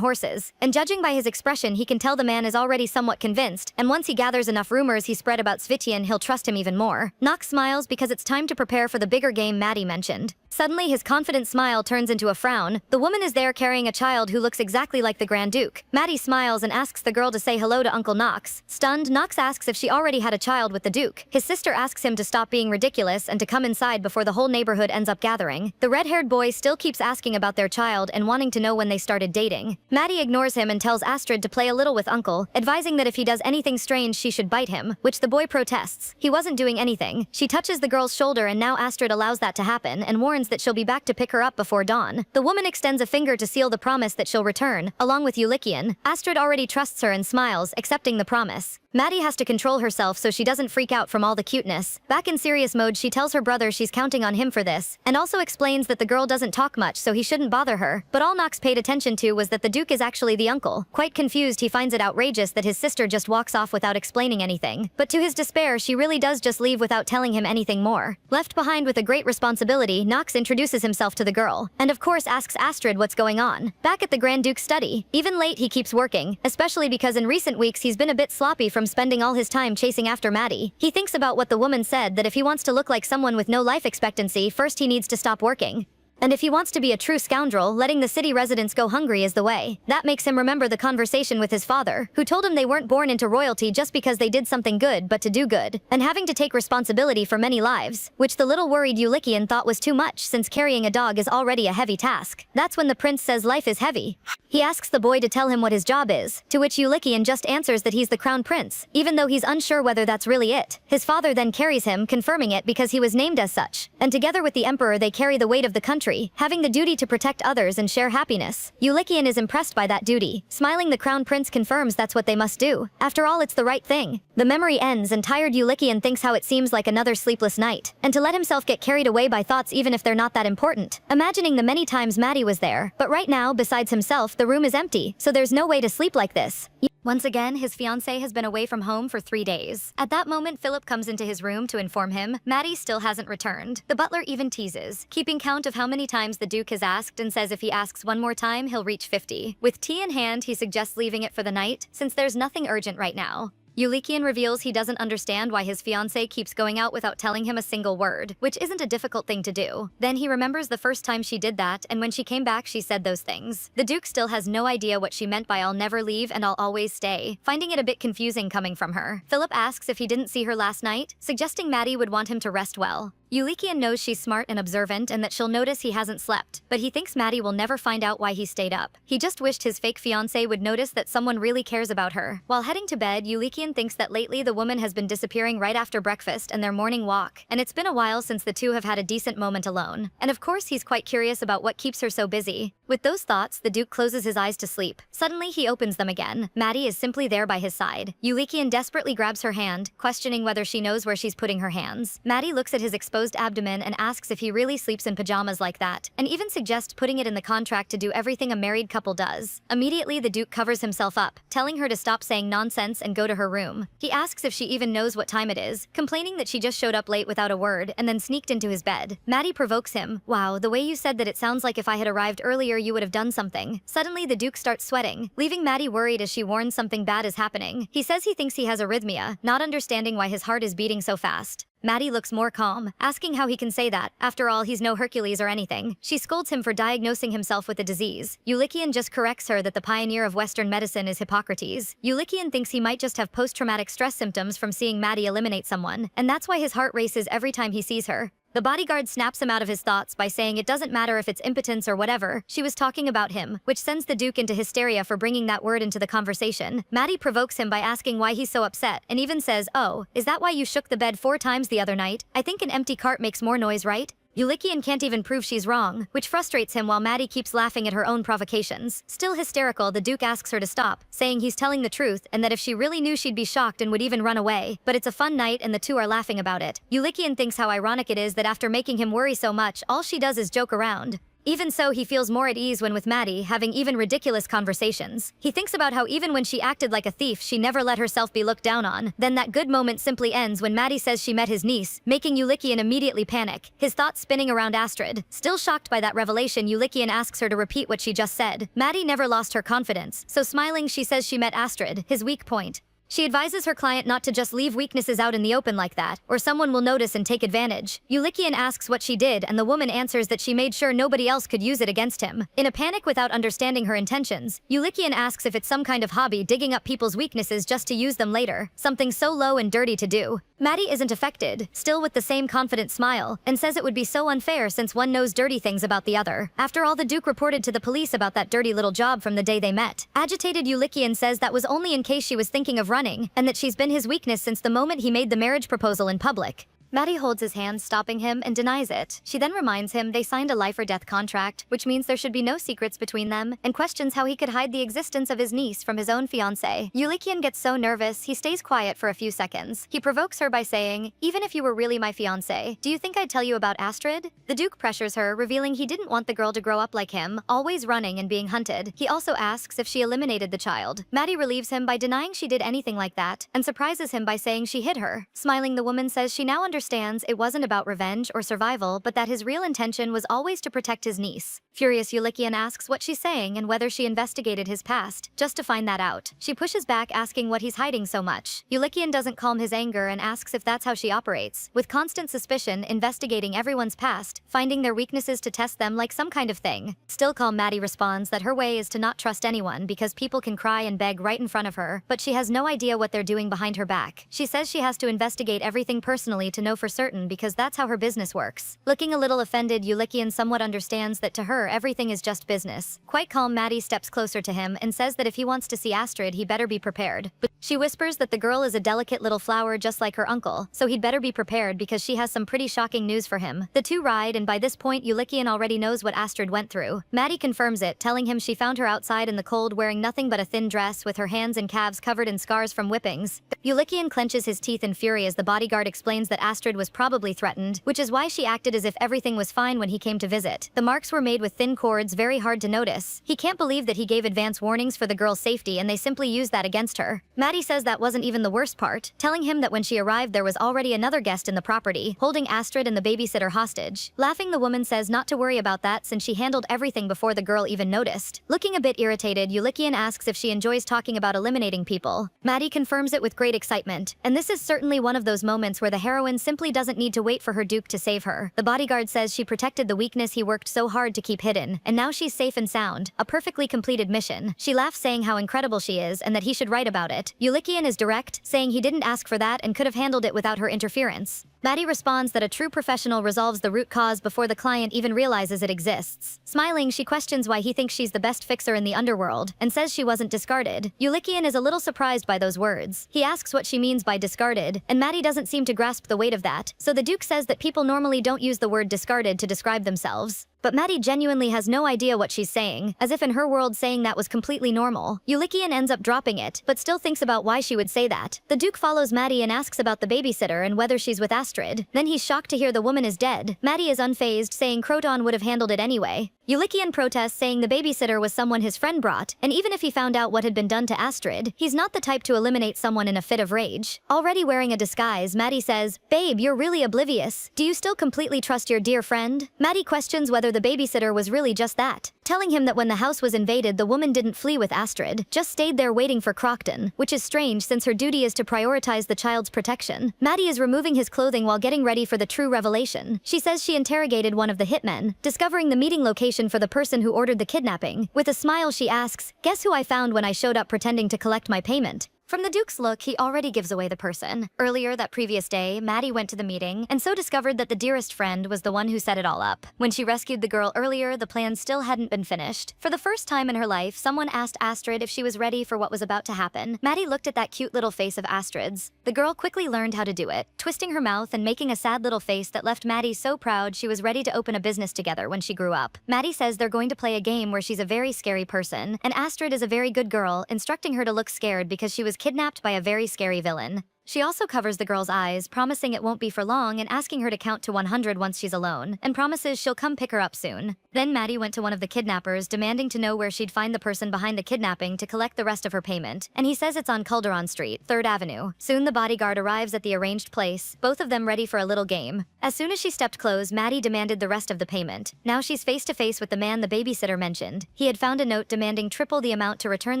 horses. And judging by his expression, he can tell the man is already somewhat convinced, and once he gathers enough rumors he spread about Svitian, he'll trust him even more. Nox smiles because it's time to prepare for the bigger game Maddie mentioned. Suddenly, his confident smile turns into a frown. The woman is there carrying a child who looks exactly like the Grand Duke. Maddie smiles and asks the girl to say hello to Uncle Nox. Stunned, Nox asks if she already had a child with the Duke. His sister asks him to stop being ridiculous and to come inside before the whole neighborhood ends up gathering. The red-haired boy still keeps asking about their child and wanting to know when they started dating. Maddie ignores him and tells Astrid to play a little with Uncle, advising that if he does anything strange she should bite him, which the boy protests. He wasn't doing anything. She touches the girl's shoulder and now Astrid allows that to happen and warns that she'll be back to pick her up before dawn. The woman extends a finger to seal the promise that she'll return, along with Ulikian. Astrid already trusts her and smiles, accepting the promise. Maddie has to control herself so she doesn't freak out from all the cuteness. Back in serious mode, she tells her brother she's counting on him for this, and also explains that the girl doesn't talk much so he shouldn't bother her. But all Nox paid attention to was that the Duke is actually the uncle. Quite confused, he finds it outrageous that his sister just walks off without explaining anything. But to his despair, she really does just leave without telling him anything more. Left behind with a great responsibility, Nox introduces himself to the girl, and of course asks Astrid what's going on. Back at the Grand Duke's study, even late he keeps working, especially because in recent weeks he's been a bit sloppy from spending all his time chasing after Maddie. He thinks about what the woman said, that if he wants to look like someone with no life expectancy, first he needs to stop working. And if he wants to be a true scoundrel, letting the city residents go hungry is the way. That makes him remember the conversation with his father, who told him they weren't born into royalty just because they did something good, but to do good, and having to take responsibility for many lives, which the little worried Ulikian thought was too much since carrying a dog is already a heavy task. That's when the prince says life is heavy. He asks the boy to tell him what his job is, to which Ulikian just answers that he's the crown prince, even though he's unsure whether that's really it. His father then carries him, confirming it because he was named as such. And together with the emperor they carry the weight of the country, having the duty to protect others and share happiness. Ulikian is impressed by that duty. Smiling, the crown prince confirms that's what they must do. After all, it's the right thing. The memory ends and tired Ulikian thinks how it seems like another sleepless night, and to let himself get carried away by thoughts even if they're not that important, imagining the many times Maddie was there. But right now, besides himself, the room is empty, so there's no way to sleep like this. Once again, his fiancée has been away from home for 3 days. At that moment, Philip comes into his room to inform him Maddie still hasn't returned. The butler even teases, keeping count of how many times the Duke has asked and says if he asks one more time, he'll reach 50. With tea in hand, he suggests leaving it for the night, since there's nothing urgent right now. Ulikian reveals he doesn't understand why his fiancée keeps going out without telling him a single word, which isn't a difficult thing to do. Then he remembers the first time she did that, and when she came back she said those things. The Duke still has no idea what she meant by I'll never leave and I'll always stay, finding it a bit confusing coming from her. Philip asks if he didn't see her last night, suggesting Maddie would want him to rest well. Yulikian knows she's smart and observant and that she'll notice he hasn't slept, but he thinks Maddie will never find out why he stayed up. He just wished his fake fiancé would notice that someone really cares about her. While heading to bed, Yulikian thinks that lately the woman has been disappearing right after breakfast and their morning walk, and it's been a while since the two have had a decent moment alone. And of course he's quite curious about what keeps her so busy. With those thoughts, the Duke closes his eyes to sleep. Suddenly he opens them again. Maddie is simply there by his side. Yulikian desperately grabs her hand, questioning whether she knows where she's putting her hands. Maddie looks at his exposed abdomen and asks if he really sleeps in pajamas like that, and even suggests putting it in the contract to do everything a married couple does. Immediately the Duke covers himself up, telling her to stop saying nonsense and go to her room. He asks if she even knows what time it is, complaining that she just showed up late without a word and then sneaked into his bed. Maddie provokes him. Wow, the way you said that, it sounds like if I had arrived earlier you would have done something. Suddenly the Duke starts sweating, leaving Maddie worried as she warns something bad is happening. He says he thinks he has arrhythmia, not understanding why his heart is beating so fast. Maddie looks more calm, asking how he can say that. After all, he's no Hercules or anything. She scolds him for diagnosing himself with a disease. Yulikian just corrects her that the pioneer of Western medicine is Hippocrates. Yulikian thinks he might just have post-traumatic stress symptoms from seeing Maddie eliminate someone, and that's why his heart races every time he sees her. The bodyguard snaps him out of his thoughts by saying it doesn't matter if it's impotence or whatever, she was talking about him, which sends the Duke into hysteria for bringing that word into the conversation. Maddie provokes him by asking why he's so upset, and even says, "Oh, is that why you shook the bed 4 times the other night? I think an empty cart makes more noise, right?" Yulikian can't even prove she's wrong, which frustrates him while Maddie keeps laughing at her own provocations. Still hysterical, the Duke asks her to stop, saying he's telling the truth and that if she really knew she'd be shocked and would even run away. But it's a fun night and the two are laughing about it. Yulikian thinks how ironic it is that after making him worry so much, all she does is joke around. Even so, he feels more at ease when with Maddie, having even ridiculous conversations. He thinks about how even when she acted like a thief, she never let herself be looked down on. Then that good moment simply ends when Maddie says she met his niece, making Yulikian immediately panic, his thoughts spinning around Astrid. Still shocked by that revelation, Yulikian asks her to repeat what she just said. Maddie never lost her confidence, so smiling she says she met Astrid, his weak point. She advises her client not to just leave weaknesses out in the open like that, or someone will notice and take advantage. Yulikian asks what she did, and the woman answers that she made sure nobody else could use it against him. In a panic without understanding her intentions, Yulikian asks if it's some kind of hobby digging up people's weaknesses just to use them later, something so low and dirty to do. Maddie isn't affected, still with the same confident smile, and says it would be so unfair since one knows dirty things about the other. After all, the Duke reported to the police about that dirty little job from the day they met. Agitated Yulikian says that was only in case she was thinking of running, and that she's been his weakness since the moment he made the marriage proposal in public. Maddie holds his hand, stopping him, and denies it. She then reminds him they signed a life-or-death contract, which means there should be no secrets between them, and questions how he could hide the existence of his niece from his own fiancé. Yulikian gets so nervous, he stays quiet for a few seconds. He provokes her by saying, "Even if you were really my fiancé, do you think I'd tell you about Astrid?" The Duke pressures her, revealing he didn't want the girl to grow up like him, always running and being hunted. He also asks if she eliminated the child. Maddie relieves him by denying she did anything like that, and surprises him by saying she hid her. Smiling, the woman says she now understands it wasn't about revenge or survival, but that his real intention was always to protect his niece. Furious, Yulikian asks what she's saying and whether she investigated his past, just to find that out. She pushes back, asking what he's hiding so much. Yulikian doesn't calm his anger and asks if that's how she operates, with constant suspicion, investigating everyone's past, finding their weaknesses to test them like some kind of thing. Still calm, Maddie responds that her way is to not trust anyone because people can cry and beg right in front of her, but she has no idea what they're doing behind her back. She says she has to investigate everything personally to know for certain because that's how her business works. Looking a little offended, Yulikian somewhat understands that to her everything is just business. Quite calm, Maddie steps closer to him and says that if he wants to see Astrid, he better be prepared. But she whispers that the girl is a delicate little flower just like her uncle, so he'd better be prepared because she has some pretty shocking news for him. The two ride, and by this point Yulikian already knows what Astrid went through. Maddie confirms it, telling him she found her outside in the cold wearing nothing but a thin dress with her hands and calves covered in scars from whippings. Yulikian clenches his teeth in fury as the bodyguard explains that Astrid was probably threatened, which is why she acted as if everything was fine when he came to visit. The marks were made with thin cords, very hard to notice. He can't believe that he gave advance warnings for the girl's safety and they simply used that against her. Maddie says that wasn't even the worst part, telling him that when she arrived there was already another guest in the property, holding Astrid and the babysitter hostage. Laughing, the woman says not to worry about that since she handled everything before the girl even noticed. Looking a bit irritated, Yulikian asks if she enjoys talking about eliminating people. Maddie confirms it with great excitement, and this is certainly one of those moments where the heroine simply doesn't need to wait for her Duke to save her. The bodyguard says she protected the weakness he worked so hard to keep hidden, and now she's safe and sound, a perfectly completed mission. She laughs, saying how incredible she is and that he should write about it. Yulikian is direct, saying he didn't ask for that and could have handled it without her interference. Maddie responds that a true professional resolves the root cause before the client even realizes it exists. Smiling, she questions why he thinks she's the best fixer in the underworld, and says she wasn't discarded. Ulikian is a little surprised by those words. He asks what she means by discarded, and Maddie doesn't seem to grasp the weight of that, so the Duke says that people normally don't use the word discarded to describe themselves. But Maddie genuinely has no idea what she's saying, as if in her world saying that was completely normal. Ulikian ends up dropping it, but still thinks about why she would say that. The Duke follows Maddie and asks about the babysitter and whether she's with Astrid. Then he's shocked to hear the woman is dead. Maddie is unfazed, saying Croton would have handled it anyway. Ulikian protests, saying the babysitter was someone his friend brought, and even if he found out what had been done to Astrid, he's not the type to eliminate someone in a fit of rage. Already wearing a disguise, Maddie says, "Babe, you're really oblivious. Do you still completely trust your dear friend?" Maddie questions whether the babysitter was really just that, telling him that when the house was invaded, the woman didn't flee with Astrid, just stayed there waiting for Crockton, which is strange since her duty is to prioritize the child's protection. Maddie is removing his clothing while getting ready for the true revelation. She says she interrogated one of the hitmen, discovering the meeting location for the person who ordered the kidnapping. With a smile, she asks, "Guess who I found when I showed up pretending to collect my payment?" From the Duke's look, he already gives away the person. Earlier that previous day, Maddie went to the meeting, and so discovered that the dearest friend was the one who set it all up. When she rescued the girl earlier, the plan still hadn't been finished. For the first time in her life, someone asked Astrid if she was ready for what was about to happen. Maddie looked at that cute little face of Astrid's. The girl quickly learned how to do it, twisting her mouth and making a sad little face that left Maddie so proud she was ready to open a business together when she grew up. Maddie says they're going to play a game where she's a very scary person, and Astrid is a very good girl, instructing her to look scared because she was kidnapped by a very scary villain. She also covers the girl's eyes, promising it won't be for long and asking her to count to 100 once she's alone, and promises she'll come pick her up soon. Then Maddie went to one of the kidnappers, demanding to know where she'd find the person behind the kidnapping to collect the rest of her payment, and he says it's on Calderon Street, 3rd Avenue. Soon the bodyguard arrives at the arranged place, both of them ready for a little game. As soon as she stepped close, Maddie demanded the rest of the payment. Now she's face to face with the man the babysitter mentioned. He had found a note demanding triple the amount to return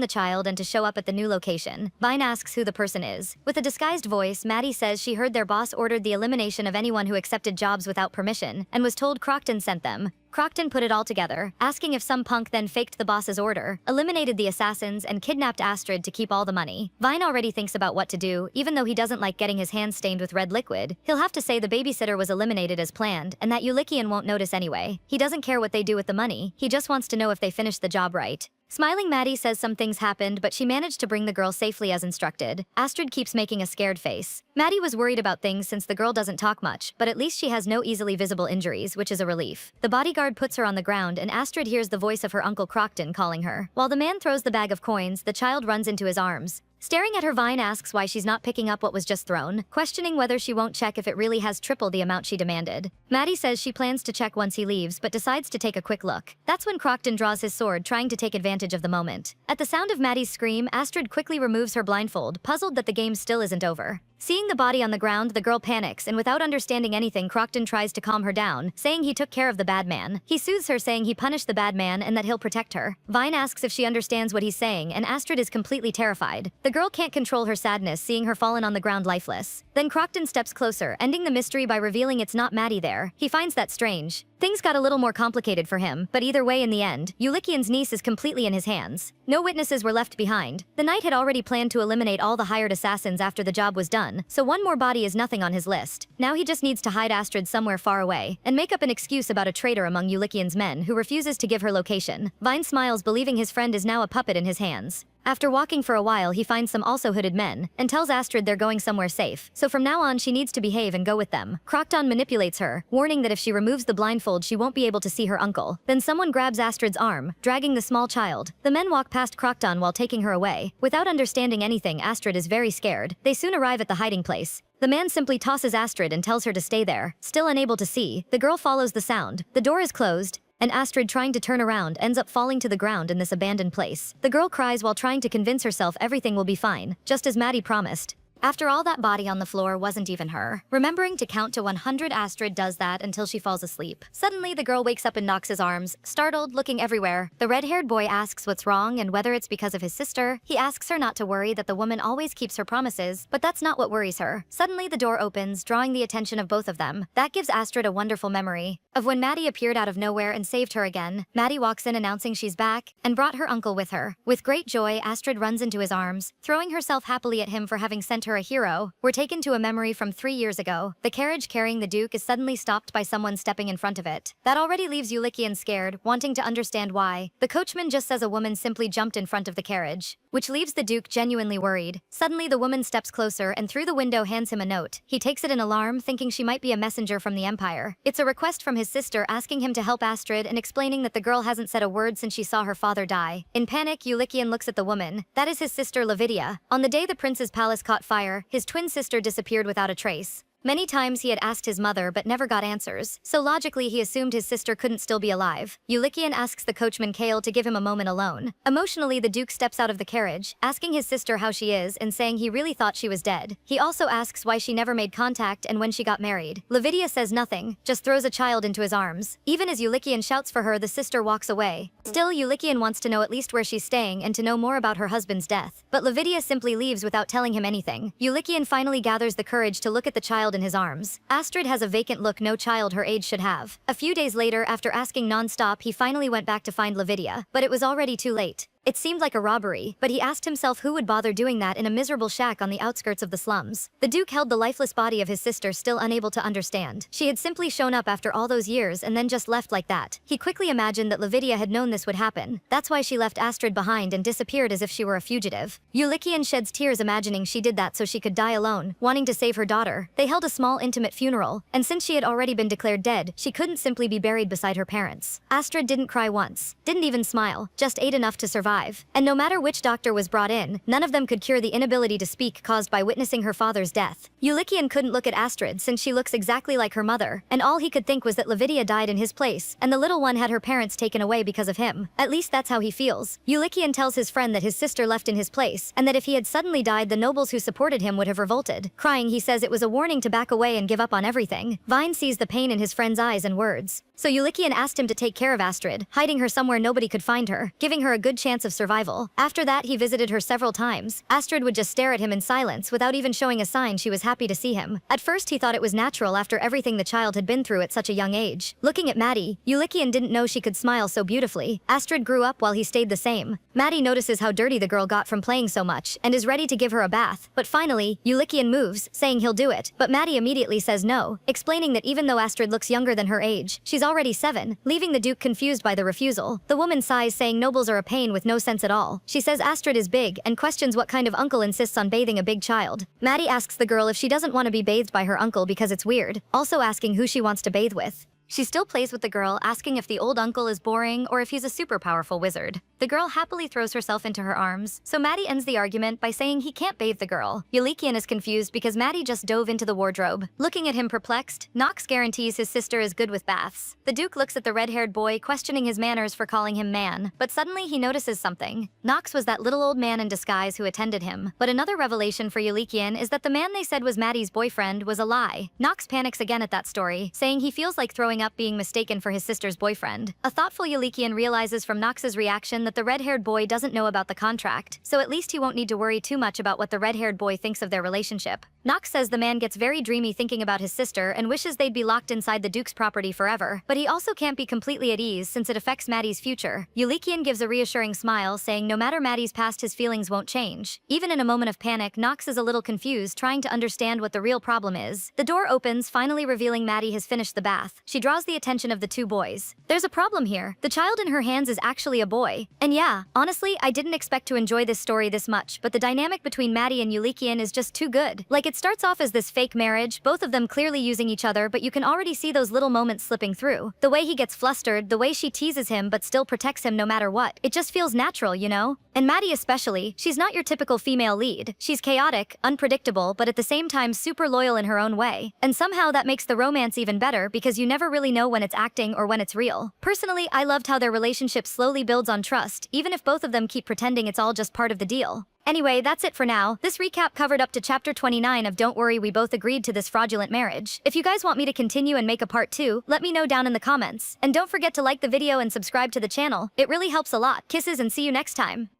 the child and to show up at the new location. Vine asks who the person is. With a disguised voice, Maddie says she heard their boss ordered the elimination of anyone who accepted jobs without permission, and was told Crockton sent them. Crockton put it all together, asking if some punk then faked the boss's order, eliminated the assassins, and kidnapped Astrid to keep all the money. Vine already thinks about what to do, even though he doesn't like getting his hands stained with red liquid. He'll have to say the babysitter was eliminated as planned, and that Ulikian won't notice anyway. He doesn't care what they do with the money, he just wants to know if they finish the job right. Smiling, Maddie says some things happened, but she managed to bring the girl safely as instructed. Astrid keeps making a scared face. Maddie was worried about things since the girl doesn't talk much, but at least she has no easily visible injuries, which is a relief. The bodyguard puts her on the ground, and Astrid hears the voice of her Uncle Crockton calling her. While the man throws the bag of coins, the child runs into his arms. Staring at her, Vine asks why she's not picking up what was just thrown, questioning whether she won't check if it really has triple the amount she demanded. Maddie says she plans to check once he leaves, but decides to take a quick look. That's when Crockton draws his sword, trying to take advantage of the moment. At the sound of Maddie's scream, Astrid quickly removes her blindfold, puzzled that the game still isn't over. Seeing the body on the ground, the girl panics, and without understanding anything, Crockton tries to calm her down, saying he took care of the bad man. He soothes her, saying he punished the bad man and that he'll protect her. Vine asks if she understands what he's saying, and Astrid is completely terrified. The girl can't control her sadness, seeing her fallen on the ground lifeless. Then Crockton steps closer, ending the mystery by revealing it's not Maddie there. He finds that strange. Things got a little more complicated for him, but either way in the end, Ulikian's niece is completely in his hands. No witnesses were left behind. The knight had already planned to eliminate all the hired assassins after the job was done, so one more body is nothing on his list. Now he just needs to hide Astrid somewhere far away, and make up an excuse about a traitor among Ulikian's men who refuses to give her location. Vine smiles, believing his friend is now a puppet in his hands. After walking for a while, he finds some also hooded men, and tells Astrid they're going somewhere safe, so from now on she needs to behave and go with them. Crockton manipulates her, warning that if she removes the blindfold she won't be able to see her uncle. Then someone grabs Astrid's arm, dragging the small child. The men walk past Crockton while taking her away. Without understanding anything, Astrid is very scared. They soon arrive at the hiding place. The man simply tosses Astrid and tells her to stay there. Still unable to see, the girl follows the sound. The door is closed, and Astrid, trying to turn around, ends up falling to the ground in this abandoned place. The girl cries while trying to convince herself everything will be fine, just as Maddie promised. After all, that body on the floor wasn't even her. Remembering to count to 100, Astrid does that until she falls asleep. Suddenly, the girl wakes up in Nox's arms, startled, looking everywhere. The red-haired boy asks what's wrong and whether it's because of his sister. He asks her not to worry, that the woman always keeps her promises, but that's not what worries her. Suddenly, the door opens, drawing the attention of both of them. That gives Astrid a wonderful memory of when Maddie appeared out of nowhere and saved her again. Maddie walks in announcing she's back, and brought her uncle with her. With great joy, Astrid runs into his arms, throwing herself happily at him for having sent her her a hero, we're taken to a memory from 3 years ago. The carriage carrying the Duke is suddenly stopped by someone stepping in front of it. That already leaves Eulikian scared, wanting to understand why. The coachman just says a woman simply jumped in front of the carriage, which leaves the Duke genuinely worried. Suddenly the woman steps closer and through the window hands him a note. He takes it in alarm, thinking she might be a messenger from the Empire. It's a request from his sister asking him to help Astrid and explaining that the girl hasn't said a word since she saw her father die. In panic, Eulikian looks at the woman. That is his sister Lavidia. On the day the prince's palace caught fire, his twin sister disappeared without a trace. Many times he had asked his mother but never got answers, so logically he assumed his sister couldn't still be alive. Eulikian asks the coachman Kale to give him a moment alone. Emotionally, the Duke steps out of the carriage, asking his sister how she is and saying he really thought she was dead. He also asks why she never made contact and when she got married. Lavidia says nothing, just throws a child into his arms. Even as Eulikian shouts for her, the sister walks away. Still, Eulikian wants to know at least where she's staying and to know more about her husband's death. But Lavidia simply leaves without telling him anything. Eulikian finally gathers the courage to look at the child in his arms. Astrid has a vacant look no child her age should have. A few days later, after asking non-stop, he finally went back to find Lavidia, but it was already too late. It seemed like a robbery, but he asked himself who would bother doing that in a miserable shack on the outskirts of the slums. The Duke held the lifeless body of his sister, still unable to understand. She had simply shown up after all those years and then just left like that. He quickly imagined that Lavidia had known this would happen. That's why she left Astrid behind and disappeared as if she were a fugitive. Eulikian sheds tears imagining she did that so she could die alone, wanting to save her daughter. They held a small intimate funeral, and since she had already been declared dead, she couldn't simply be buried beside her parents. Astrid didn't cry once, didn't even smile, just ate enough to survive. And no matter which doctor was brought in, none of them could cure the inability to speak caused by witnessing her father's death. Eulikian couldn't look at Astrid since she looks exactly like her mother, and all he could think was that Lavidia died in his place, and the little one had her parents taken away because of him. At least that's how he feels. Eulikian tells his friend that his sister left in his place, and that if he had suddenly died, the nobles who supported him would have revolted. Crying, he says it was a warning to back away and give up on everything. Vine sees the pain in his friend's eyes and words. So Eulikian asked him to take care of Astrid, hiding her somewhere nobody could find her, giving her a good chance of survival. After that, he visited her several times. Astrid would just stare at him in silence without even showing a sign she was happy to see him. At first, he thought it was natural after everything the child had been through at such a young age. Looking at Maddie, Eulikian didn't know she could smile so beautifully. Astrid grew up while he stayed the same. Maddie notices how dirty the girl got from playing so much and is ready to give her a bath. But finally, Eulikian moves, saying he'll do it. But Maddie immediately says no, explaining that even though Astrid looks younger than her age, she's already 7, leaving the Duke confused by the refusal. The woman sighs, saying nobles are a pain with no sense at all. She says Astrid is big and questions what kind of uncle insists on bathing a big child. Maddie asks the girl if she doesn't want to be bathed by her uncle because it's weird, also asking who she wants to bathe with. She still plays with the girl, asking if the old uncle is boring or if he's a super powerful wizard. The girl happily throws herself into her arms, so Maddie ends the argument by saying he can't bathe the girl. Eulikian is confused because Maddie just dove into the wardrobe. Looking at him perplexed, Nox guarantees his sister is good with baths. The Duke looks at the red-haired boy, questioning his manners for calling him man, but suddenly he notices something. Nox was that little old man in disguise who attended him. But another revelation for Eulikian is that the man they said was Maddie's boyfriend was a lie. Nox panics again at that story, saying he feels like throwing up being mistaken for his sister's boyfriend. A thoughtful Eulikian realizes from Nox's reaction that the red-haired boy doesn't know about the contract, so at least he won't need to worry too much about what the red-haired boy thinks of their relationship. Nox says the man gets very dreamy thinking about his sister and wishes they'd be locked inside the Duke's property forever, but he also can't be completely at ease since it affects Maddie's future. Eulikian gives a reassuring smile, saying no matter Maddie's past, his feelings won't change. Even in a moment of panic, Nox is a little confused, trying to understand what the real problem is. The door opens, finally revealing Maddie has finished the bath. She draws the attention of the two boys. There's a problem here. The child in her hands is actually a boy. And yeah, honestly, I didn't expect to enjoy this story this much, but the dynamic between Maddie and Eulikian is just too good. Like, it starts off as this fake marriage, both of them clearly using each other, but you can already see those little moments slipping through. The way he gets flustered, the way she teases him but still protects him no matter what. It just feels natural, you know? And Maddie especially, she's not your typical female lead. She's chaotic, unpredictable, but at the same time super loyal in her own way. And somehow that makes the romance even better because you never really know when it's acting or when it's real. Personally, I loved how their relationship slowly builds on trust, even if both of them keep pretending it's all just part of the deal. Anyway, that's it for now. This recap covered up to chapter 29 of Don't Worry, We Both Agreed to This Fraudulent Marriage. If you guys want me to continue and make a part 2, let me know down in the comments. And don't forget to like the video and subscribe to the channel. It really helps a lot. Kisses and see you next time.